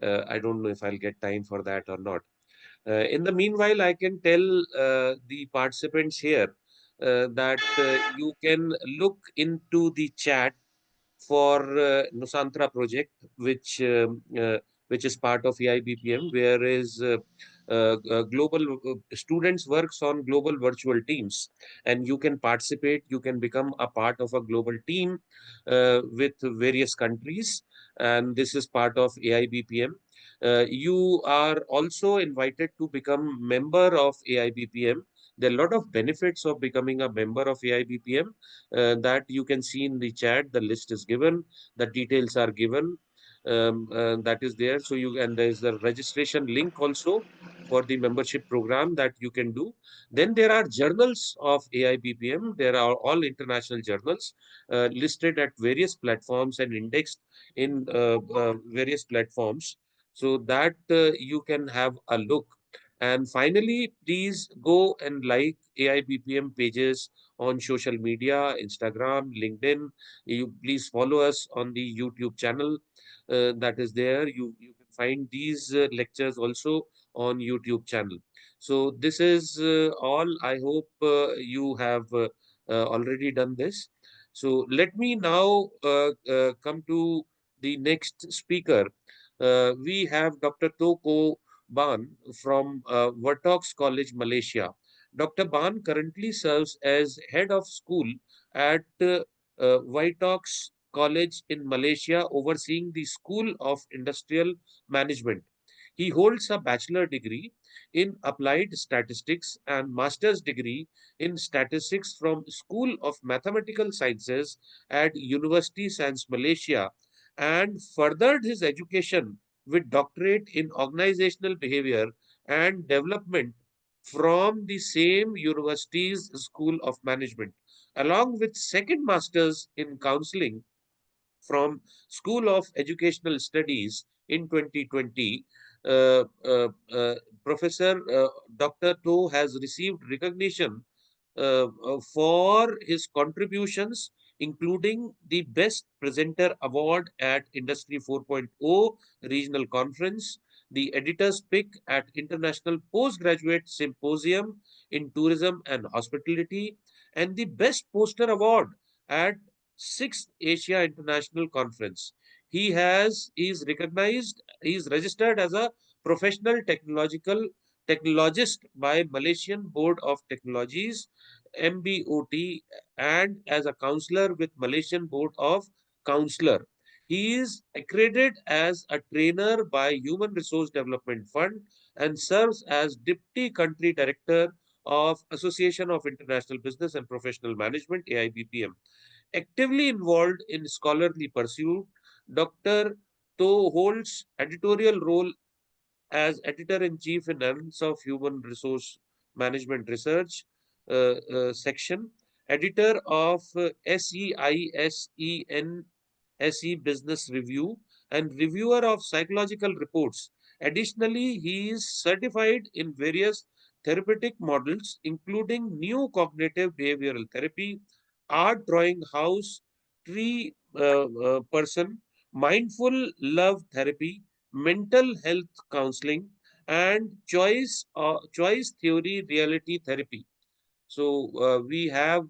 I don't know if I'll get time for that or not. In the meanwhile, I can tell the participants here that you can look into the chat for Nusantra project, which is part of AIBPM, where is global students works on global virtual teams, and you can participate. You can become a part of a global team with various countries, and this is part of AIBPM. You are also invited to become member of AIBPM. There are a lot of benefits of becoming a member of AIBPM that you can see in the chat. The list is given, the details are given. That is there. So and there is the registration link also for the membership program that you can do. Then there are journals of AIBPM. There are all international journals listed at various platforms and indexed in various platforms, so that you can have a look. And finally, please go and like AIBPM pages on social media, Instagram, LinkedIn. You please follow us on the YouTube channel that is there. You can find these lectures also on YouTube channel. So this is all. I hope you have already done this. So let me now come to the next speaker. We have Dr. Teoh Ban from ViTrox College, Malaysia. Dr. Ban currently serves as head of school at ViTrox College in Malaysia, overseeing the School of Industrial Management. He holds a bachelor degree in applied statistics and master's degree in statistics from School of Mathematical Sciences at University Sans Malaysia, and furthered his education with doctorate in organizational behavior and development from the same university's School of Management, along with second master's in counseling from School of Educational Studies in 2020. Uh, uh, uh, Professor Dr. Teoh has received recognition for his contributions, including the Best Presenter Award at Industry 4.0 Regional Conference, the Editor's Pick at International Postgraduate Symposium in Tourism and Hospitality, and the Best Poster Award at 6th Asia International Conference. He is registered as a professional technologist by Malaysian Board of Technologies, MBOT, and as a counselor with Malaysian Board of Counselor. He is accredited as a trainer by Human Resource Development Fund and serves as Deputy Country Director of Association of International Business and Professional Management, AIBPM. Actively involved in scholarly pursuit, Dr. Teoh holds editorial role as editor-in-chief in Annals of Human Resource Management Research section, editor of SEISEN SE Business Review, and reviewer of psychological reports. Additionally, he is certified in various therapeutic models, including new cognitive behavioral therapy, art drawing house, tree person, mindful love therapy, mental health counseling, and choice theory reality therapy. So we have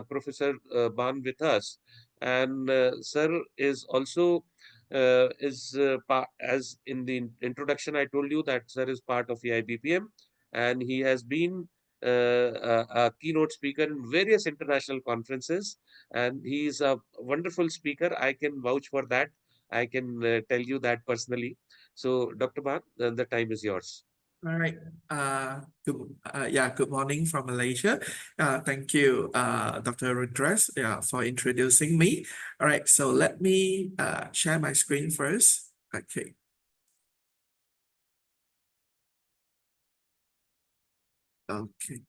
Professor Ban with us, and Sir is also as in the introduction I told you that Sir is part of the IBPM, and he has been a keynote speaker in various international conferences, and he is a wonderful speaker. I can vouch for that. I can tell you that personally. So, Dr. Ban, the time is yours. All right. Good morning from Malaysia. Thank you, Dr. Rudras, for introducing me. All right, so let me share my screen first. Okay. Okay.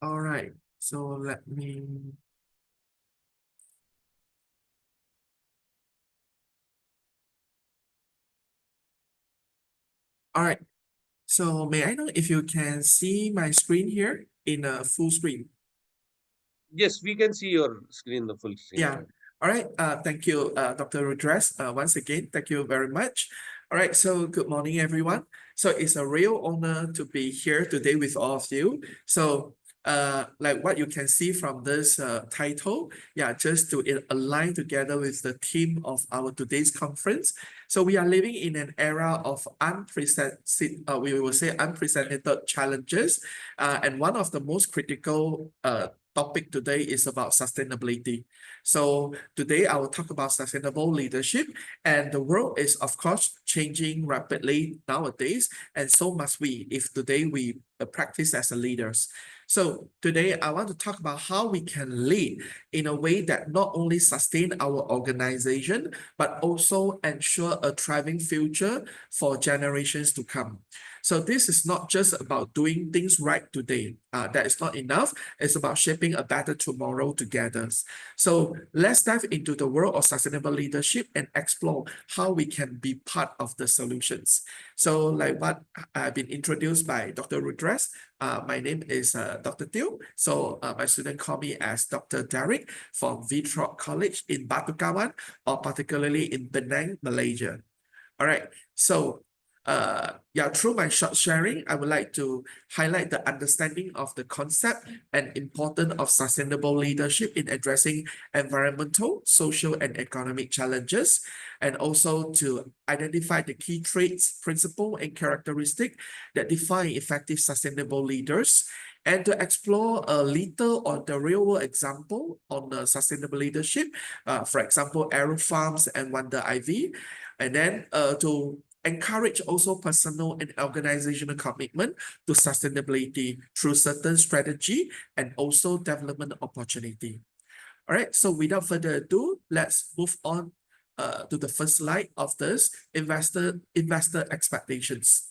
All right, so let me. All right, so may I know if you can see my screen here in a full screen? Yes, we can see your screen, the full screen. Yeah. All right. Thank you, Dr. Rudras. Once again, thank you very much. All right. So good morning, everyone. So it's a real honor to be here today with all of you. So like what you can see from this title, just to align together with the theme of our today's conference. So we are living in an era of unprecedented challenges, and one of the most critical topic today is about sustainability. So today I will talk about sustainable leadership, and the world is of course changing rapidly nowadays, and so must we if today we practice as a leaders. So today I want to talk about how we can lead in a way that not only sustain our organization, but also ensure a thriving future for generations to come. So this is not just about doing things right today. That is not enough. It's about shaping a better tomorrow together. So let's dive into the world of sustainable leadership and explore how we can be part of the solutions. So like what I've been introduced by Dr. Rudras, My name is Dr. Teoh. So my student call me as Dr. Derek from ViTrox College in Batu Kawan, or particularly in Penang, Malaysia. All right. So through my short sharing, I would like to highlight the understanding of the concept and importance of sustainable leadership in addressing environmental, social, and economic challenges, and also to identify the key traits, principles, and characteristics that define effective sustainable leaders, and to explore a little on the real-world example on sustainable leadership, for example, Aero Farms and Wonder IV, and then to encourage also personal and organizational commitment to sustainability through certain strategy and also development opportunity. All right, so without further ado, let's move on to the first slide of this investor expectations.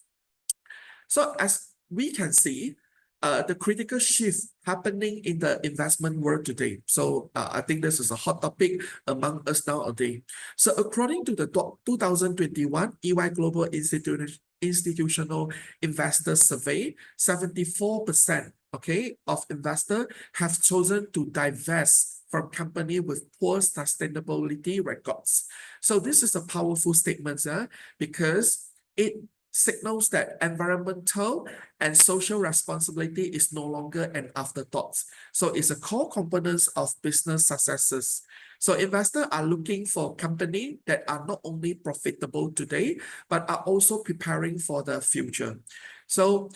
So as we can see, the critical shift happening in the investment world today. So I think this is a hot topic among us nowadays. So according to the 2021 EY Global Institutional Investor Survey, 74% of investors have chosen to divest from company with poor sustainability records. So this is a powerful statement because it signals that environmental and social responsibility is no longer an afterthought. So it's a core component of business successes. So investors are looking for companies that are not only profitable today, but are also preparing for the future. So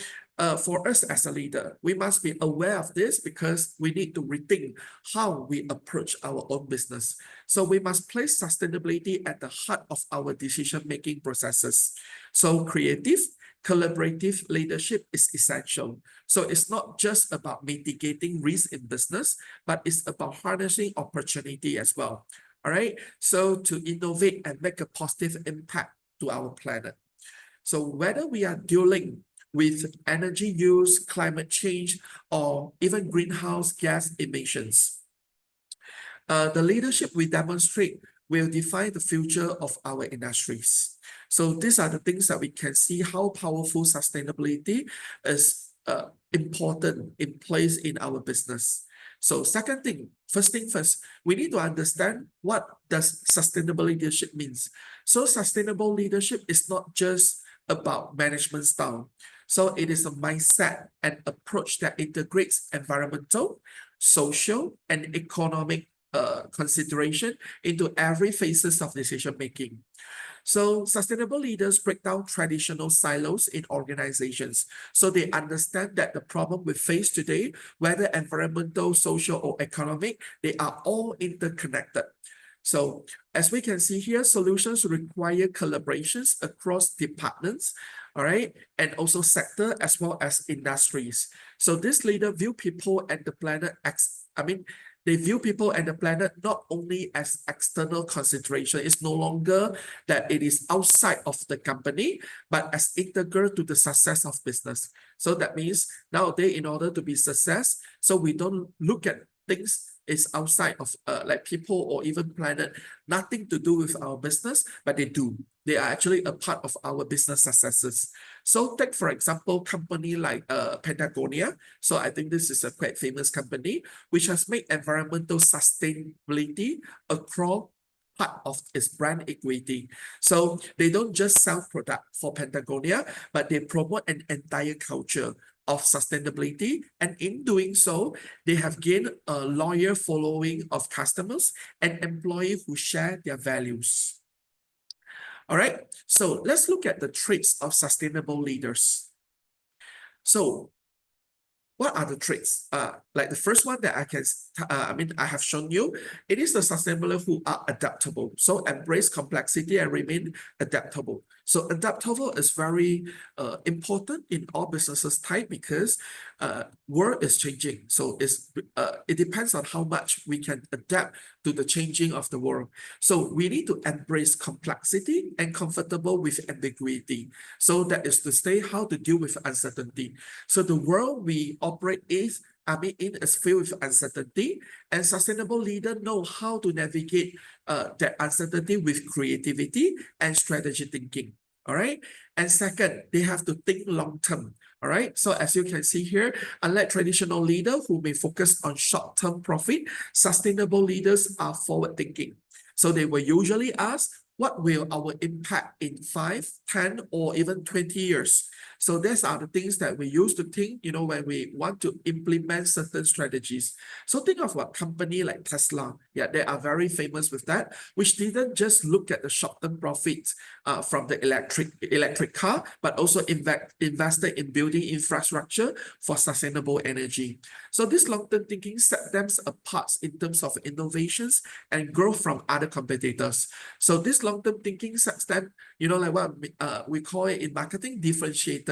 for us as a leader, we must be aware of this because we need to rethink how we approach our own business. So we must place sustainability at the heart of our decision-making processes. So creative, collaborative leadership is essential. So it's not just about mitigating risk in business, but it's about harnessing opportunity as well. All right. So to innovate and make a positive impact to our planet. So whether we are dealing with energy use, climate change, or even greenhouse gas emissions, the leadership we demonstrate will define the future of our industries. So these are the things that we can see how powerful sustainability is important in place in our business. So first thing first, we need to understand what does sustainable leadership means. So sustainable leadership is not just about management style. So it is a mindset and approach that integrates environmental, social, and economic consideration into every phases of decision making. So sustainable leaders break down traditional silos in organizations. So they understand that the problem we face today, whether environmental, social, or economic, they are all interconnected. So as we can see here, solutions require collaborations across departments, all right, and also sector as well as industries. So this leader view people and the planet they view people and the planet not only as external consideration. It's no longer that it is outside of the company, but as integral to the success of business. So that means nowadays, in order to be success, so we don't look at things is outside of like people or even planet, nothing to do with our business, but they do. They are actually a part of our business successes. So take, for example, company like Patagonia. So I think this is a quite famous company, which has made environmental sustainability a core part of its brand equity. So they don't just sell product for Patagonia, but they promote an entire culture of sustainability, and in doing so, they have gained a loyal following of customers and employees who share their values. All right, so let's look at the traits of sustainable leaders. So what are the traits? Like the first one that I have shown you, it is the sustainable who are adaptable. So embrace complexity and remain adaptable. So adaptable is very important in all businesses type because world is changing. So it depends on how much we can adapt to the changing of the world. So we need to embrace complexity and comfortable with ambiguity. So that is to say how to deal with uncertainty. So the world we operate in is filled with uncertainty, and sustainable leaders know how to navigate that uncertainty with creativity and strategy thinking. All right. And second, they have to think long term. All right. So as you can see here, unlike traditional leaders who may focus on short-term profit, sustainable leaders are forward-thinking. So they will usually ask, what will our impact in 5, 10, or even 20 years? So these are the things that we used to think, you know, when we want to implement certain strategies. So think of a company like Tesla. Yeah, they are very famous with that, which didn't just look at the short-term profits from the electric car, but also invested in building infrastructure for sustainable energy. So this long-term thinking set them apart in terms of innovations and growth from other competitors. So this long-term thinking sets them, you know, like what we call it in marketing, differentiated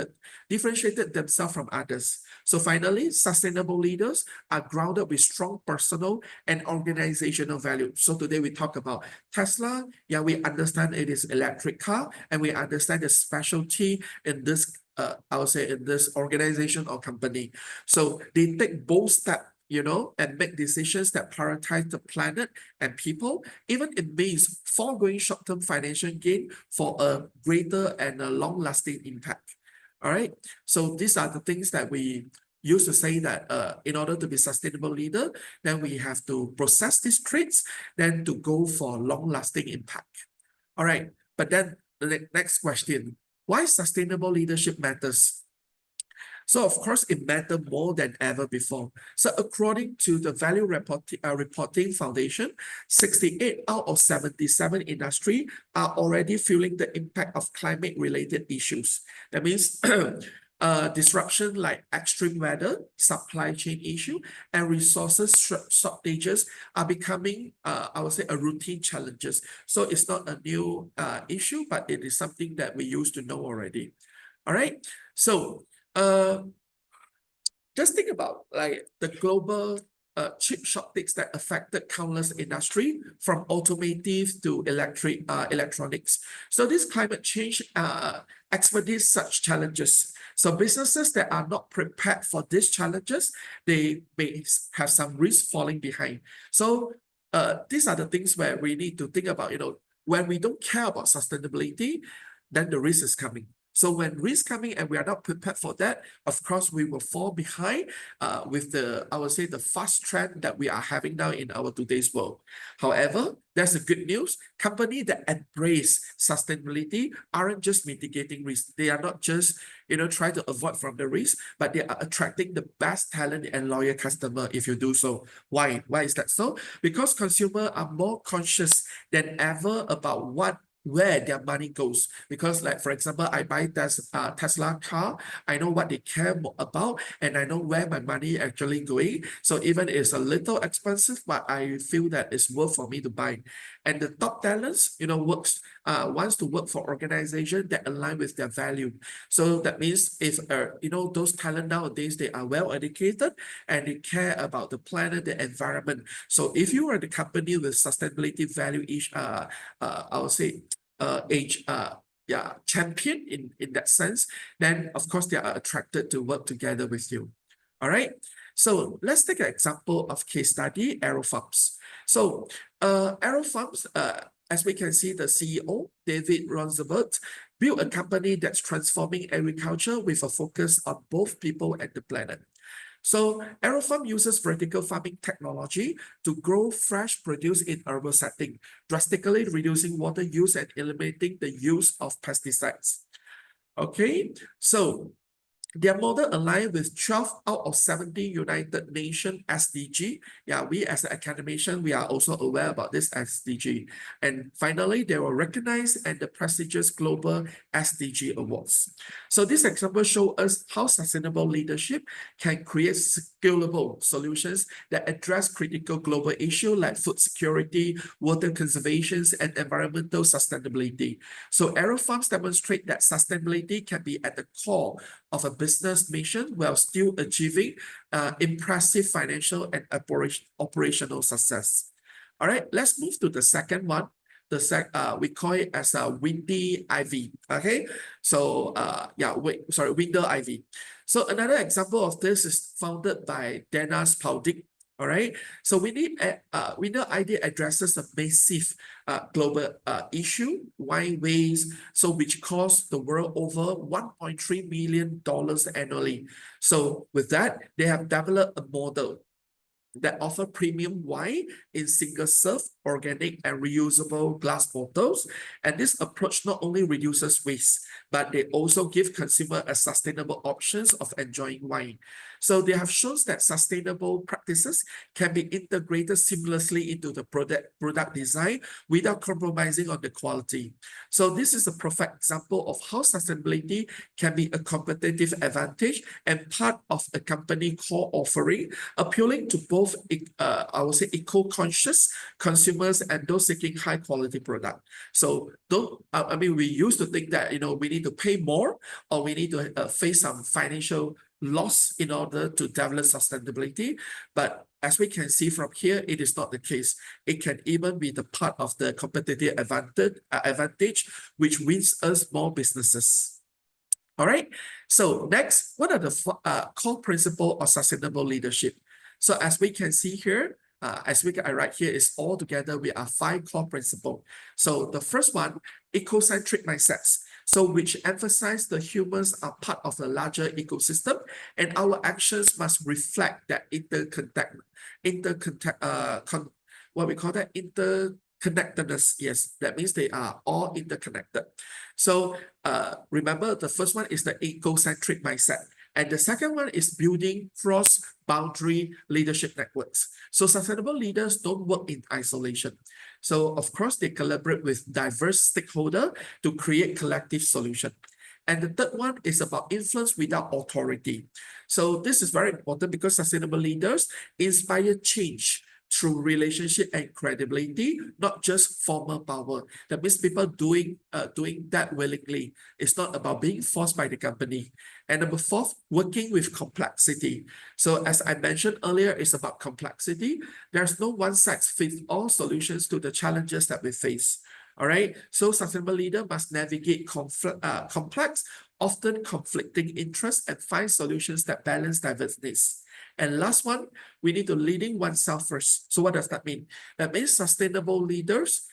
themselves from others. So finally, sustainable leaders are grounded with strong personal and organizational value. So today we talk about Tesla. Yeah, we understand it is electric car, and we understand the specialty in this, I would say, in this organization or company. So they take bold steps, you know, and make decisions that prioritize the planet and people, even it means foregoing short-term financial gain for a greater and a long-lasting impact. All right. So these are the things that we used to say that in order to be sustainable leader, then we have to process these traits, then to go for long-lasting impact. All right. But then the next question, why sustainable leadership matters? So of course, it matters more than ever before. So according to the Value Reporting Foundation, 68 out of 77 industry are already feeling the impact of climate-related issues. That means disruption like extreme weather, supply chain issue, and resources shortages are becoming, I would say, a routine challenges. So it's not a new issue, but it is something that we used to know already. All right. So just think about like the global chip shortage that affected countless industry, from automotive to electronics. So this climate change expedites such challenges. So businesses that are not prepared for these challenges, they may have some risk falling behind. So these are the things where we need to think about, you know, when we don't care about sustainability, then the risk is coming. So when risk coming and we are not prepared for that, of course, we will fall behind with the, I would say, the fast trend that we are having now in our today's world. However, there's a good news. Companies that embrace sustainability aren't just mitigating risk. They are not just, you know, try to avoid from the risk, but they are attracting the best talent and loyal customer if you do so. Why? Why is that so? Because consumers are more conscious than ever about where their money goes. Because like, for example, I buy this Tesla car, I know what they care about, and I know where my money actually going. So even it's a little expensive, but I feel that it's worth for me to buy. And the top talents, you know, wants to work for organizations that align with their value. So that means if, you know, those talent nowadays, they are well educated and they care about the planet, the environment. So if you are the company with sustainability value, I would say, champion in that sense, then of course they are attracted to work together with you. All right. So let's take an example of case study, AeroFarms. So AeroFarms, as we can see, the CEO, David Rosenberg, built a company that's transforming agriculture with a focus on both people and the planet. So AeroFarm uses vertical farming technology to grow fresh produce in urban setting, drastically reducing water use and eliminating the use of pesticides. Okay, so their model aligned with 12 out of 17 United Nations SDG. Yeah, we as an academician, we are also aware about this SDG. And finally, they were recognized at the prestigious Global SDG Awards. So this example shows us how sustainable leadership can create scalable solutions that address critical global issues like food security, water conservation, and environmental sustainability. So AeroFarms demonstrate that sustainability can be at the core of a business mission while still achieving impressive financial and operational success. All right, let's move to the second one. We call it as a windy ivy. Okay, so winter ivy. So another example of this is founded by Dennis Paudik. All right, so we know IDEA addresses a massive global issue, wine waste, so which costs the world over $1.3 million annually. So with that, they have developed a model that offer premium wine in single-serve, organic, and reusable glass bottles. And this approach not only reduces waste, but they also give consumer a sustainable options of enjoying wine. So they have shown that sustainable practices can be integrated seamlessly into the product design without compromising on the quality. So this is a perfect example of how sustainability can be a competitive advantage and part of a company core offering, appealing to both I would say eco-conscious consumers and those seeking high quality product. So we used to think that we need to pay more or we need to face some financial loss in order to develop sustainability. But as we can see from here, it is not the case. It can even be the part of the competitive advantage which wins us more businesses. All right. So next, what are the core principles of sustainable leadership? So as we can see here, I write here is all together, we are 5 core principles. So the first one, ecocentric mindsets. So which emphasize the humans are part of a larger ecosystem and our actions must reflect that interconnectedness. Yes, that means they are all interconnected. So remember, the first one is the ecocentric mindset. And the second one is building cross-boundary leadership networks. So sustainable leaders don't work in isolation. So of course, they collaborate with diverse stakeholders to create collective solutions. And the third one is about influence without authority. So this is very important because sustainable leaders inspire change through relationship and credibility, not just formal power. That means people doing that willingly. It's not about being forced by the company. And number 4, working with complexity. So as I mentioned earlier, it's about complexity. There's no one-size-fits-all solutions to the challenges that we face. All right, so sustainable leader must navigate complex, often conflicting interests and find solutions that balance diverse needs. And last one, we need to leading oneself first. So what does that mean? That means sustainable leaders,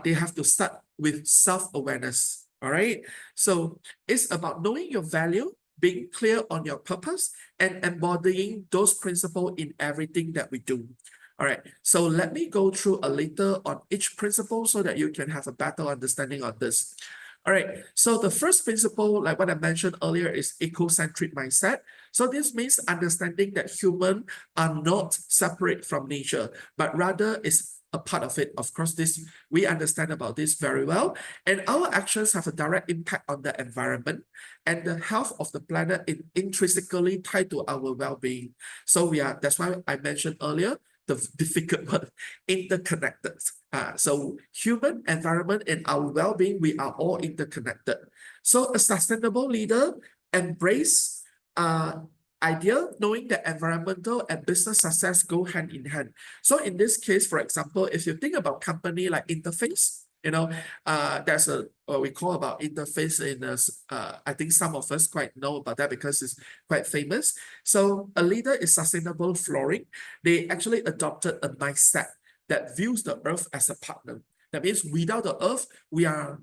they have to start with self-awareness. All right. So it's about knowing your value, being clear on your purpose, and embodying those principles in everything that we do. All right. So let me go through a little on each principle so that you can have a better understanding of this. All right, so the first principle, like what I mentioned earlier, is ecocentric mindset. So this means understanding that humans are not separate from nature, but rather is a part of it. Of course, we understand about this very well. And our actions have a direct impact on the environment, and the health of the planet is intrinsically tied to our well-being. So that's why I mentioned earlier, the difficult word, interconnected. So human, environment, and our well-being, we are all interconnected. So a sustainable leader embrace idea, knowing that environmental and business success go hand in hand. So in this case, for example, if you think about company like Interface, there's what we call about Interface in I think some of us quite know about that because it's quite famous. So a leader is sustainable flooring. They actually adopted a mindset that views the earth as a partner. That means without the earth, we are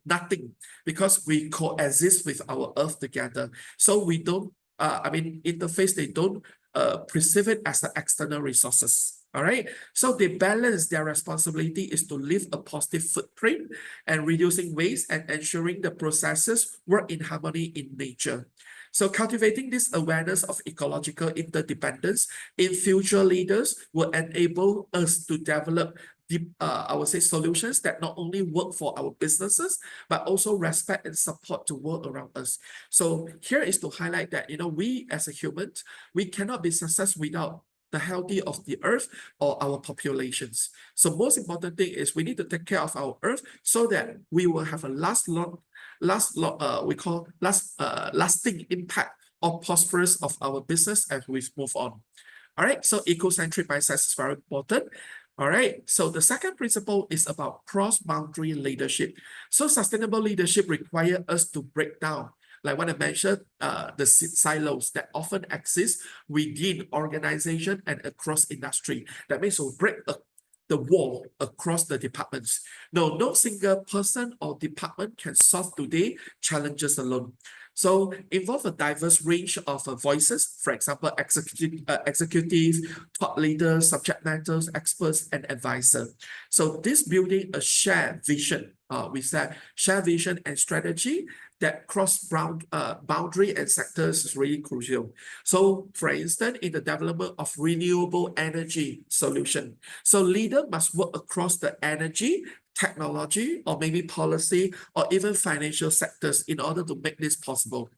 nothing because we coexist with our earth together. So we don't, Interface, they don't perceive it as the external resources. All right, so they balance their responsibility is to leave a positive footprint and reducing waste and ensuring the processes work in harmony in nature. So cultivating this awareness of ecological interdependence in future leaders will enable us to develop I would say solutions that not only work for our businesses, but also respect and support the world around us. So here is to highlight that, we as a human, we cannot be successful without the healthy of the earth or our populations. So most important thing is we need to take care of our earth so that we will have a lasting impact or prosperous of our business as we move on. All right, so ecocentric mindset is very important. All right, so the second principle is about cross-boundary leadership. So sustainable leadership requires us to break down like what I mentioned, the silos that often exist within organization and across industry. That means we'll break the wall across the departments. No single person or department can solve today challenges alone. So involve a diverse range of voices, for example, executive, thought leaders, subject matters, experts, and advisors. So this building a shared vision, we said shared vision and strategy that cross boundary and sectors is really crucial. So for instance, in the development of renewable energy solution, so leader must work across the energy, technology, or maybe policy, or even financial sectors in order to make this possible.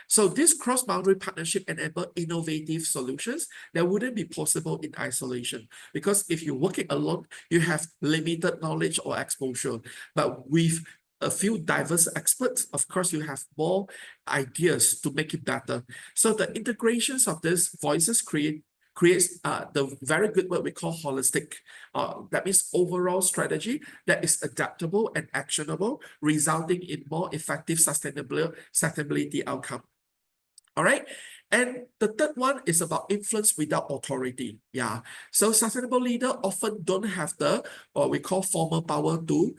So this cross-boundary partnership enable innovative solutions that wouldn't be possible in isolation. Because if you're working alone, you have limited knowledge or exposure. But with a few diverse experts, of course, you have more ideas to make it better. So the integrations of these voices creates the very good word we call holistic. That means overall strategy that is adaptable and actionable, resulting in more effective sustainability outcome. All right. And the third one is about influence without authority. Yeah. So sustainable leaders often don't have the, what we call formal power to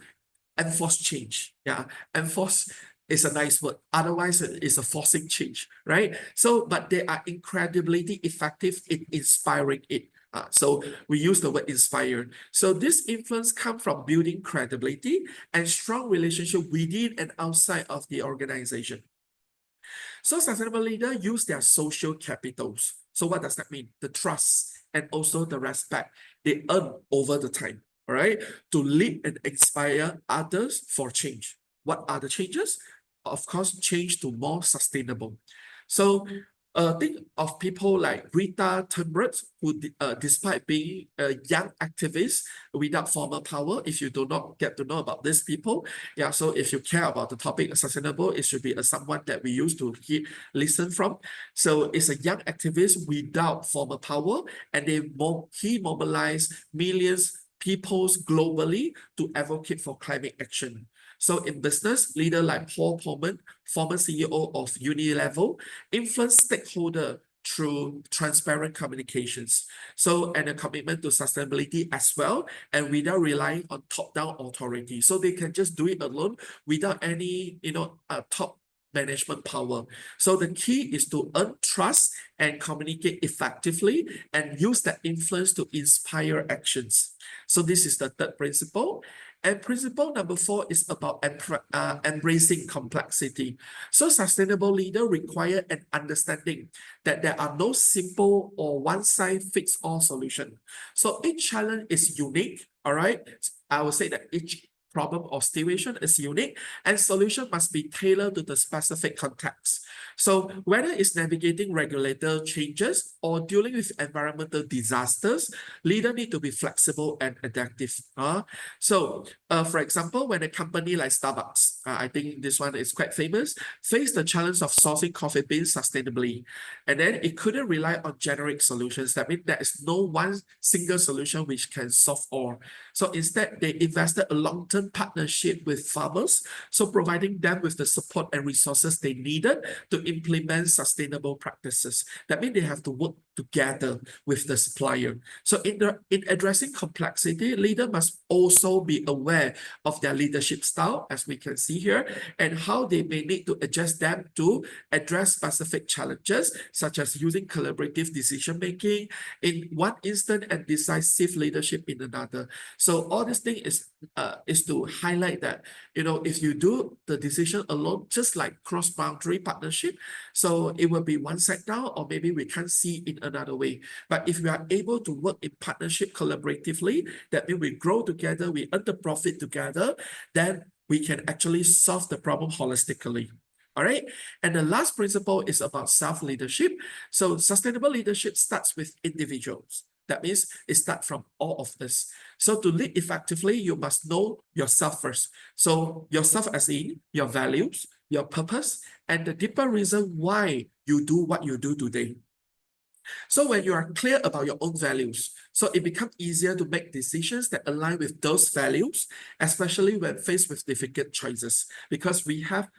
enforce change. Yeah. Enforce is a nice word. Otherwise, it is a forcing change, right? So, but they are incredibly effective in inspiring it. So we use the word inspire. So this influence comes from building credibility and strong relationship within and outside of the organization. So sustainable leaders use their social capitals. So what does that mean? The trust and also the respect they earn over the time, all right, to lead and inspire others for change. What are the changes? Of course, change to more sustainable. So think of people like Greta Thunberg, who despite being a young activist without formal power, if you do not get to know about these people, yeah, so if you care about the topic of sustainable, it should be someone that we used to listen from. So it's a young activist without formal power, and he mobilized millions people globally to advocate for climate action. So in business, leader like Paul Pullman, former CEO of Unilever, influence stakeholder through transparent communications. So, and a commitment to sustainability as well, and without relying on top-down authority. So they can just do it alone without any, top management power. So the key is to earn trust and communicate effectively and use that influence to inspire actions. So this is the third principle. And principle number 4 is about embracing complexity. So sustainable leaders require an understanding that there are no simple or one-size-fits-all solution. So each challenge is unique, all right? I would say that each problem or situation is unique, and solution must be tailored to the specific context. So whether it's navigating regulator changes or dealing with environmental disasters, leaders need to be flexible and adaptive. So for example, when a company like Starbucks, I think this one is quite famous, faced the challenge of sourcing coffee beans sustainably, and then it couldn't rely on generic solutions. That means there is no one single solution which can solve all. So instead, they invested a long-term partnership with farmers, so providing them with the support and resources they needed to implement sustainable practices. That means they have to work together with the supplier. So in addressing complexity, leaders must also be aware of their leadership style, as we can see here, and how they may need to adjust them to address specific challenges, such as using collaborative decision-making in one instance and decisive leadership in another. So all this thing is to highlight that, if you do the decision alone, just like cross-boundary partnership, so it will be one side down, or maybe we can't see in another way. But if we are able to work in partnership collaboratively, that means we grow together, we earn the profit together, then we can actually solve the problem holistically. All right. And the last principle is about self-leadership. So sustainable leadership starts with individuals. That means it starts from all of us. So to lead effectively, you must know yourself first. So yourself as in your values, your purpose, and the deeper reason why you do what you do today. So when you are clear about your own values, so it becomes easier to make decisions that align with those values, especially when faced with difficult choices, because we have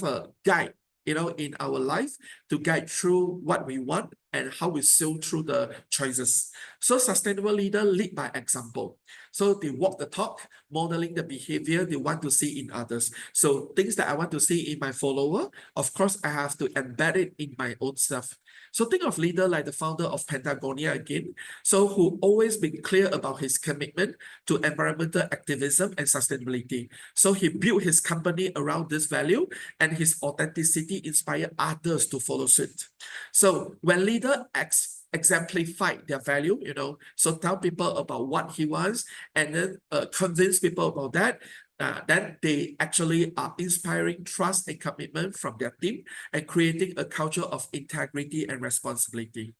a guide in our life to guide through what we want and how we sail through the choices. So sustainable leader lead by example. So they walk the talk, modeling the behavior they want to see in others. So things that I want to see in my follower, of course, I have to embed it in my own self. So think of leader like the founder of Patagonia again, so who always been clear about his commitment to environmental activism and sustainability. So he built his company around this value, and his authenticity inspired others to follow suit. So when leader exemplify their value, so tell people about what he wants and then convince people about that, then they actually are inspiring trust and commitment from their team and creating a culture of integrity and responsibility.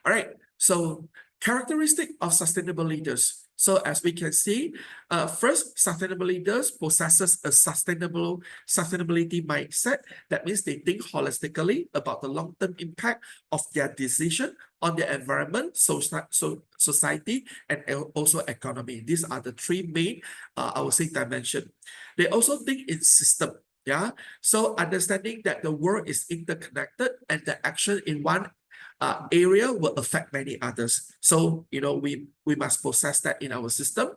All right, so characteristic of sustainable leaders. So as we can see, first, sustainable leaders possesses a sustainability mindset. That means they think holistically about the long-term impact of their decision on the environment, society, and also economy. These are the three main, I would say, dimensions. They also think in system. Yeah, so understanding that the world is interconnected and the action in one area will affect many others. So, we must possess that in our system.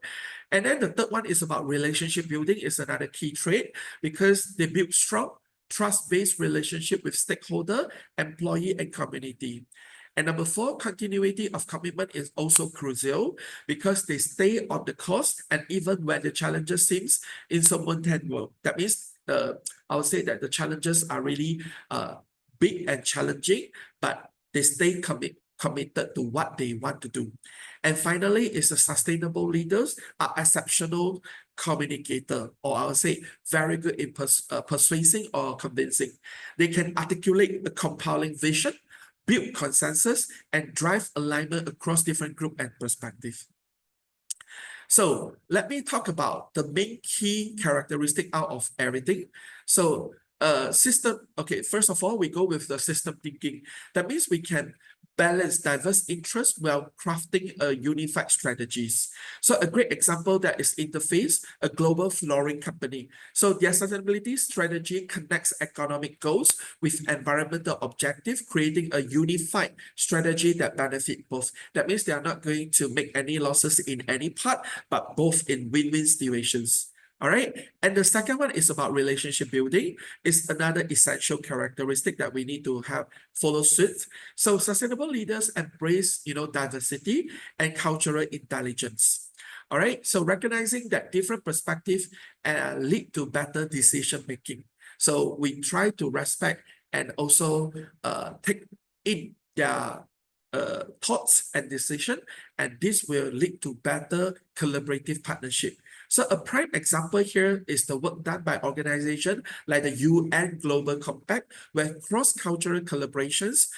And then the third one is about relationship building is another key trait, because they build strong, trust-based relationship with stakeholder, employee, and community. And number four, continuity of commitment is also crucial, because they stay on the course, and even when the challenges seems insurmountable. That means I would say that the challenges are really big and challenging, but they stay committed to what they want to do. And finally, is the sustainable leaders are exceptional communicator, or I would say very good in persuading or convincing. They can articulate a compelling vision, build consensus, and drive alignment across different group and perspective. So let me talk about the main key characteristic out of everything. So system, okay, first of all, we go with the system thinking. That means we can balance diverse interests while crafting a unified strategies. So a great example that is Interface, a global flooring company. So their sustainability strategy connects economic goals with environmental objective, creating a unified strategy that benefit both. That means they are not going to make any losses in any part, but both in win-win situations. All right. And the second one is about relationship building. It's another essential characteristic that we need to have follow suit. So sustainable leaders embrace, diversity and cultural intelligence. All right. So recognizing that different perspectives lead to better decision making. So we try to respect and also take in their thoughts and decision, and this will lead to better collaborative partnership. So a prime example here is the work done by organizations like the UN Global Compact, where cross-cultural collaborations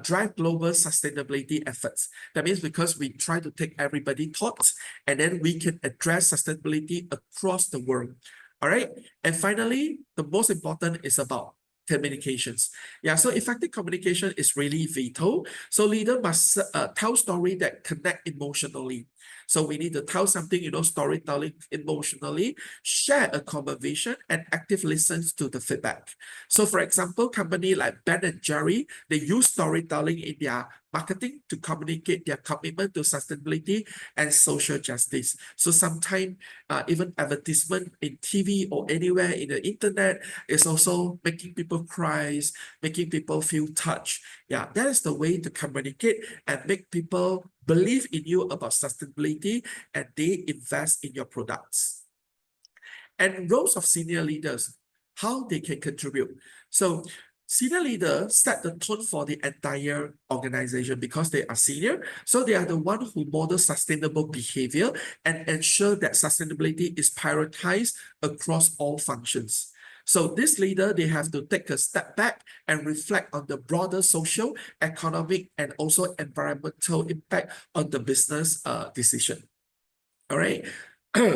drive global sustainability efforts. That means because we try to take everybody's thoughts, and then we can address sustainability across the world. All right. And finally, the most important is about communications. Yeah, so effective communication is really vital. So leader must tell story that connect emotionally. So we need to tell something, storytelling emotionally, share a common vision, and active listens to the feedback. So for example, company like Ben & Jerry, they use storytelling in their marketing to communicate their commitment to sustainability and social justice. So sometimes even advertisement in TV or anywhere in the internet is also making people cry, making people feel touched. Yeah, that is the way to communicate and make people believe in you about sustainability, and they invest in your products. And roles of senior leaders, how they can contribute. So senior leaders set the tone for the entire organization because they are senior. So they are the one who model sustainable behavior and ensure that sustainability is prioritized across all functions. So this leader, they have to take a step back and reflect on the broader social, economic, and also environmental impact on the business decision. All right.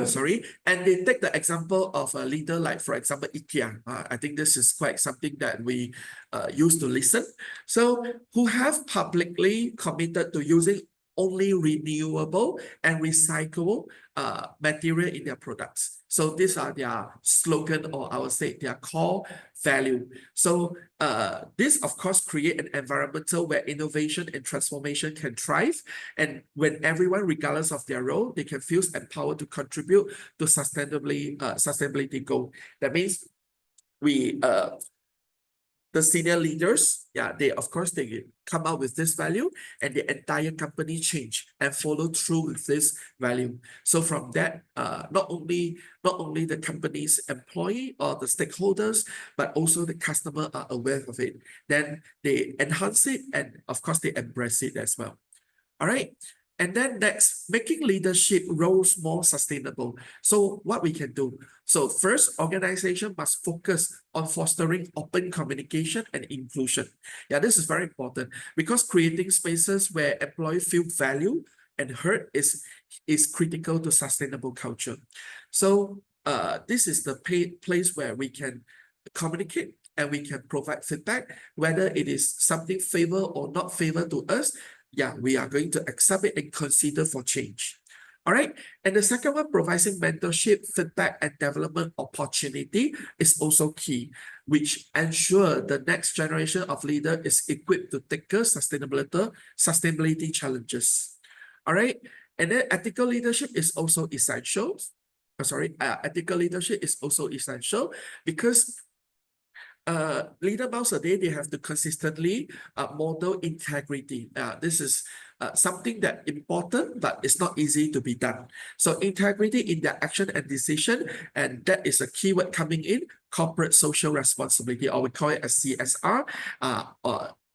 Sorry, and they take the example of a leader like, for example, IKEA. I think this is quite something that we used to listen. So who have publicly committed to using only renewable and recyclable material in their products. So these are their slogan, or I would say their core value. So this, of course, create an environmental where innovation and transformation can thrive. And when everyone, regardless of their role, they can feel empowered to contribute to sustainability goal. That means the senior leaders, they of course they come out with this value, and the entire company change and follow through with this value. So from that, not only the company's employee or the stakeholders, but also the customer are aware of it. Then they enhance it, and of course they embrace it as well. All right. And then next, making leadership roles more sustainable. So what we can do. So first, organization must focus on fostering open communication and inclusion. Yeah, this is very important, because creating spaces where employees feel valued and heard is critical to sustainable culture. So this is the place where we can communicate and we can provide feedback, whether it is something favor or not favor to us. Yeah, we are going to accept it and consider for change. All right. And the second one, providing mentorship, feedback, and development opportunity is also key, which ensure the next generation of leader is equipped to tackle sustainability challenges. All right. And then ethical leadership is also essential. Ethical leadership is also essential because leader most of the day, they have to consistently model integrity. This is something that important, but it's not easy to be done. So integrity in their action and decision, and that is a keyword coming in, corporate social responsibility, or we call it a CSR,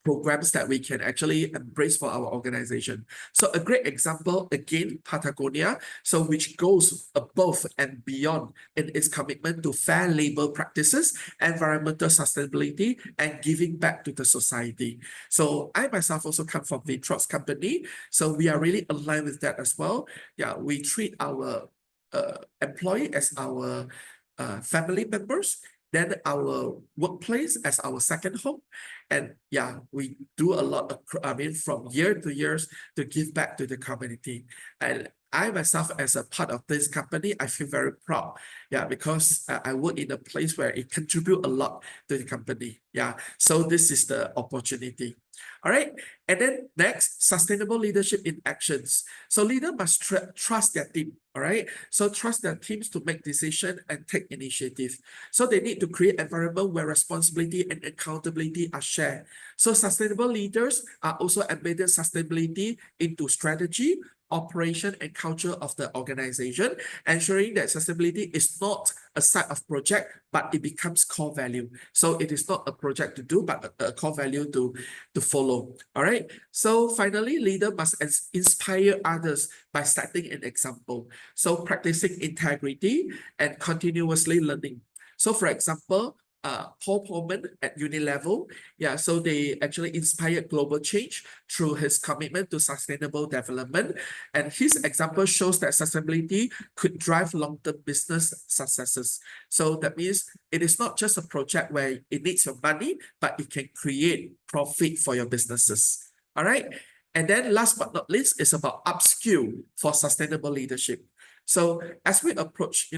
programs that we can actually embrace for our organization. So a great example, again, Patagonia, so which goes above and beyond in its commitment to fair labor practices, environmental sustainability, and giving back to the society. So I myself also come from ViTrox company, so we are really aligned with that as well. Yeah, we treat our employee as our family members, then our workplace as our second home. And yeah, we do a lot of, from year to years to give back to the community. And I myself, as a part of this company, I feel very proud. Yeah, because I work in a place where it contributes a lot to the company. Yeah, so this is the opportunity. All right. And then next, sustainable leadership in actions. So leader must trust their team. All right. So trust their teams to make decisions and take initiative. So they need to create an environment where responsibility and accountability are shared. So sustainable leaders are also embedded sustainability into strategy, operation, and culture of the organization, ensuring that sustainability is not a side of project, but it becomes core value. So it is not a project to do, but a core value to follow. All right. So finally, leader must inspire others by setting an example. So practicing integrity and continuously learning. So for example, Paul Pullman at Unilevel, so they actually inspired global change through his commitment to sustainable development. And his example shows that sustainability could drive long-term business successes. So that means it is not just a project where it needs your money, but it can create profit for your businesses. All right. And then last but not least is about upskill for sustainable leadership. So as we approach,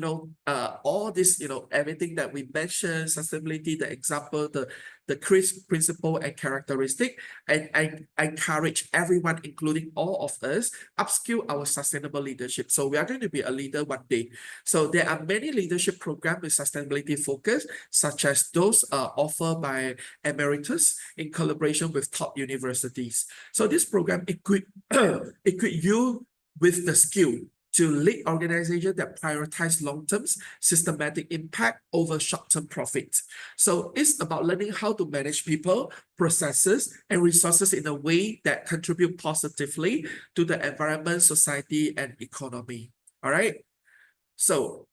all this, everything that we mentioned, sustainability, the example, the CRISP principle and characteristic, and I encourage everyone, including all of us, upskill our sustainable leadership. So we are going to be a leader one day. So there are many leadership programs with sustainability focus, such as those offered by Emeritus in collaboration with top universities. So this program equip you with the skill to lead organizations that prioritize long-term systematic impact over short-term profit. So it's about learning how to manage people, processes, and resources in a way that contribute positively to the environment, society, and economy. All right. So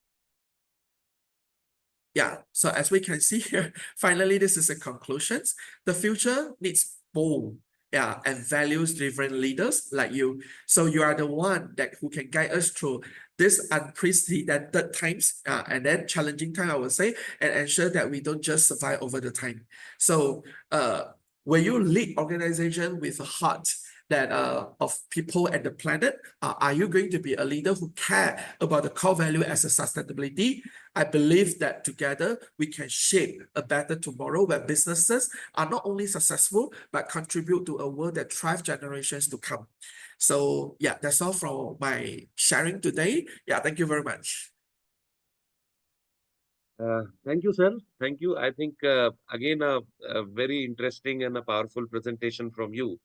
so as we can see here, finally, this is a conclusion. The future needs bold, and values-driven leaders like you. So you are the one who can guide us through this unprecedented times and then challenging time, I would say, and ensure that we don't just survive over the time. So will you lead organization with a heart that of people and the planet? Are you going to be a leader who care about the core value as a sustainability? I believe that together we can shape a better tomorrow where businesses are not only successful, but contribute to a world that thrives generations to come. So yeah, that's all from my sharing today. Yeah, thank you very much. Thank you, sir. Thank you. I think, again, a very interesting and a powerful presentation from you.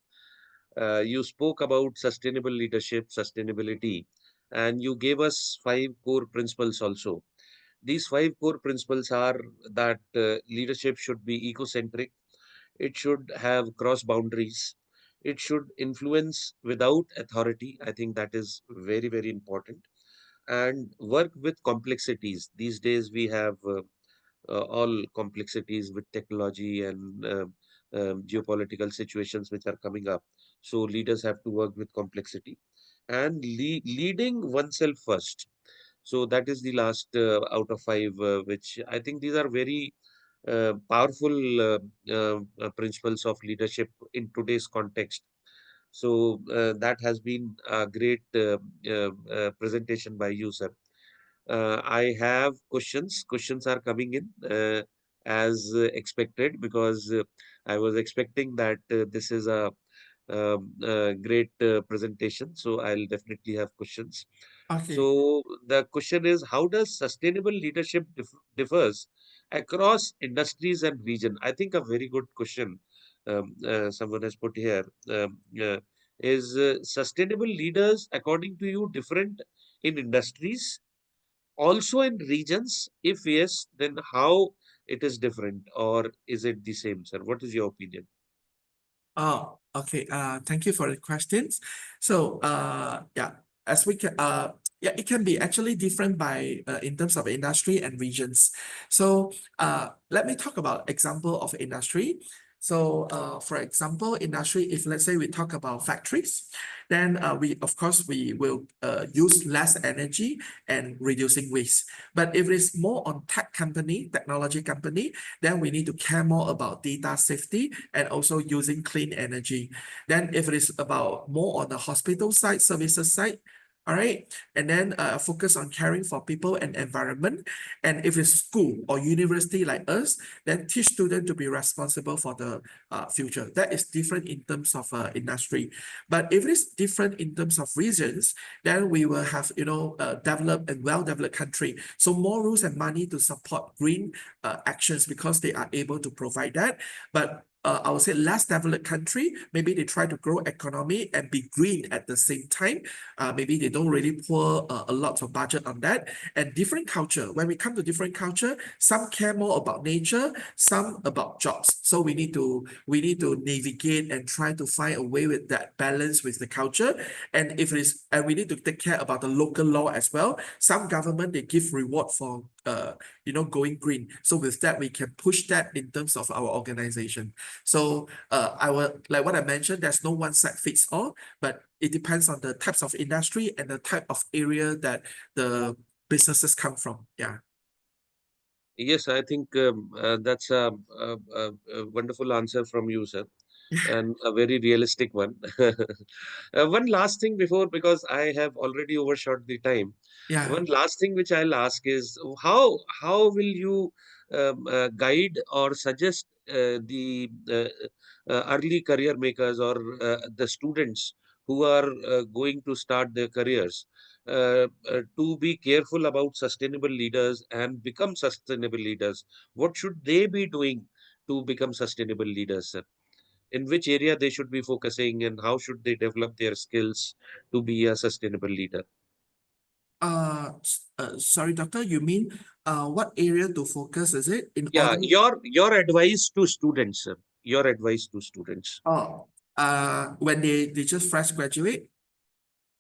You spoke about sustainable leadership, sustainability, and you gave us 5 core principles also. These 5 core principles are that leadership should be eco-centric, it should have cross boundaries, it should influence without authority. I think that is very, very important. And work with complexities. These days we have all complexities with technology and geopolitical situations which are coming up. So leaders have to work with complexity and leading oneself first. So that is the last out of 5, which I think these are very powerful principles of leadership in today's context. So that has been a great presentation by you, sir. I have questions. Questions are coming in as expected, because I was expecting that this is a great presentation. So I'll definitely have questions. Okay. So the question is, how does sustainable leadership differs across industries and region? I think a very good question someone has put here. Is sustainable leaders, according to you, different in industries, also in regions? If yes, then how it is different, or is it the same, sir? What is your opinion? Oh, okay. Thank you for the questions. So, yeah, as we can, yeah, it can be actually different by in terms of industry and regions. So, let me talk about example of industry. So, for example, industry, if let's say we talk about factories, then we of course we will use less energy and reducing waste. But if it's more on tech company, technology company, then we need to care more about data safety and also using clean energy. Then if it is about more on the hospital side, services side, all right, and then focus on caring for people and environment. And if it's school or university like us, then teach students to be responsible for the future. That is different in terms of industry. But if it is different in terms of regions, then we will have, developed and well-developed country. So more rules and money to support green actions because they are able to provide that. But I would say less developed country, maybe they try to grow economy and be green at the same time. Maybe they don't really pour a lot of budget on that. And different culture, when we come to different culture, some care more about nature, some about jobs. So we need to navigate and try to find a way with that balance with the culture. And if it is, and we need to take care about the local law as well. Some government, they give reward for going green. So with that, we can push that in terms of our organization. So I will, like what I mentioned, there's no one size fits all, but it depends on the types of industry and the type of area that the businesses come from. Yeah. Yes, I think that's a wonderful answer from you, sir, and a very realistic one. One last thing before, because I have already overshot the time. Yeah. One last thing which I'll ask is, how will you guide or suggest the early career makers, or the students who are going to start their careers, to be careful about sustainable leaders and become sustainable leaders? What should they be doing to become sustainable leaders, sir? In which area they should be focusing, and how should they develop their skills to be a sustainable leader? Sorry, doctor, you mean what area to focus, is it? Yeah, your advice to students, sir. Your advice to students. When they just fresh graduate?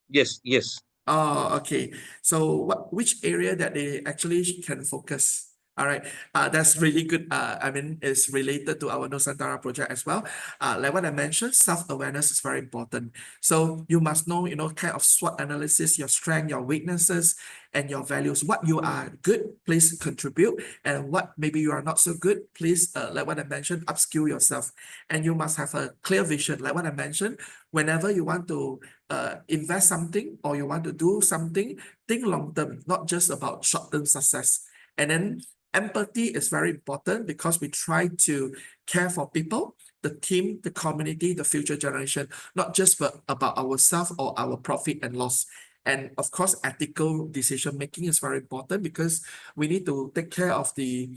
Yes. Oh, okay. So which area that they actually can focus? All right, that's really good. I mean, it's related to our Nusantara project as well. Like what I mentioned, self-awareness is very important. So you must know, kind of SWOT analysis, your strength, your weaknesses, and your values. What you are good, please contribute, and what maybe you are not so good, please, like what I mentioned, upskill yourself. And you must have a clear vision. Like what I mentioned, whenever you want to invest something or you want to do something, think long term, not just about short term success. And then empathy is very important because we try to care for people, the team, the community, the future generation, not just about ourselves or our profit and loss. And of course, ethical decision making is very important because we need to take care of the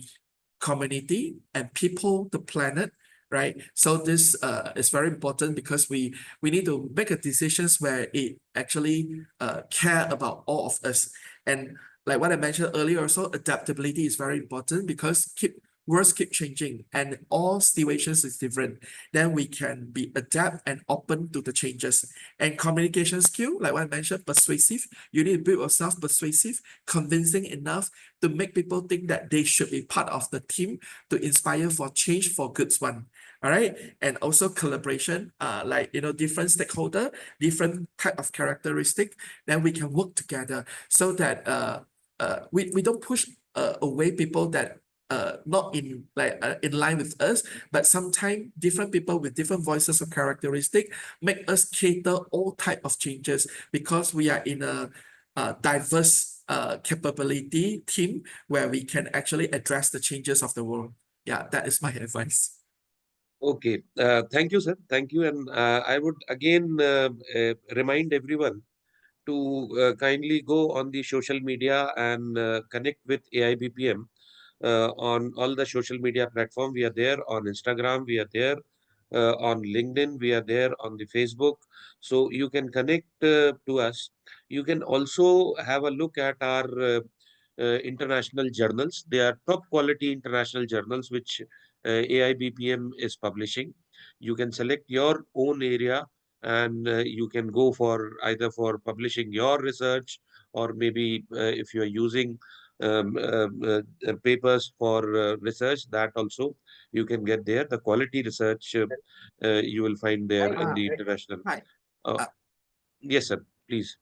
community and people, the planet, right? So this is very important because we need to make a decisions where it actually care about all of us. And like what I mentioned earlier, also adaptability is very important because words keep changing and all situations is different. Then we can be adapt and open to the changes. And communication skill, like what I mentioned, persuasive. You need to build yourself persuasive, convincing enough to make people think that they should be part of the team to inspire for change for goods one. All right. And also collaboration, like different stakeholder, different type of characteristic, then we can work together so that we don't push away people that not in line with us, but sometimes different people with different voices or characteristic make us cater all type of changes because we are in a diverse capability team where we can actually address the changes of the world. Yeah, that is my advice. Okay, thank you, sir. Thank you. And I would again remind everyone to kindly go on the social media and connect with AIBPM on all the social media platform. We are there on Instagram, we are there on LinkedIn, we are there on the Facebook. So you can connect to us. You can also have a look at our international journals. They are top quality international journals which AIBPM is publishing. You can select your own area and you can go for either for publishing your research or maybe if you are using papers for research, that also you can get there. The quality research you will find there in the international. Hi. Yes, sir, please.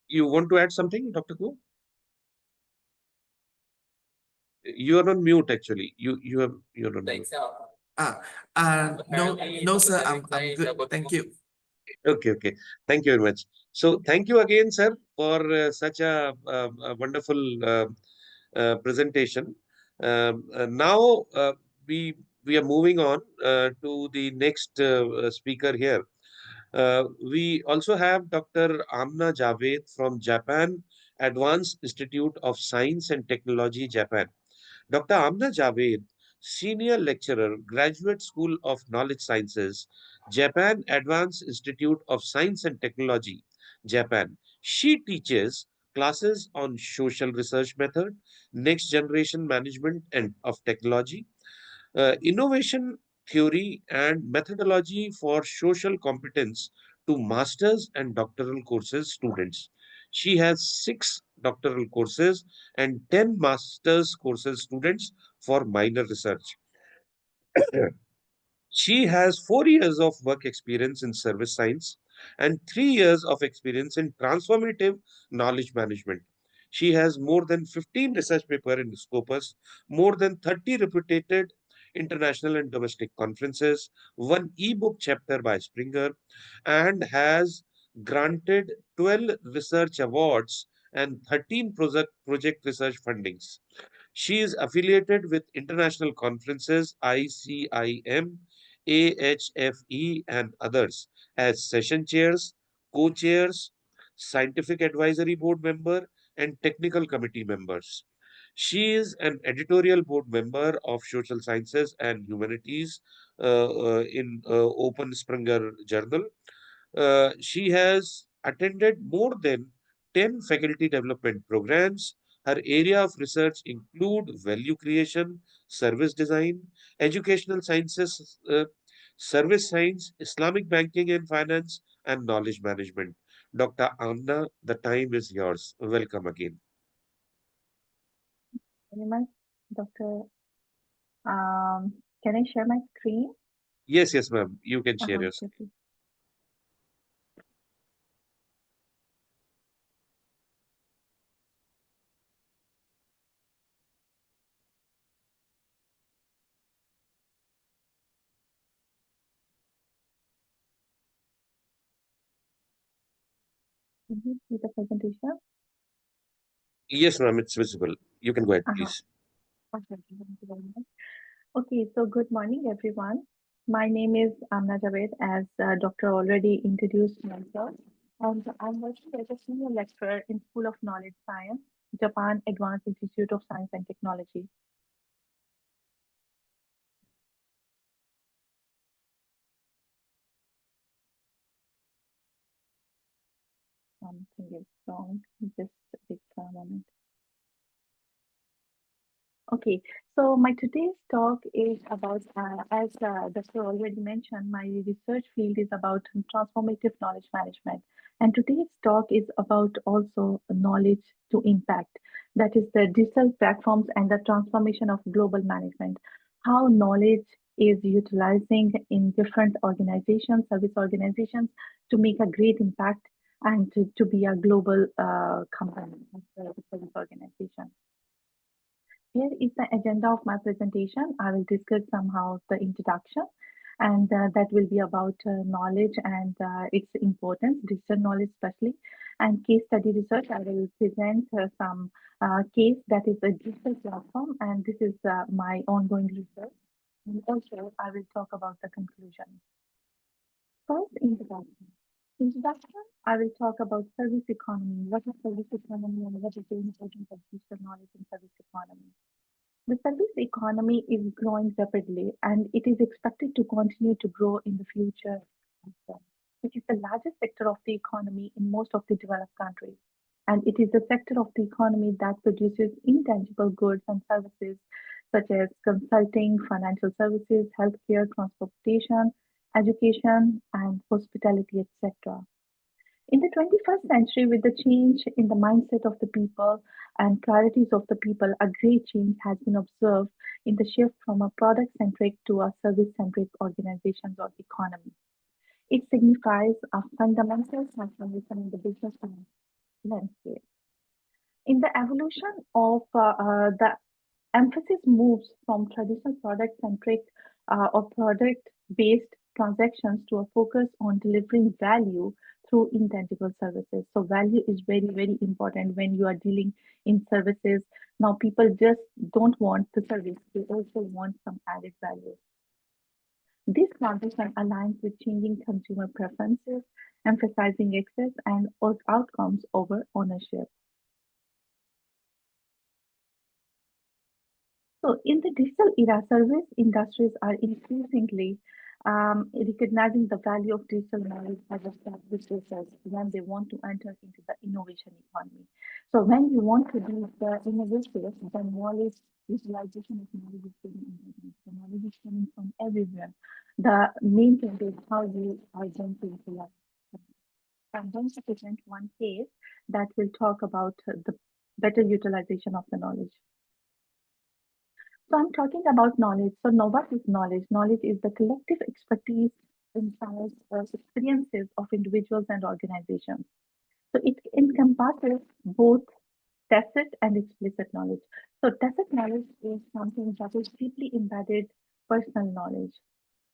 You want to add something, Dr. Ko? You are on mute actually. You're on mute. No, sir, I'm good. Thank you. Okay. Thank you very much. So thank you again, sir, for such a wonderful presentation. Now we are moving on to the next speaker here. We also have Dr. Amna Javed from Japan Advanced Institute of Science and Technology, Japan. Dr. Amna Javed, Senior Lecturer, Graduate School of Knowledge Sciences, Japan Advanced Institute of Science and Technology, Japan. She teaches classes on social research method, next generation management and of technology, innovation theory and methodology for social competence to master's and doctoral courses students. She has 6 doctoral courses and 10 master's courses students for minor research. She has 4 years of work experience in service science and 3 years of experience in transformative knowledge management. She has more than 15 research papers in Scopus, more than 30 reputed international and domestic conferences, one ebook chapter by Springer, and has granted 12 research awards and 13 project research fundings. She is affiliated with international conferences, ICIM, AHFE, and others as session chairs, co-chairs, scientific advisory board member, and technical committee members. She is an editorial board member of Social Sciences and Humanities in Open Springer Journal. She has attended more than 10 faculty development programs. Her area of research include value creation, service design, educational sciences, service science, Islamic banking and finance, and knowledge management. Dr. Amna, the time is yours. Welcome again. Very much, Dr. Can I share my screen? Yes, yes, ma'am. You can share your Okay, screen. Can you see the presentation? Yes, ma'am, it's visible. You can go ahead, Uh-huh. please. Okay, thank you very much. Okay, so good morning, everyone. My name is Amna Javed, as Doctor already introduced myself. And I'm working as a senior lecturer in School of Knowledge Science, Japan Advanced Institute of Science and Technology. Something is wrong. Just a moment. Okay, so my today's talk is about, as Dr. already mentioned, my research field is about transformative knowledge management. And today's talk is about also knowledge to impact. That is the digital platforms and the transformation of global management. How knowledge is utilizing in different organizations, service organizations, to make a great impact and to be a global company, service organization. Here is the agenda of my presentation. I will discuss somehow the introduction, and that will be about knowledge and its importance, digital knowledge especially, and case study research. I will present some case that is a digital platform, and this is my ongoing research. And also, I will talk about the conclusion. First, introduction. Introduction, I will talk about service economy. What is service economy and what is the importance of digital knowledge in service economy? The service economy is growing rapidly and it is expected to continue to grow in the future as well. It is the largest sector of the economy in most of the developed countries. And it is the sector of the economy that produces intangible goods and services such as consulting, financial services, healthcare, transportation, education, and hospitality, etc. In the 21st century, with the change in the mindset of the people and priorities of the people, a great change has been observed in the shift from a product centric to a service centric organizations or economy. It signifies a fundamental transformation in the business landscape. In the evolution of the emphasis moves from traditional product centric or product based transactions to a focus on delivering value through intangible services. So, value is very, very important when you are dealing in services. Now, people just don't want the service, they also want some added value. This transition aligns with changing consumer preferences, emphasizing access and outcomes over ownership. So, in the digital era, service industries are increasingly recognizing the value of digital knowledge as established research when they want to enter into the innovation economy. So, when you want to do the innovative, the knowledge visualization of knowledge is very important. The knowledge is coming from everywhere. The main thing is how you are going to utilize. I'm going to present one case that will talk about the better utilization of the knowledge. So I'm talking about knowledge. So now what is knowledge? Knowledge is the collective expertise, insights, or experiences of individuals and organizations. So it encompasses both tacit and explicit knowledge. So tacit knowledge is something that is deeply embedded personal knowledge.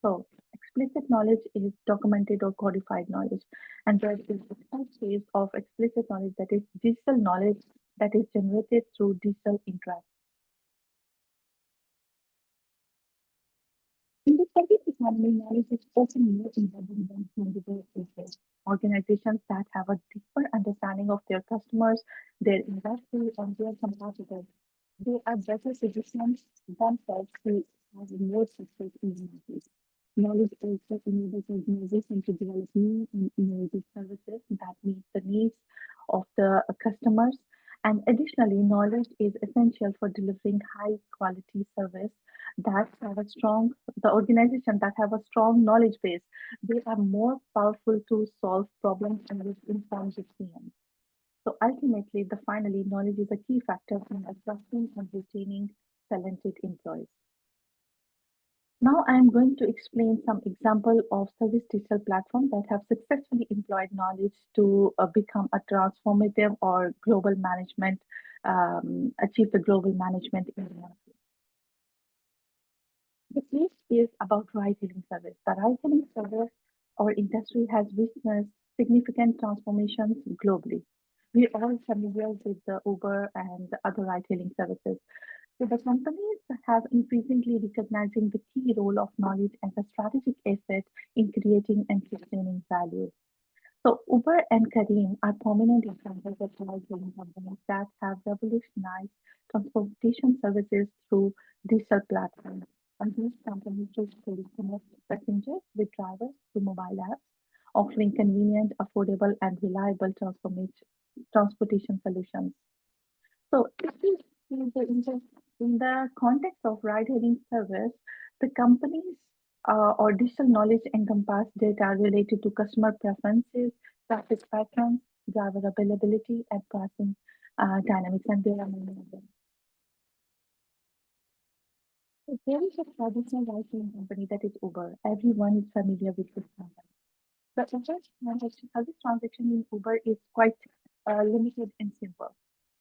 So explicit knowledge is documented or codified knowledge. And there is a third phase of explicit knowledge, that is digital knowledge, that is generated through digital interaction. In the service economy, knowledge is often more embedded than tangible research. Organizations that have a deeper understanding of their customers, their industry, and their competitors, they are better positioned themselves to have more success in the market. Knowledge also enables organizations to develop new and innovative services that meet the needs of the customers And additionally, knowledge is essential for delivering high quality service that have a strong, the organization that have a strong knowledge base, they are more powerful to solve problems and with informed decisions. So ultimately, finally, knowledge is a key factor in attracting and retaining talented employees. Now I am going to explain some example of service digital platforms that have successfully employed knowledge to become a transformative or global management, achieve the global management in the market. The case is about ride-hailing service. The ride-hailing service or industry has witnessed significant transformations globally. We are all familiar with the Uber and the other ride-hailing services. So the companies have increasingly recognizing the key role of knowledge as a strategic asset in creating and sustaining value. So Uber and Careem are prominent examples of ride-hailing companies that have revolutionized transportation services through digital platforms. And these companies basically connect passengers with drivers through mobile apps, offering convenient, affordable, and reliable transportation solutions. So if we see in the context of ride-hailing service, the companies or digital knowledge encompass data related to customer preferences, traffic patterns, driver availability, and pricing dynamics, and there are many of them. So there is a traditional ride-hailing company that is Uber. Everyone is familiar with this company. The service transaction in Uber is quite limited and simple.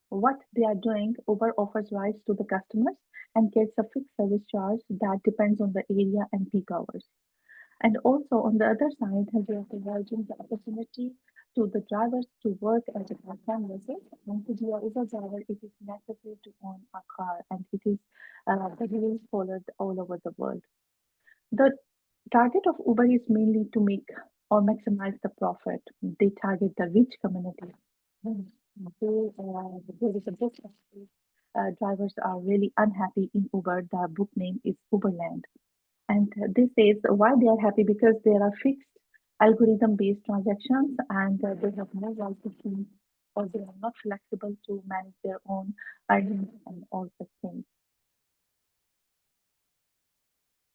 What they are doing, Uber offers rides to the customers and gets a fixed service charge that depends on the area and peak hours. And also on the other side, they are providing the opportunity to the drivers to work as a part-time worker, and to be a Uber driver, it is necessary to own a car, and it is the rules followed all over the world. The target of Uber is mainly to make or maximize the profit. They target the rich community. There is a book drivers are really unhappy in Uber. The book name is Uberland. And this says why they are happy, because there are fixed algorithm-based transactions, and they have no right to choose, or they are not flexible to manage their own earnings and all such things.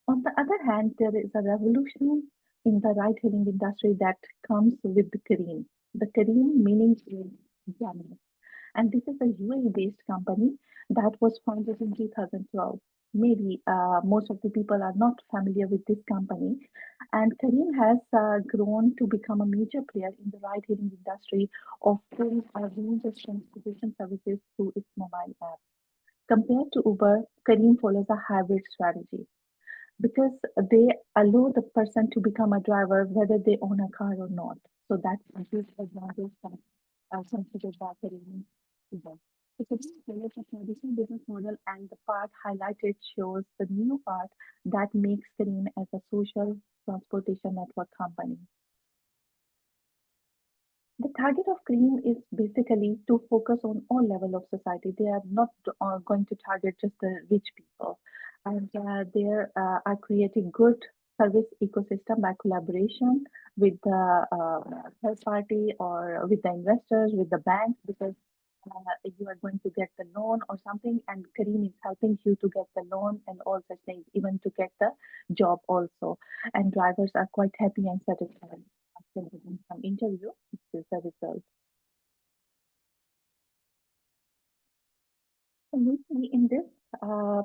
On the other hand, there is a revolution in the ride-hailing industry that comes with the Careem. The Careem meaning is Germany. And this is a UAE-based company that was founded in 2012. Maybe most of the people are not familiar with this company. And Careem has grown to become a major player in the ride-hailing industry, offering a range of transportation services through its mobile app. Compared to Uber, Careem follows a hybrid strategy, because they allow the person to become a driver whether they own a car or not. So that's a huge advantage that considered by Careem. The Careem follows a traditional business model, and the part highlighted shows the new part that makes Careem as a social transportation network company. The target of Careem is basically to focus on all levels of society. They are not going to target just the rich people, and they are creating good service ecosystem by collaboration with the third party or with the investors, with the banks, because you are going to get the loan or something, and Careem is helping you to get the loan and all such things, even to get the job also. And drivers are quite happy and satisfied. After doing some interview, this is the result. In this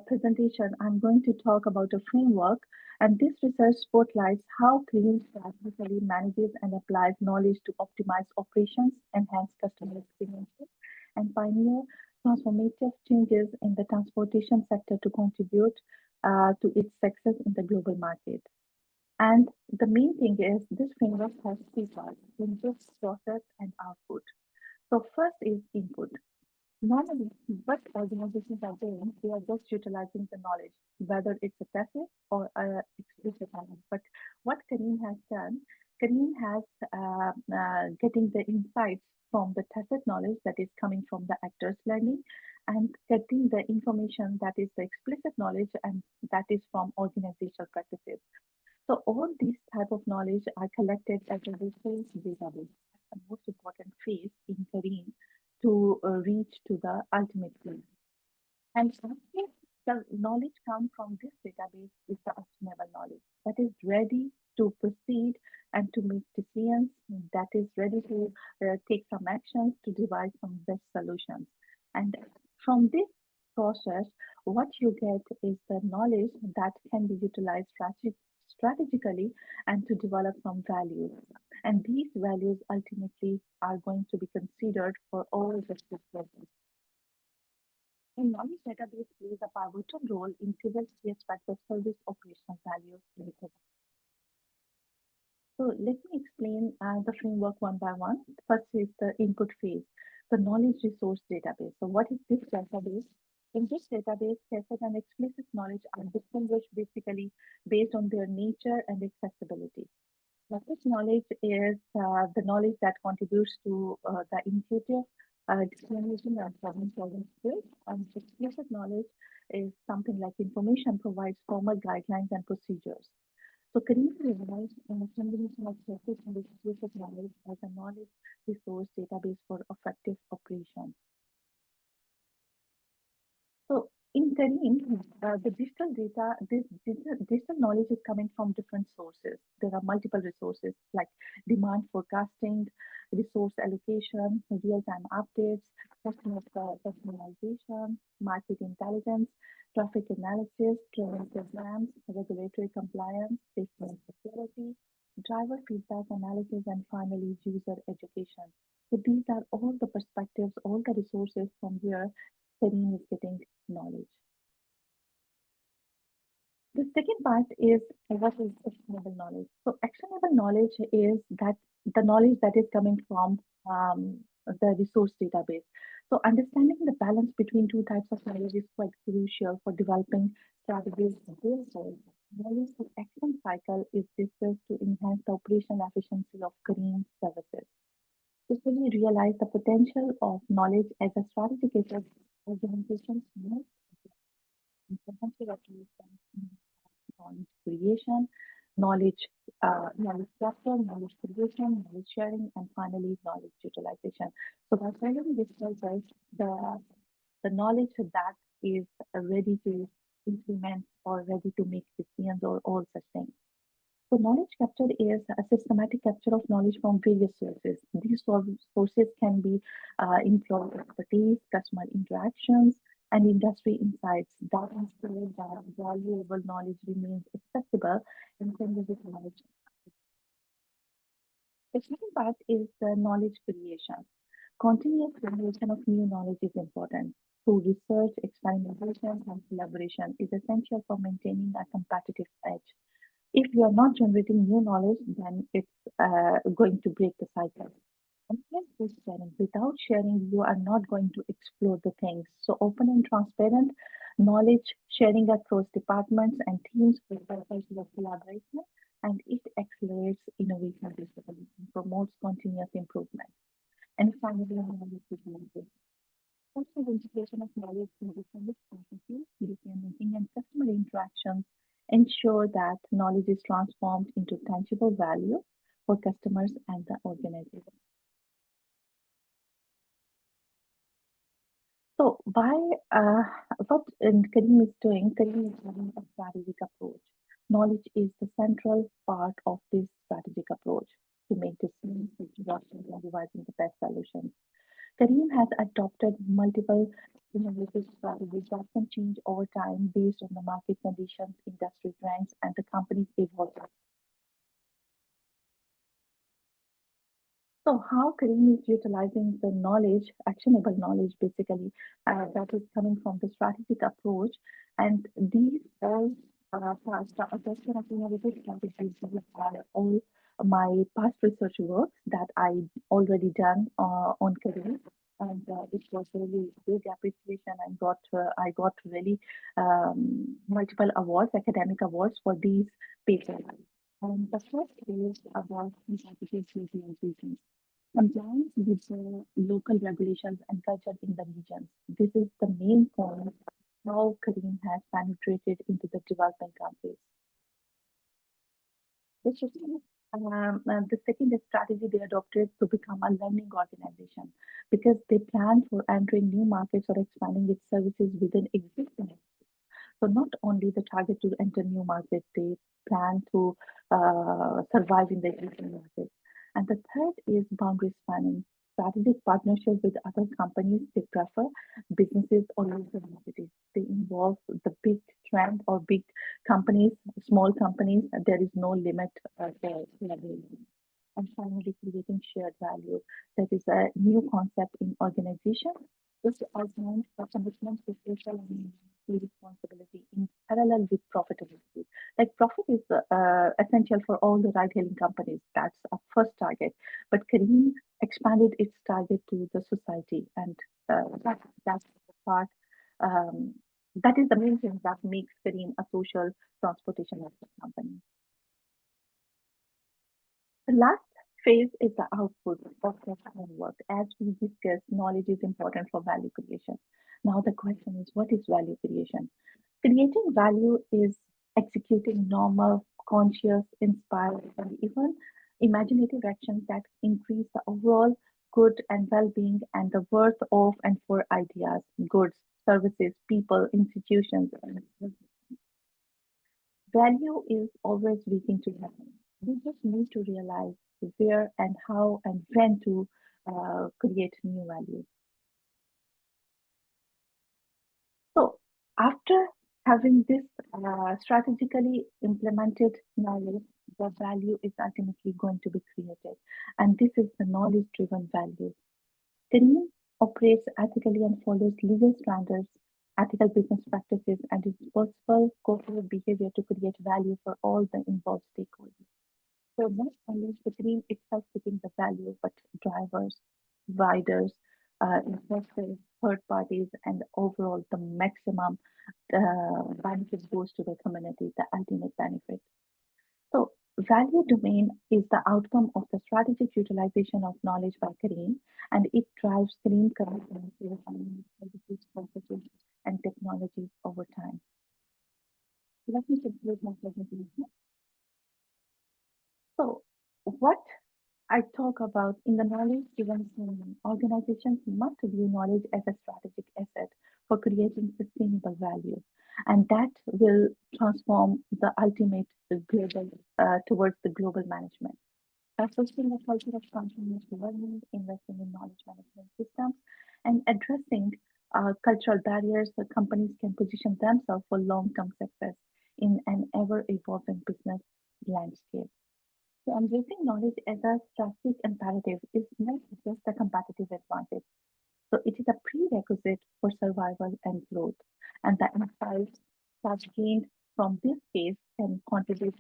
presentation, I'm going to talk about a framework, and this research spotlights how Careem strategically manages and applies knowledge to optimize operations, enhance customer experiences, and pioneer transformative changes in the transportation sector to contribute to its success in the global market. And the main thing is this framework has three parts: input, process, and output. So first is input. Normally, what organizations are doing, they are just utilizing the knowledge, whether it's a passive or explicit knowledge. But what Careem has done, Careem has getting the insights from the tacit knowledge that is coming from the actors learning, and getting the information that is the explicit knowledge, and that is from organizational practices. So all these type of knowledge are collected as a reference database. That's the most important phase in Careem to to reach to the ultimate goal. And lastly, the knowledge come from this database is the actionable knowledge that is ready to proceed and to make decisions, that is ready to take some actions to devise some best solutions. And from this process, what you get is the knowledge that can be utilized strategically and to develop some values. And these values ultimately are going to be considered for all the stakeholders. A knowledge database plays a pivotal role in several key aspects of service operational values. So let me explain the framework one by one. First is the input phase, the knowledge resource database. So what is this database? In this database, tacit and explicit knowledge are distinguished basically based on their nature and accessibility. Tacit knowledge is the knowledge that contributes to the intuitive discrimination and problem-solving skills. And explicit knowledge is something like information provides formal guidelines and procedures. So Kareem realized in a combination of tacit and explicit knowledge as a knowledge resource database for effective operation. So in Kareem, the digital data, this digital knowledge is coming from different sources. There are multiple resources like demand forecasting, resource allocation, real-time updates, customer personalization, market intelligence, traffic analysis, training programs, regulatory compliance, safety and security, driver feedback analysis, and finally user education. So these are all the perspectives, all the resources from where Kareem is getting knowledge. The second part is what is actionable knowledge. So actionable knowledge is that the knowledge that is coming from the resource database. So understanding the balance between two types of knowledge is quite crucial for developing strategies for real world. Knowledge for action cycle is discussed to enhance the operational efficiency of Kareem services. To fully realize the potential of knowledge as a strategic asset, organizations must knowledge creation, knowledge capture, knowledge creation, knowledge sharing, and finally knowledge utilization. So by following this process, the knowledge that is ready to implement or ready to make decisions or all such things. So knowledge capture is a systematic capture of knowledge from various sources. These sources can be employee expertise, customer interactions, and industry insights that ensure that valuable knowledge remains accessible and can be utilized. The second part is the knowledge creation. Continuous generation of new knowledge is important. Through research, experimentation, and collaboration is essential for maintaining a competitive edge. If you are not generating new knowledge, then it's going to break the cycle. And with sharing, without sharing, you are not going to explore the things. So open and transparent knowledge sharing across departments and teams with purpose of collaboration, and it accelerates innovation discovery and promotes continuous improvement. And finally, knowledge development. Also, the integration of knowledge in different processes, decision-making, and customer interactions ensure that knowledge is transformed into tangible value for customers and the organization. So what Kareem is doing, Kareem is having a strategic approach. Knowledge is the central part of this strategic approach to make decisions, introductions, and devising the best solutions. Kareem has adopted multiple innovative strategies that can change over time based on the market conditions, industry trends, and the company's evolving. So how Kareem is utilizing the knowledge, actionable knowledge basically, that is coming from the strategic approach, and these all adoption of innovative strategies are all my past research work that I already done on Kareem. And it was really big appreciation and I got really multiple awards, academic awards for these papers. And the first is about competitive duty and reasons. Compliance with the local regulations and culture in the regions. This is the main point how Kareem has penetrated into the developing countries. The second strategy they adopted to become a learning organization because they plan for entering new markets or expanding its services within existing. So not only the target to enter new markets, they plan to survive in the existing market. And the third is boundary spanning. Strategic partnerships with other companies they prefer, businesses or local entities. They involve the big trend or big companies, small companies. There is no limit for level. And finally, creating shared value. That is a new concept in organization. This outlines a commitment to social and responsibility in parallel with profitability. Like profit is essential for all the ride-hailing companies. That's a first target. But Kareem expanded its target to the society, and that's the part. Um, that is the main thing that makes Kareem a social transportation network company. The last phase is the output of the homework. As we discussed, knowledge is important for value creation. Now the question is, what is value creation? Creating value is executing normal, conscious, inspired, and even imaginative actions that increase the overall good and well-being and the worth of and for ideas, goods, services, people, institutions, and value is always waiting to happen. We just need to realize where and how and when to create new value. So, after having this strategically implemented knowledge, the value is ultimately going to be created. And this is the knowledge driven values. Team operates ethically and follows legal standards, ethical business practices, and responsible corporate behavior to create value for all the involved stakeholders. So not only the team itself giving the value, but drivers, riders, investors, third parties, and overall the maximum benefit goes to the community, the ultimate benefit. So value domain is the outcome of the strategic utilization of knowledge by Kareem, and it drives Kareem commitment to refining services, processes, and technologies over time. Let me conclude my presentation. So, what I talk about in the knowledge-driven training, organizations must view knowledge as a strategic asset for creating sustainable value, and that will transform the ultimate global towards the global management. Fostering a culture of continuous learning, investing in knowledge management systems, and addressing cultural barriers, the companies can position themselves for long-term success in an ever-evolving business landscape. So embracing knowledge as a strategic imperative is not just a competitive advantage. So it is a prerequisite for survival and growth. And the insights that gained from this case can contribute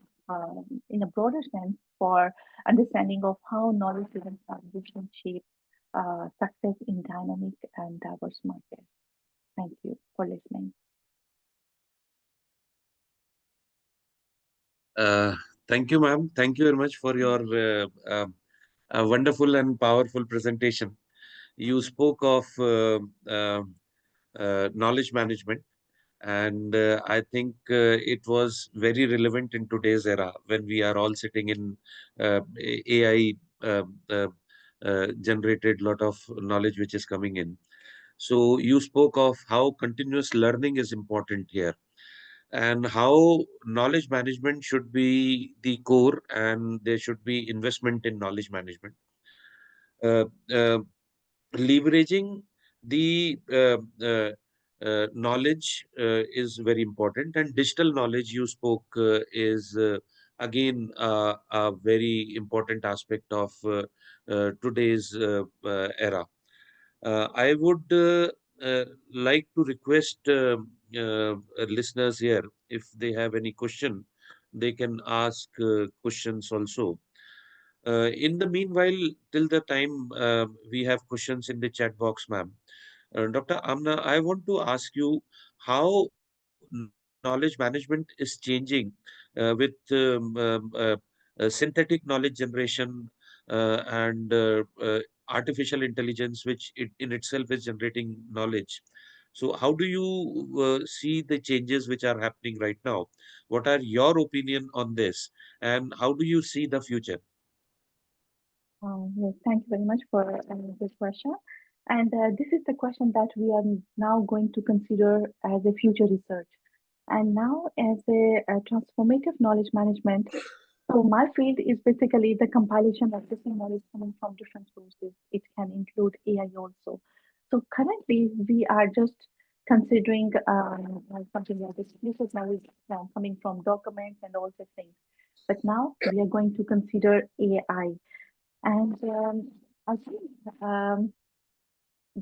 in a broader sense for understanding of how knowledge-driven transition shape success in dynamic and diverse markets. Thank you for listening. Thank you, ma'am. Thank you very much for your wonderful and powerful presentation. You spoke of knowledge management, and I think it was very relevant in today's era when we are all sitting in AI generated lot of knowledge which is coming in. So you spoke of how continuous learning is important here, and how knowledge management should be the core, and there should be investment in knowledge management. Uh, uh, Leveraging the knowledge is very important, and digital knowledge you spoke is again a very important aspect of today's era. I would like to request listeners here, if they have any question, they can ask questions also. In the meanwhile, till the time we have questions in the chat box, ma'am. Dr. Amna, I want to ask you how knowledge management is changing with synthetic knowledge generation and artificial intelligence, which in itself is generating knowledge. So how do you see the changes which are happening right now? What are your opinion on this, and how do you see the future? Yes, thank you very much for this question. And this is the question that we are now going to consider as a future research. And now, as a transformative knowledge management, so my field is basically the compilation of different knowledge coming from different sources. It can include AI also. So currently, we are just considering like something like explicit knowledge coming from documents and all such things. But now we are going to consider AI. And I think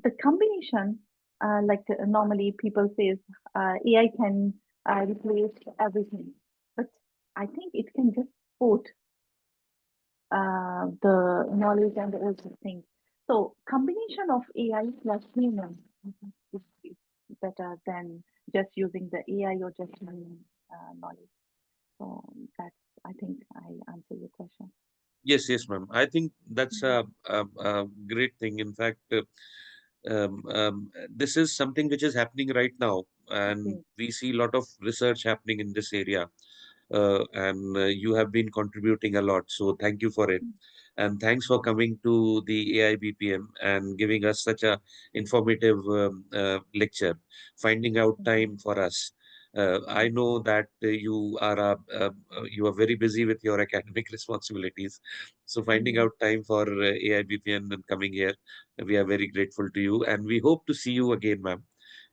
the combination, like normally people say, AI can replace everything, but I think it can just support the knowledge and all these things. So combination of AI plus human is better than just using the AI or just human knowledge. So that's, I think I answer your question. Yes, yes, ma'am. I think that's a great thing. In fact, this is something which is happening right now, and we see a lot of research happening in this area. And you have been contributing a lot. So thank you for it. And thanks for coming to the AIBPM and giving us such a informative lecture, finding out time for us. I know that you are very busy with your academic responsibilities. So finding out time for AIBPM and coming here, we are very grateful to you. And we hope to see you again, ma'am.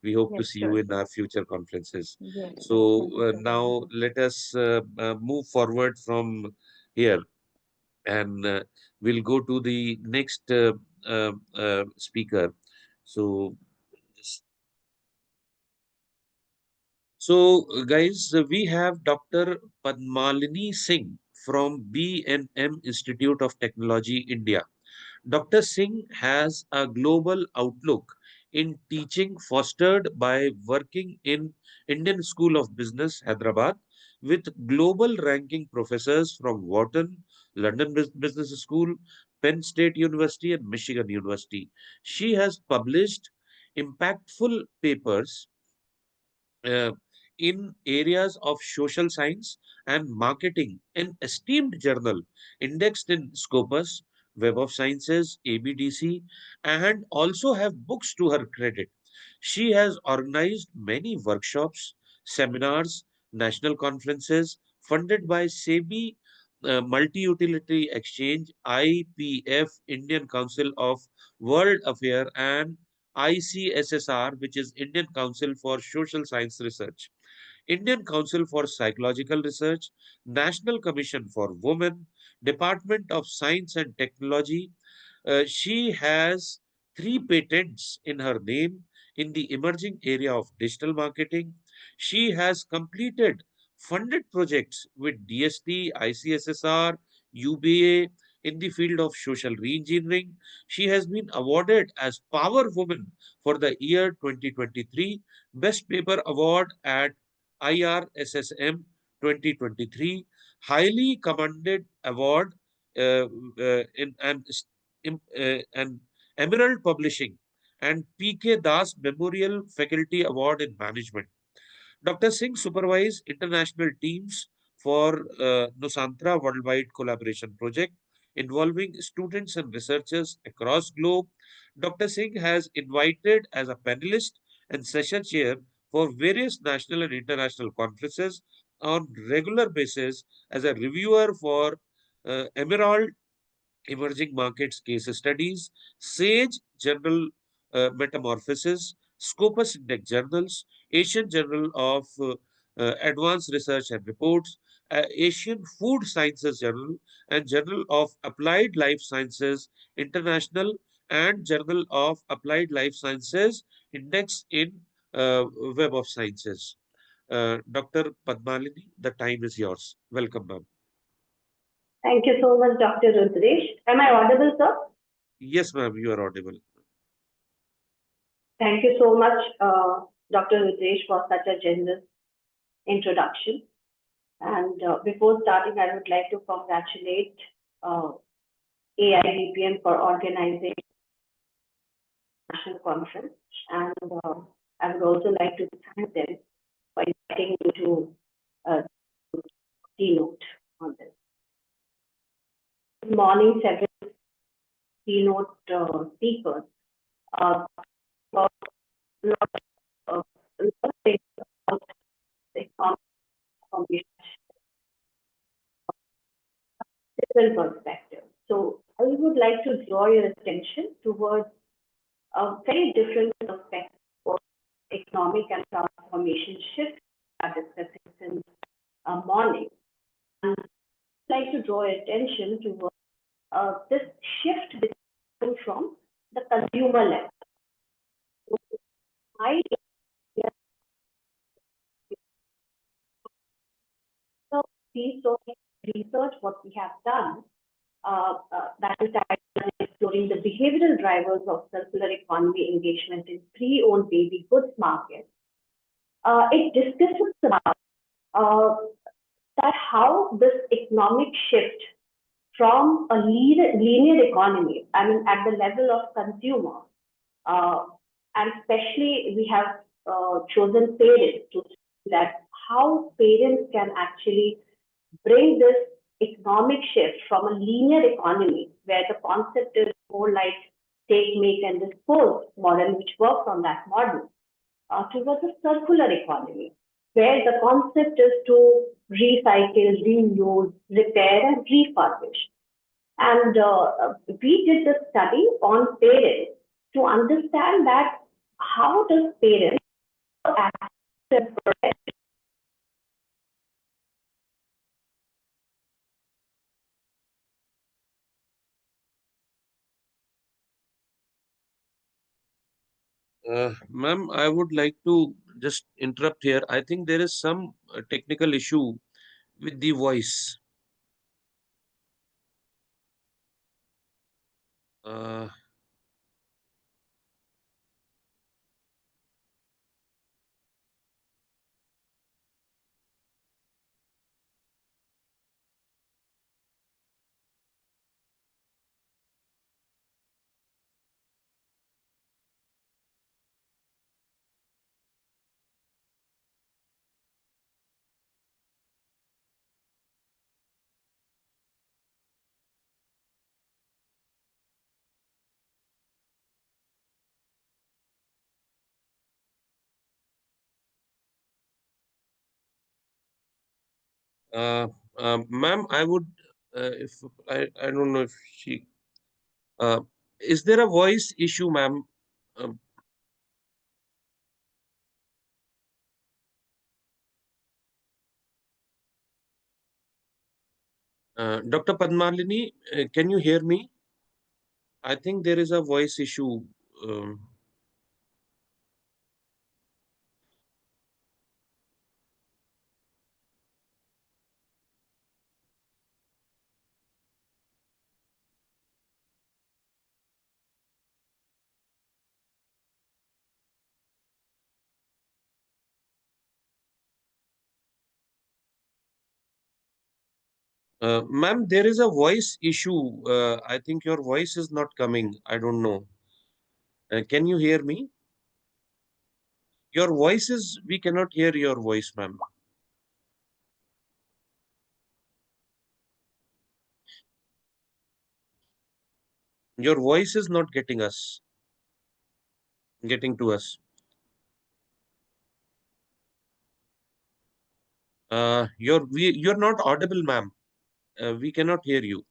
We hope to Yes, see you sure, in sure. our future conferences. Yes, yes, So thank you so very now much. let us move forward from here, and we'll go to the next speaker. So, guys, we have Dr. Padmalini Singh from B&M Institute of Technology, India. Dr. Singh has a global outlook in teaching fostered by working in Indian School of Business, Hyderabad, with global ranking professors from Wharton, London Business School, Penn State University, and Michigan University. She has published impactful papers uh, in areas of social science and marketing, an esteemed journal indexed in Scopus, Web of Sciences, ABDC, and also have books to her credit. She has organized many workshops, seminars, national conferences funded by SEBI, Multi-Utility Exchange, IPF, Indian Council of World Affairs, and ICSSR, which is Indian Council for Social Science Research, Indian Council for Psychological Research, National Commission for Women, Department of Science and Technology. She has 3 patents in her name in the emerging area of digital marketing. She has completed funded projects with DST, ICSSR, UBA in the field of social reengineering. She has been awarded as Power Woman for the year 2023, Best Paper Award at IRSSM 2023, Highly Commended Award in and Emerald Publishing, and P.K. Das Memorial Faculty Award in Management. Dr. Singh supervised international teams for Nusantra Worldwide Collaboration Project involving students and researchers across globe. Dr. Singh has invited as a panelist and session chair for various national and international conferences on regular basis as a reviewer for Emerald Emerging Markets Case Studies, SAGE Journal Metamorphosis, Scopus Index Journals, Asian Journal of Advanced Research and Reports, Asian Food Sciences Journal, and Journal of Applied Life Sciences International, and Journal of Applied Life Sciences Index in Web of Sciences. Dr. Padmalini, the time is yours. Welcome, ma'am. Thank you so much, Dr. Rudresh. Am I audible, sir? Yes, ma'am, you are audible. Thank you so much, Dr. Rudresh, for such a generous introduction. And before starting, I would like to congratulate AIBPM for organizing the national conference. And I would also like to thank them for inviting me to keynote on this. This morning, several keynote speakers about a lot of things about the economic formation, different perspectives. So I would like to draw your attention towards a very different perspective of economic and transformation shift we are discussing since morning. And I'd like to draw your attention towards this shift which comes from the consumer level. I see so much research what we have done that is exploring the behavioral drivers of circular economy engagement in pre-owned baby goods market. It discusses about that how this economic shift from a linear economy, I mean, at the level of consumer, and especially we have chosen parents to see that how parents can actually bring this economic shift from a linear economy where the concept is more like take, make, and dispose model, which works on that model, towards a circular economy where the concept is to recycle, reuse, repair, and refurbish. And we did the study on parents to understand that how does parents accept Ma'am, I would like to just interrupt here. I think there is some technical issue with the voice. Uh, uh, Ma'am, I would, if I don't know if she, uh, is there a voice issue, ma'am? Um, Dr. Padmalini, can you hear me? I think there is a voice issue. Um, Ma'am, there is a voice issue. I think your voice is not coming. I don't know. Can you hear me? Your voice is, we cannot hear your voice, ma'am. Your voice is not getting to us. You're not audible, ma'am. We cannot hear you.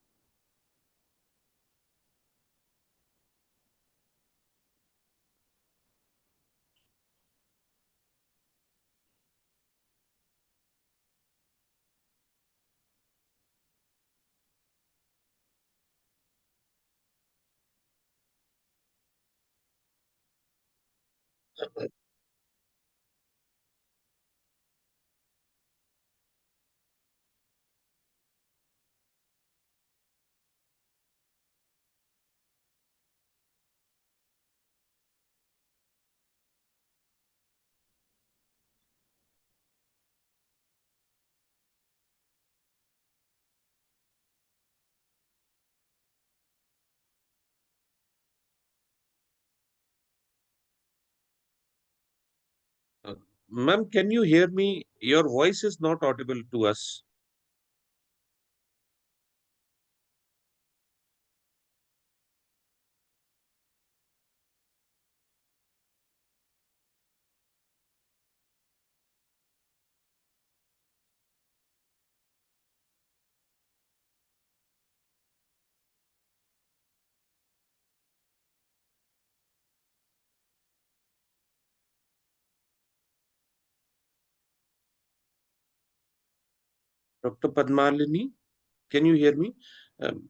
Ma'am, can you hear me? Your voice is not audible to us. Dr. Padmalini, can you hear me?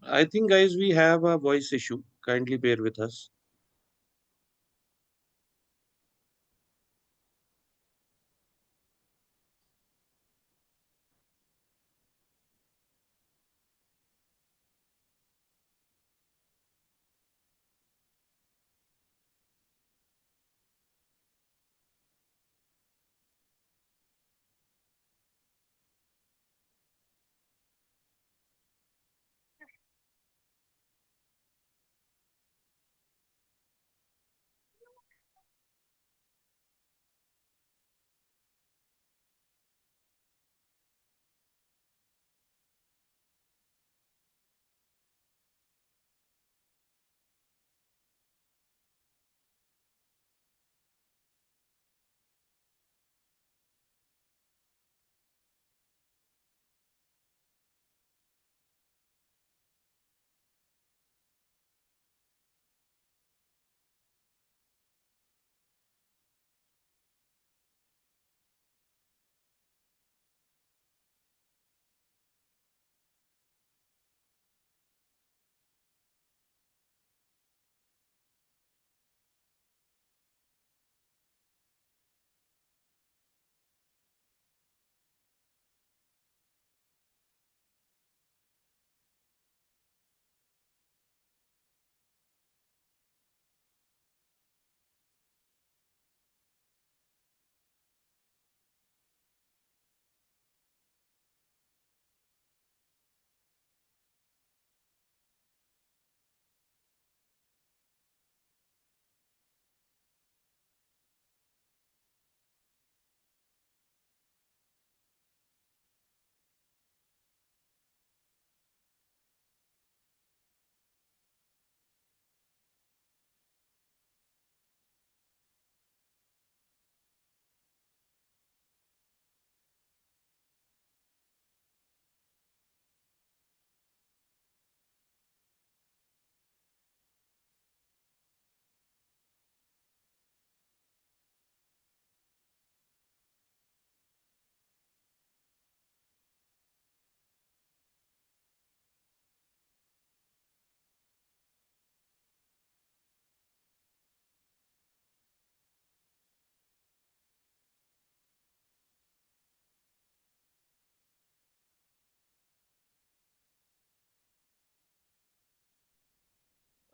I think, guys, we have a voice issue. Kindly bear with us.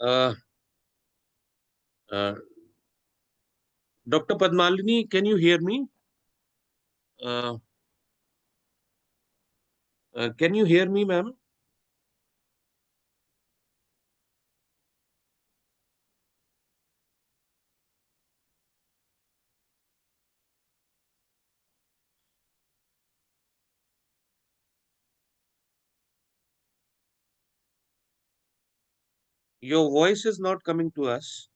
Uh, uh, Dr. Padmalini, can you hear me? Uh, can you hear me, ma'am? Your voice is not coming to us.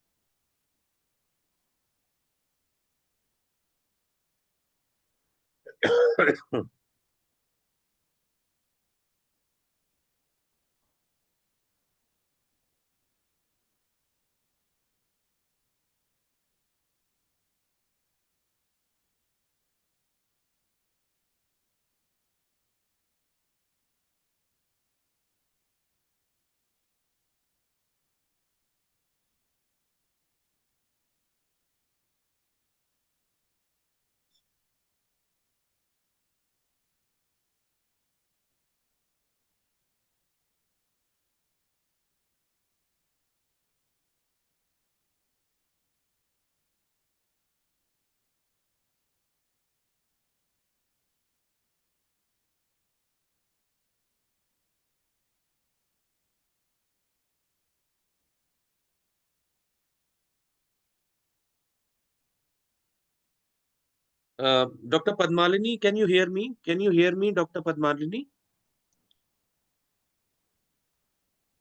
Dr. Padmalini, can you hear me? Can you hear me, Dr. Padmalini?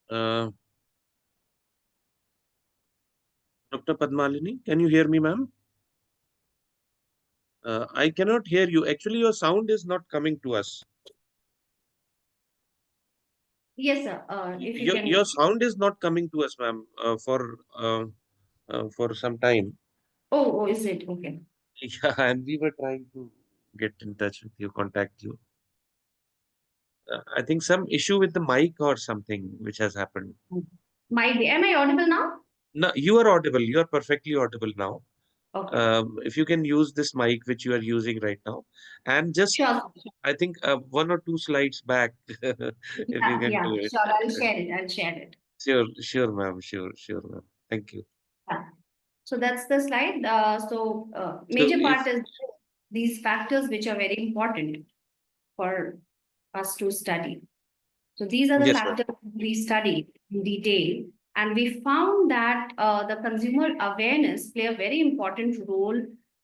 Dr. Padmalini, can you hear me, ma'am? I cannot hear you. Actually, your sound is not coming to us. Yes, sir. If you can. Your sound is not coming to us, ma'am, for some time. Oh, is it? Okay. Yeah, and we were trying to get in touch with you, contact you. I think some issue with the mic or something which has happened. Might be. Am I audible now? No, you are audible. You are perfectly audible now. Okay. If you can use this mic which you are using right now, and just Sure. I think 1 or 2 slides back, if you can Yeah, do it. sure. I'll share it. I'll share it. Sure, ma'am. Sure, ma'am. Thank you. Yeah. So that's the slide. So Major if part is these factors which are very important for us to study. So these are the yes, ma'am. factors we studied in detail, and we found that the consumer awareness play a very important role.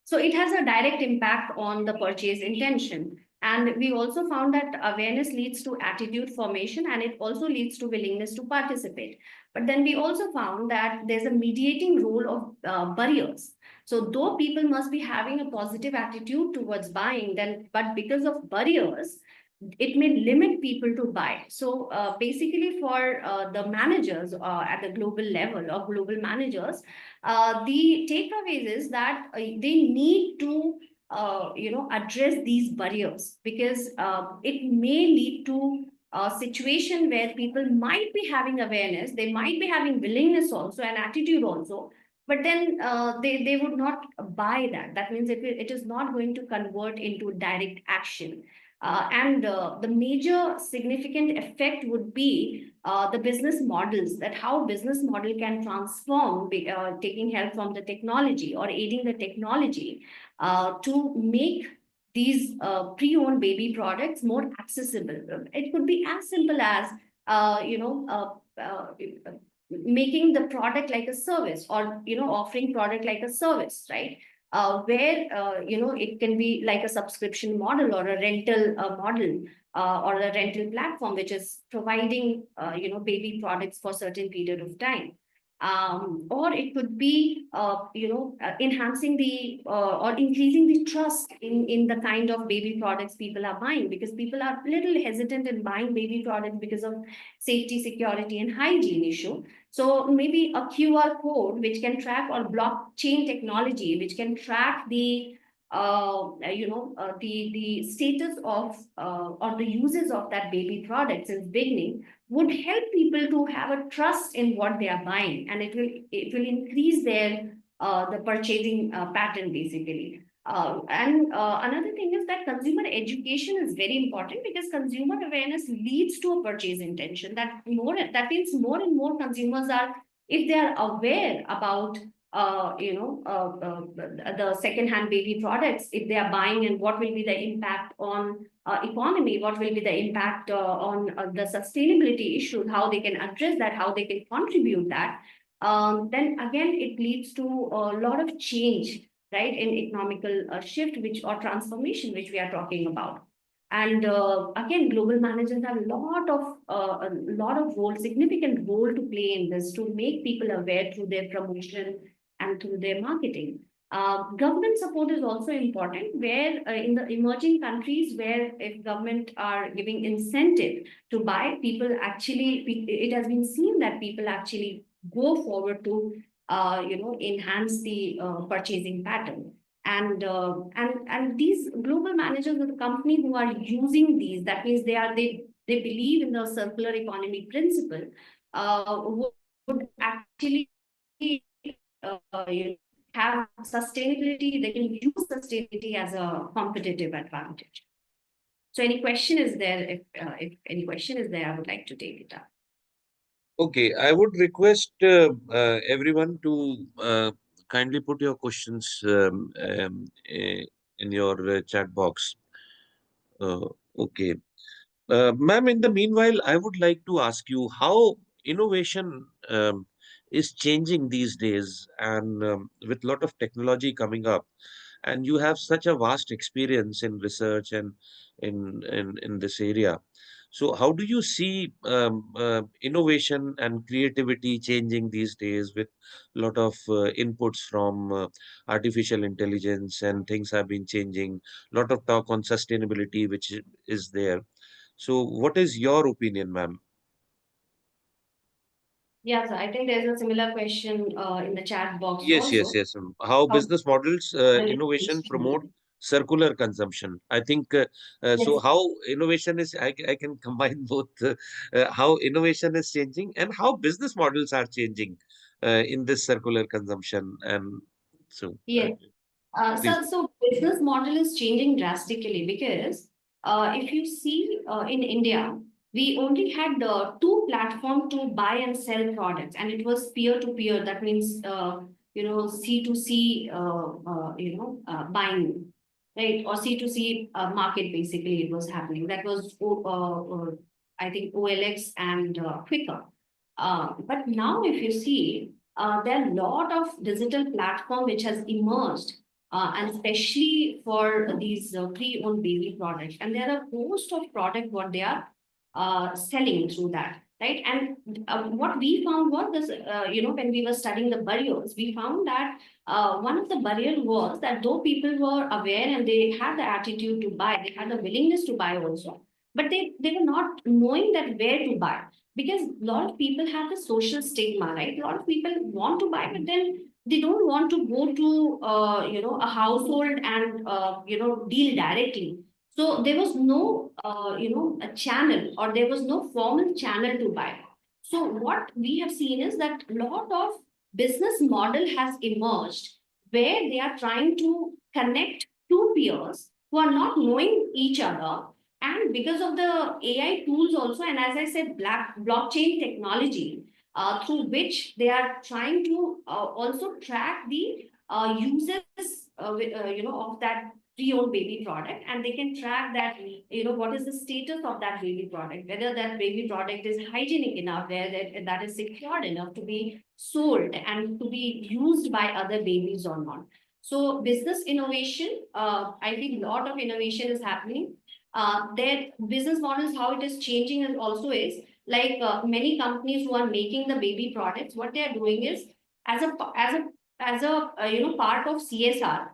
So it has a direct impact on the purchase intention. And we also found that awareness leads to attitude formation, and it also leads to willingness to participate. But then we also found that there's a mediating role of barriers. So though people must be having a positive attitude towards buying, but because of barriers, it may limit people to buy. So basically for the managers at the global level or global managers, the takeaways is that they need to address these barriers, because it may lead to a situation where people might be having awareness, they might be having willingness also and attitude also, but then they would not buy that. That means it is not going to convert into direct action. And the major significant effect would be the business models, that how business model can transform, taking help from the technology or aiding the technology to make these pre-owned baby products more accessible. It could be as simple as, making the product like a service, or, offering product like a service, right? Where it can be like a subscription model or a rental model, or a rental platform which is providing baby products for certain period of time. Or it could be enhancing the or increasing the trust in the kind of baby products people are buying, because people are little hesitant in buying baby products because of safety, security, and hygiene issue. So maybe a QR code which can track, or blockchain technology which can track the the status of or the uses of that baby product since beginning, would help people to have a trust in what they are buying, and it will increase their the purchasing pattern basically. And another thing is that consumer education is very important, because consumer awareness leads to a purchase intention. That means more and more consumers are, if they are aware about the second-hand baby products, if they are buying, and what will be the impact on economy, what will be the impact on the sustainability issues, how they can address that, how they can contribute that, then again it leads to a lot of change, right, in economical shift or transformation which we are talking about. And again, global managers have a lot of role, significant role to play in this, to make people aware through their promotion and through their marketing. Government support is also important, where in the emerging countries, where if government are giving incentive to buy, people actually, it has been seen that people actually go forward to enhance the purchasing pattern. And these global managers of the company who are using these, that means they believe in the circular economy principle, would actually have sustainability. They can use sustainability as a competitive advantage. So any question is there? If any question is there, I would like to take it up. Okay, I would request everyone to kindly put your questions in your chat box. Okay. Ma'am, in the meanwhile, I would like to ask you how innovation is changing these days, and with a lot of technology coming up. and you have such a vast experience in research and in this area. So how do you see innovation and creativity changing these days with a lot of inputs from artificial intelligence, and things have been changing, a lot of talk on sustainability which is there. So what is your opinion, ma'am? Yeah, so I think there's a similar question in the chat box Yes, yes, also. yes. How How business models innovation promote circular consumption. I think so. Yes. How innovation is, I can combine both. How innovation is changing and how business models are changing in this circular consumption. And so, Yes. please. So business model is changing drastically because if you see in India, we only had two platforms to buy and sell products, and it was peer to peer. That means C to C, buying, right, or C to C market. Basically, it was happening. That was I think OLX and Quicker. But now, if you see, there are a lot of digital platform which has emerged, and especially for these pre-owned baby products. And there are a host of product what they are selling through that, right? And what we found was this, when we were studying the barriers, we found that one of the barriers was that though people were aware and they had the attitude to buy, they had the willingness to buy also, but they were not knowing that where to buy, because a lot of people have the social stigma, right? A lot of people want to buy, but then they don't want to go to a household and deal directly. So there was no a channel, or there was no formal channel to buy. So what we have seen is that a lot of business model has emerged where they are trying to connect two peers who are not knowing each other, and because of the AI tools also, and as I said, blockchain technology, through which they are trying to also track the users, of that pre-owned baby product, and they can track that, what is the status of that baby product, whether that baby product is hygienic enough, where that is secured enough to be sold and to be used by other babies or not. So business innovation, I think a lot of innovation is happening. Their business models, how it is changing, and also is like many companies who are making the baby products, what they are doing is as a part of CSR,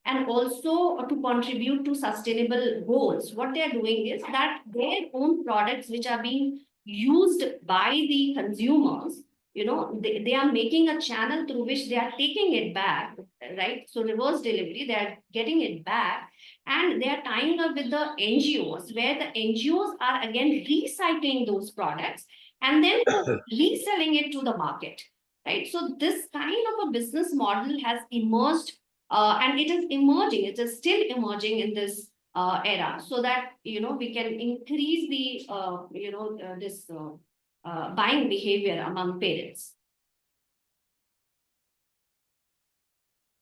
and also to contribute to sustainable goals. What they are doing is that their own products, which are being used by the consumers, they are making a channel through which they are taking it back, right? So reverse delivery, they are getting it back, and they are tying up with the NGOs, where the NGOs are again recycling those products and then reselling it to the market, right? So this kind of a business model has emerged, and it is emerging, it is still emerging in this era, so that we can increase the this buying behavior among parents.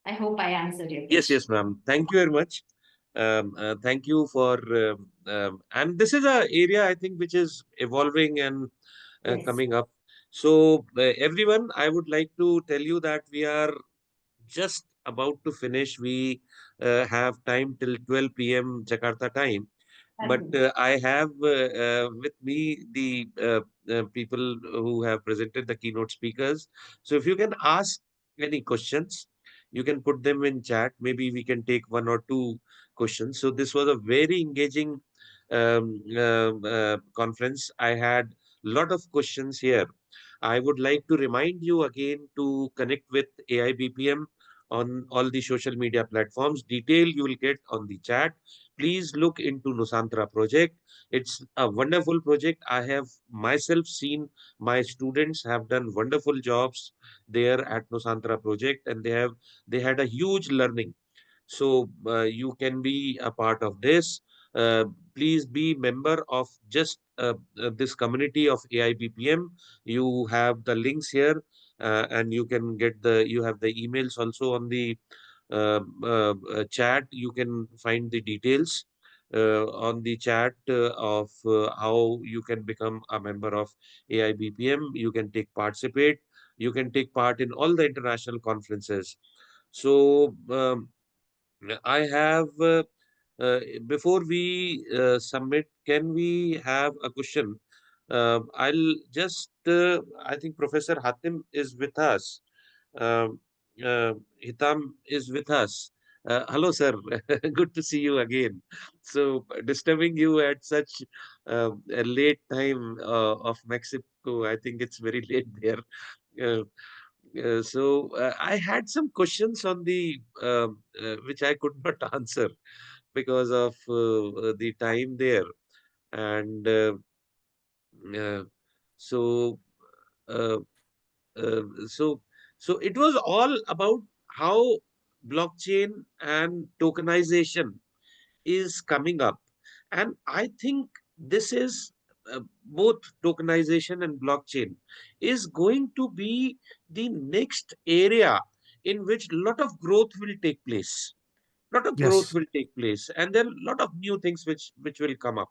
I hope I answered your question. Yes, yes, ma'am. Thank you very much. Thank you for, and this is a area I think which is evolving and Yes. coming up. So everyone, I would like to tell you that we are just about to finish. We have time till 12 p.m. Jakarta time. But I have with me the people who have presented the keynote speakers. So if you can ask any questions, you can put them in chat. Maybe we can take one or two questions. So this was a very engaging conference. I had a lot of questions here. I would like to remind you again to connect with AIBPM on all the social media platforms. Detail you will get on the chat. Please look into Nusantra project. It's a wonderful project. I have myself seen my students have done wonderful jobs there at Nusantra project, and they had a huge learning. So you can be a part of this. Uh, Please be member of just this community of AIBPM. You have the links here, and you can get you have the emails also on the chat. You can find the details on the chat of how you can become a member of AIBPM. You can participate. You can take part in all the international conferences. So I have, before we submit, can we have a question? I'll just, I think Professor Hatem is with us. Um, Hitam is with us. Hello, sir. Good to see you again. So, disturbing you at such a late time of Mexico, I think it's very late there. Uh, I had some questions on the which I could not answer because of the time there, and uh, so uh, uh, so it was all about how blockchain and tokenization is coming up, and I think this is both tokenization and blockchain is going to be the next area in which a lot of growth will take place. Lot of growth Yes. will take place, and there are a lot of new things which will come up,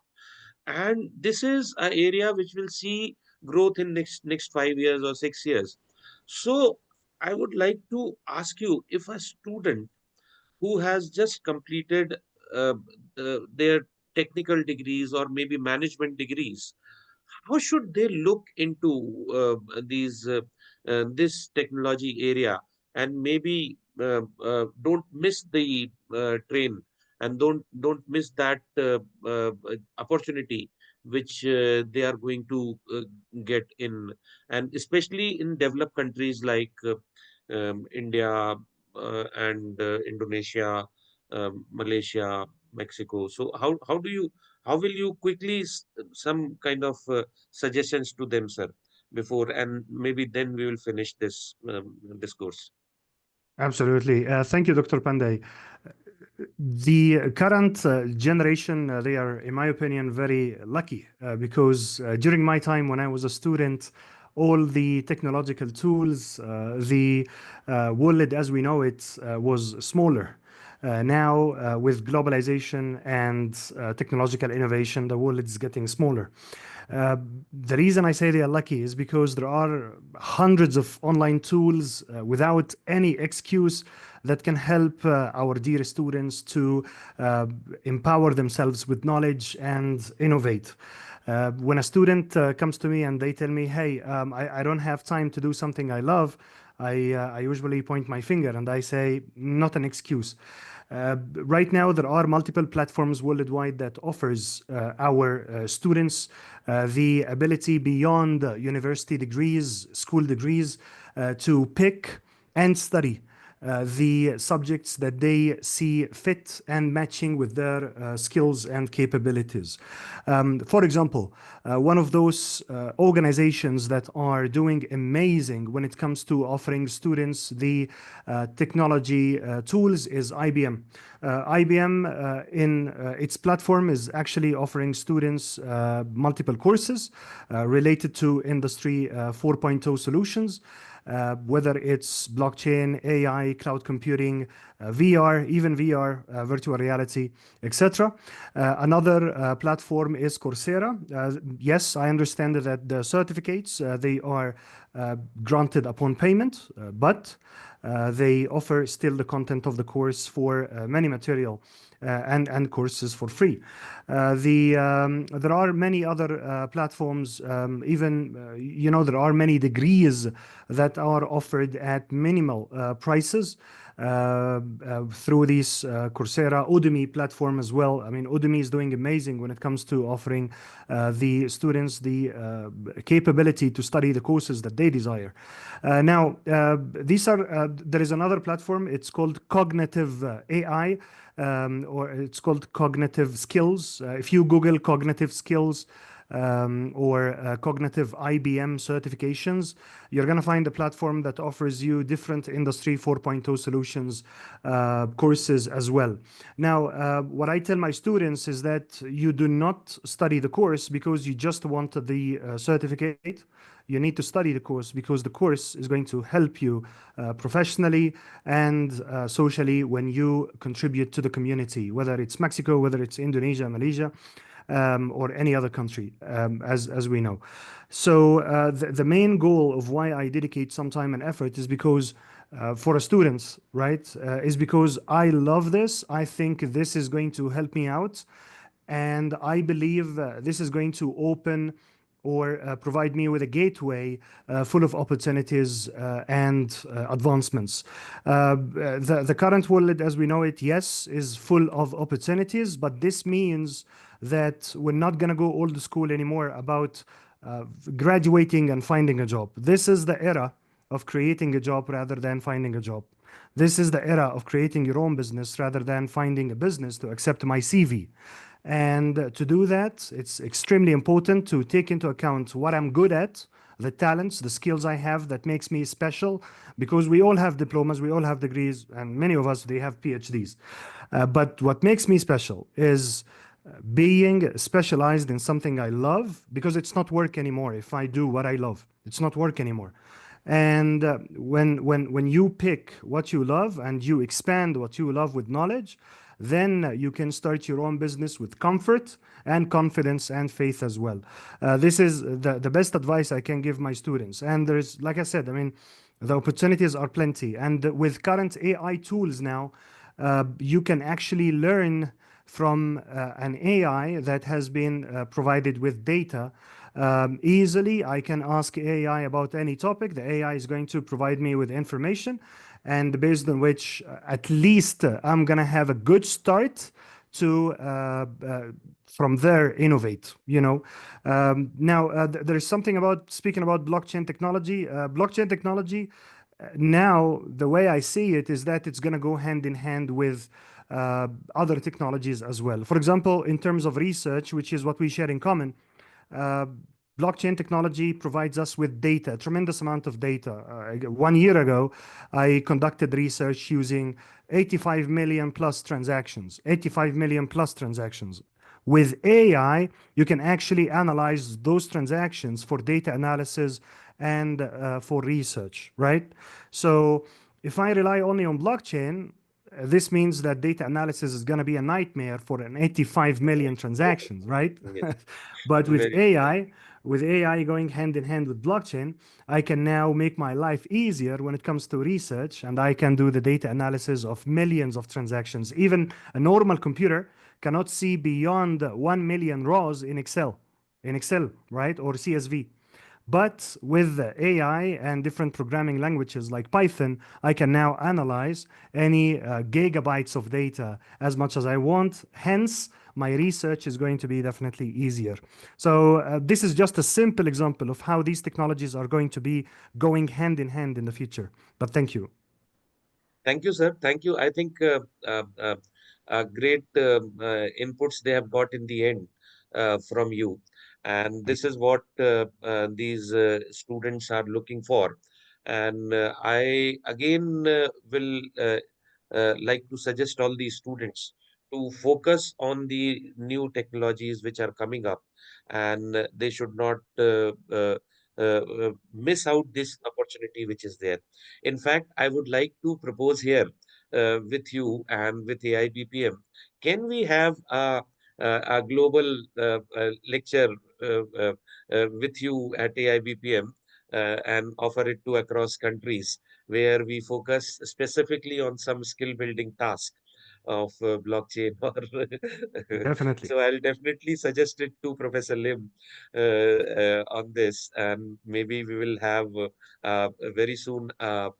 and this is an area which will see growth in next 5 years or 6 years. So I would like to ask you, if a student who has just completed uh, their technical degrees or maybe management degrees, how should they look into these this technology area, and maybe don't miss the train, and don't miss that opportunity which they are going to get in, and especially in developed countries like India and Indonesia, Malaysia, Mexico. So how will you quickly some kind of suggestions to them, sir, before, and maybe then we will finish this discourse. Absolutely. Thank you, Dr. Pandey. The current generation, they are, in my opinion, very lucky because during my time when I was a student, all the technological tools, the world as we know it was smaller. Now, with globalization and technological innovation, the world is getting smaller. The reason I say they are lucky is because there are hundreds of online tools without any excuse that can help our dear students to empower themselves with knowledge and innovate. When a student comes to me and they tell me, hey, I don't have time to do something I love, I usually point my finger and I say, not an excuse. Right now, there are multiple platforms worldwide that offers our students the ability beyond university degrees, school degrees, to pick and study the subjects that they see fit and matching with their skills and capabilities. For example, one of those organizations that are doing amazing when it comes to offering students the technology tools is IBM. IBM in its platform is actually offering students multiple courses related to Industry 4.0 solutions. Whether it's blockchain, AI, cloud computing, VR, even VR, virtual reality, etc. Another platform is Coursera. Yes, I understand that the certificates, they are granted upon payment, but they offer still the content of the course for many material and courses for free. There are many other platforms, even, there are many degrees that are offered at minimal prices through this Coursera, Udemy platform as well. I mean, Udemy is doing amazing when it comes to offering the students the capability to study the courses that they desire. Now, there is another platform, it's called Cognitive AI, or it's called Cognitive Skills. If you Google cognitive skills, or cognitive IBM certifications, you're going to find a platform that offers you different Industry 4.0 solutions courses as well. Now, what I tell my students is that you do not study the course because you just want the certificate. You need to study the course because the course is going to help you professionally and socially when you contribute to the community, whether it's Mexico, whether it's Indonesia, Malaysia, or any other country, as we know. So the main goal of why I dedicate some time and effort is because for students, right, is because I love this. I think this is going to help me out. And I believe this is going to open or provide me with a gateway full of opportunities and advancements. The current world, as we know it, yes, is full of opportunities, but this means that we're not going to go old school anymore about graduating and finding a job. This is the era of creating a job rather than finding a job. This is the era of creating your own business rather than finding a business to accept my CV. And to do that, it's extremely important to take into account what I'm good at, the talents, the skills I have that makes me special, because we all have diplomas, we all have degrees, and many of us, they have PhDs. But what makes me special is being specialized in something I love, because it's not work anymore if I do what I love. It's not work anymore. And when you pick what you love and you expand what you love with knowledge, then you can start your own business with comfort and confidence and faith as well. This is the best advice I can give my students. And there's, like I said, I mean, the opportunities are plenty. And with current AI tools now, you can actually learn from an AI that has been provided with data. Easily, I can ask AI about any topic. The AI is going to provide me with information, and based on which, at least I'm going to have a good start to from there innovate. You know, now there's something about speaking about blockchain technology. Blockchain technology now, the way I see it is that it's going to go hand in hand with other technologies as well. For example, in terms of research, which is what we share in common, blockchain technology provides us with data, a tremendous amount of data. 1 year ago, I conducted research using 85 million plus transactions, 85 million plus transactions. With AI, you can actually analyze those transactions for data analysis and for research, right? So if I rely only on blockchain, this means that data analysis is going to be a nightmare for an 85 million transactions, right? But with AI going hand in hand with blockchain, I can now make my life easier when it comes to research, and I can do the data analysis of millions of transactions. Even a normal computer cannot see beyond 1 million rows in Excel, right? Or CSV. But with AI and different programming languages like Python, I can now analyze any gigabytes of data as much as I want. Hence, my research is going to be definitely easier. So this is just a simple example of how these technologies are going to be going hand in hand in the future. But thank you. Thank you, sir. Thank you. I think great inputs they have got in the end from you. And this is what these students are looking for. And I again will like to suggest all these students to focus on the new technologies which are coming up, and they should not miss out this opportunity which is there. In fact, I would like to propose here with you and with AIBPM, can we have a global lecture with you at AIBPM and offer it to across countries, where we focus specifically on some skill building task of blockchain or Definitely. so I'll definitely suggest it to Professor Lim on this, and maybe we will have very soon a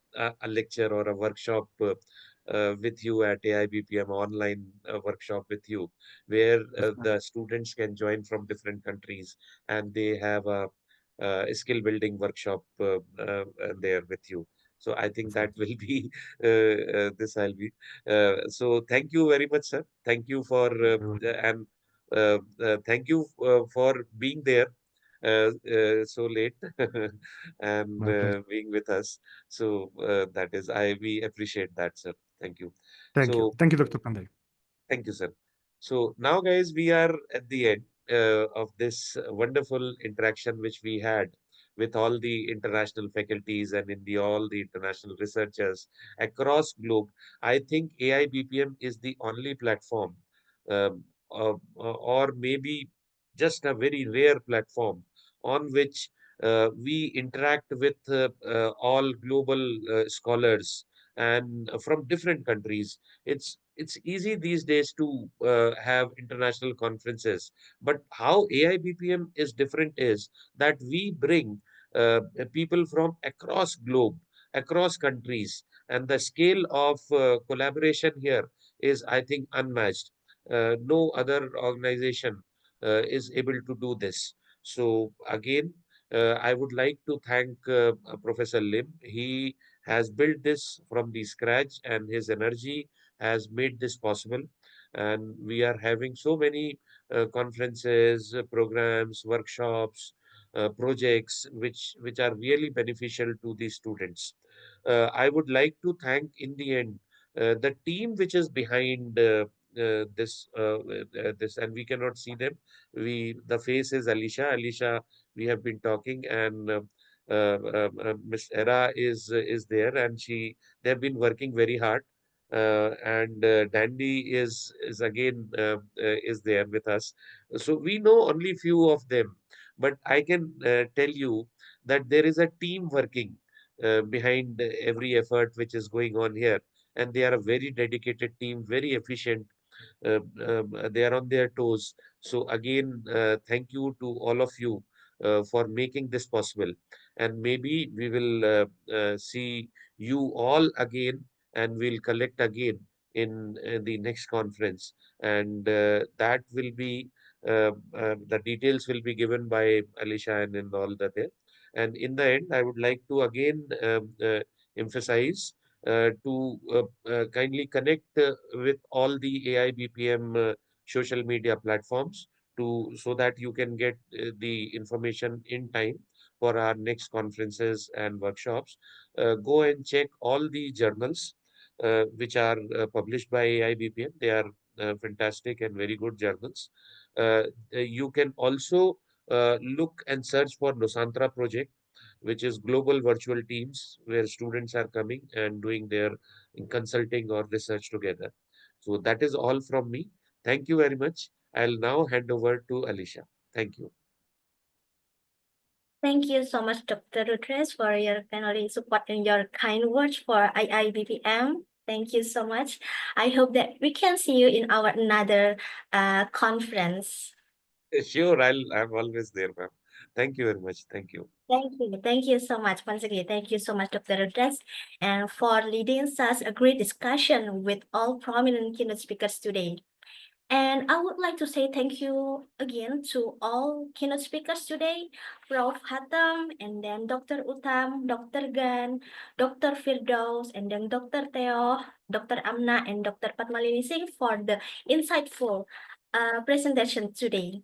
lecture or a workshop with you at AIBPM, online workshop with you, where the students can join from different countries, and they have a skill building workshop there with you. So I think that will be this. I'll be so. Thank you very much, sir. Thank you for and thank you for being there so late and being with us. So that is, we appreciate that, sir. Thank you. Thank you. So Thank you, Dr. Pandey. thank you, sir. So now, guys, we are at the end of this wonderful interaction which we had with all the international faculties and all the international researchers across globe. I think AIBPM is the only platform, or maybe just a very rare platform on which We interact with all global scholars and from different countries. It's easy these days to have international conferences, but how AIBPM is different is that we bring people from across globe, across countries, and the scale of collaboration here is, I think, unmatched. No other organization is able to do this. So again, I would like to thank Professor Lim. He has built this from the scratch, and his energy has made this possible. And we are having so many conferences, programs, workshops, projects, which are really beneficial to the students. I would like to thank, in the end, the team which is behind this, and we cannot see them. The face is Alicia. Alicia, we have been talking, and Miss Era is there, and they've been working very hard. And Dandy is again is there with us. So we know only few of them, but I can tell you that there is a team working behind every effort which is going on here, and they are a very dedicated team, very efficient. They are on their toes. So again, thank you to all of you for making this possible. And maybe we will see you all again, and we'll collect again in the next conference. And that will be the details will be given by Alicia and in all that there. And in the end, I would like to again emphasize to kindly connect with all the AIBPM social media platforms so that you can get the information in time for our next conferences and workshops. Go and check all the journals which are published by AIBPM. They are fantastic and very good journals. You can also look and search for Nosantra project, which is global virtual teams where students are coming and doing their consulting or research together. So that is all from me. Thank you very much. I'll now hand over to Alicia. Thank you. Thank you so much, Dr. Rutres, for your kindly support and your kind words for IIBPM. Thank you so much. I hope that we can see you in our another conference. Sure, I'm always there, ma'am. Thank you very much. Thank you. Thank you so much. Once again, thank you so much, Dr. Rutres, and for leading such a great discussion with all prominent keynote speakers today. And I would like to say thank you again to all keynote speakers today, Prof. Hatem, and then Dr. Uttam, Dr. Gan, Dr. Firdous, and then Dr. Teoh, Dr. Amna, and Dr. Padmalini Singh for the insightful presentation today.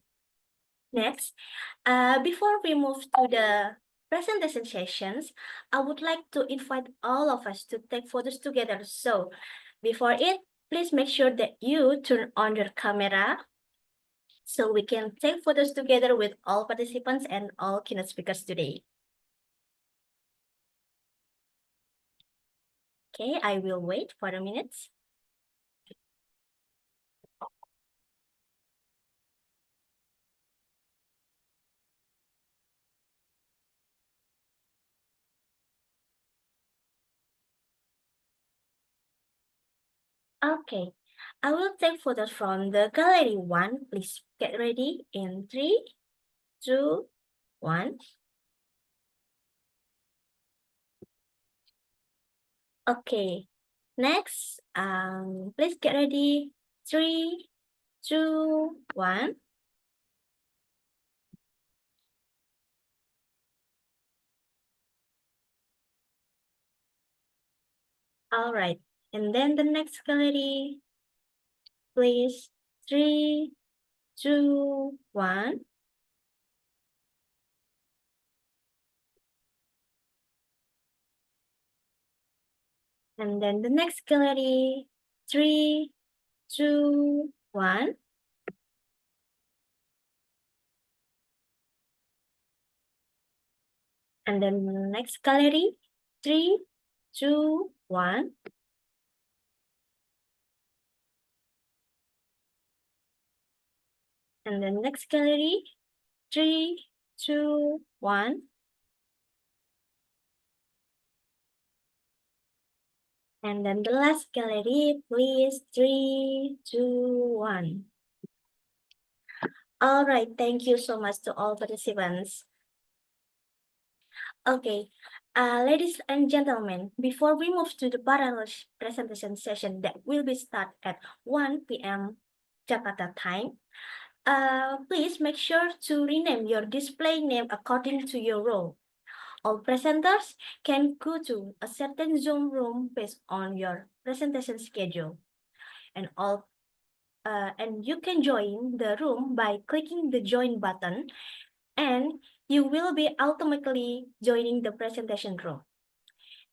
Next, before we move to the presentation sessions, I would like to invite all of us to take photos together. So before it, please make sure that you turn on your camera so we can take photos together with all participants and all keynote speakers today. Okay, I will wait for a minute. Okay, I will take photos from the gallery 1. Please get ready in 3, 2, 1. Okay, next, please get ready. 3, 2, 1. All right, and then the next gallery, please. 3, 2, 1. And then the next gallery, 3, 2, 1. And then the next gallery, 3, 2, 1. And then next gallery, 3, 2, 1. And then the last gallery, please. 3, 2, 1. All right, thank you so much to all participants. Okay, ladies and gentlemen, before we move to the panel presentation session that will be start at 1 p.m. Jakarta time, please make sure to rename your display name according to your role. All presenters can go to a certain Zoom room based on your presentation schedule, and you can join the room by clicking the join button, and you will be automatically joining the presentation room.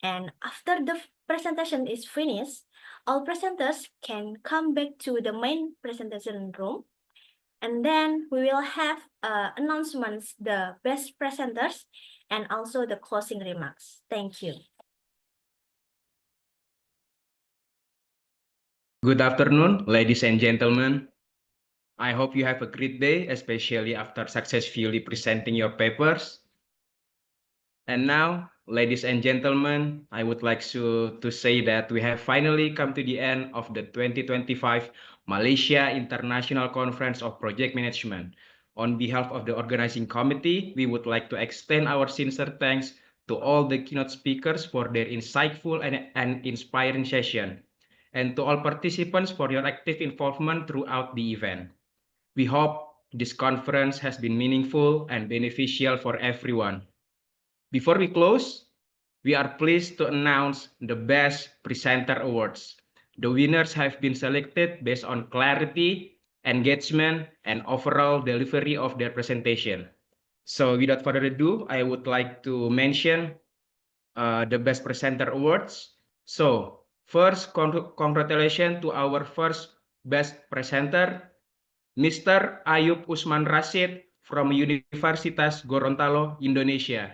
And after the presentation is finished, all presenters can come back to the main presentation room, and then we will have announcements, the best presenters, and also the closing remarks. Thank you. Good afternoon, ladies and gentlemen. I hope you have a great day, especially after successfully presenting your papers. And now, ladies and gentlemen, I would like to say that we have finally come to the end of the 2025 Malaysia International Conference of Project Management. On behalf of the organizing committee, we would like to extend our sincere thanks to all the keynote speakers for their insightful and inspiring session, and to all participants for your active involvement throughout the event. We hope this conference has been meaningful and beneficial for everyone. Before we close, we are pleased to announce the Best Presenter Awards. The winners have been selected based on clarity, engagement, and overall delivery of their presentation. So without further ado, I would like to mention the Best Presenter Awards. So first, congratulations to our first Best Presenter, Mr. Ayub Usman Rashid from Universitas Gorontalo, Indonesia.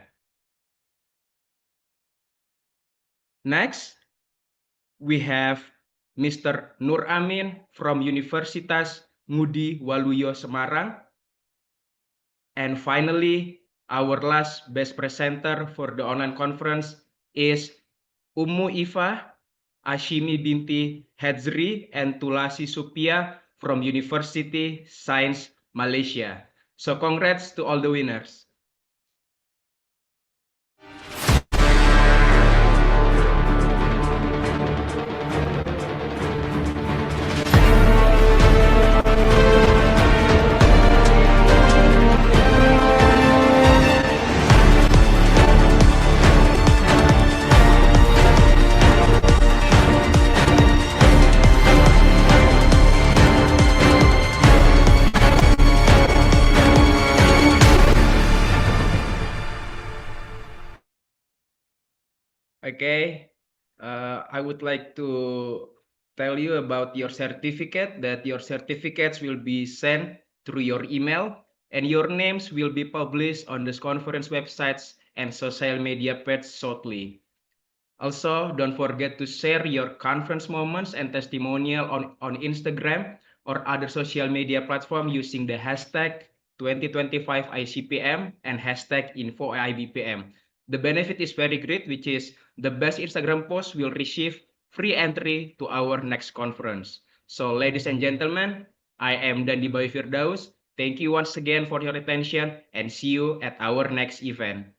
Next, we have Mr. Nur Amin from Universitas Ngudi Waluyo Semarang. And finally, our last best presenter for the online conference is Ummu Ifa Ashimi binti Hedzri and Tulasi Supia from University Science Malaysia. So congrats to all the winners. Okay, I would like to tell you about your certificate, that your certificates will be sent through your email, and your names will be published on this conference websites and social media pages shortly. Also, don't forget to share your conference moments and testimonial on Instagram or other social media platform using the hashtag 2025 ICPM and hashtag info AIBPM. The benefit is very great, which is the best Instagram post will receive free entry to our next conference. So ladies and gentlemen, I am Dandi Boy Firdous. Thank you once again for your attention and see you at our next event.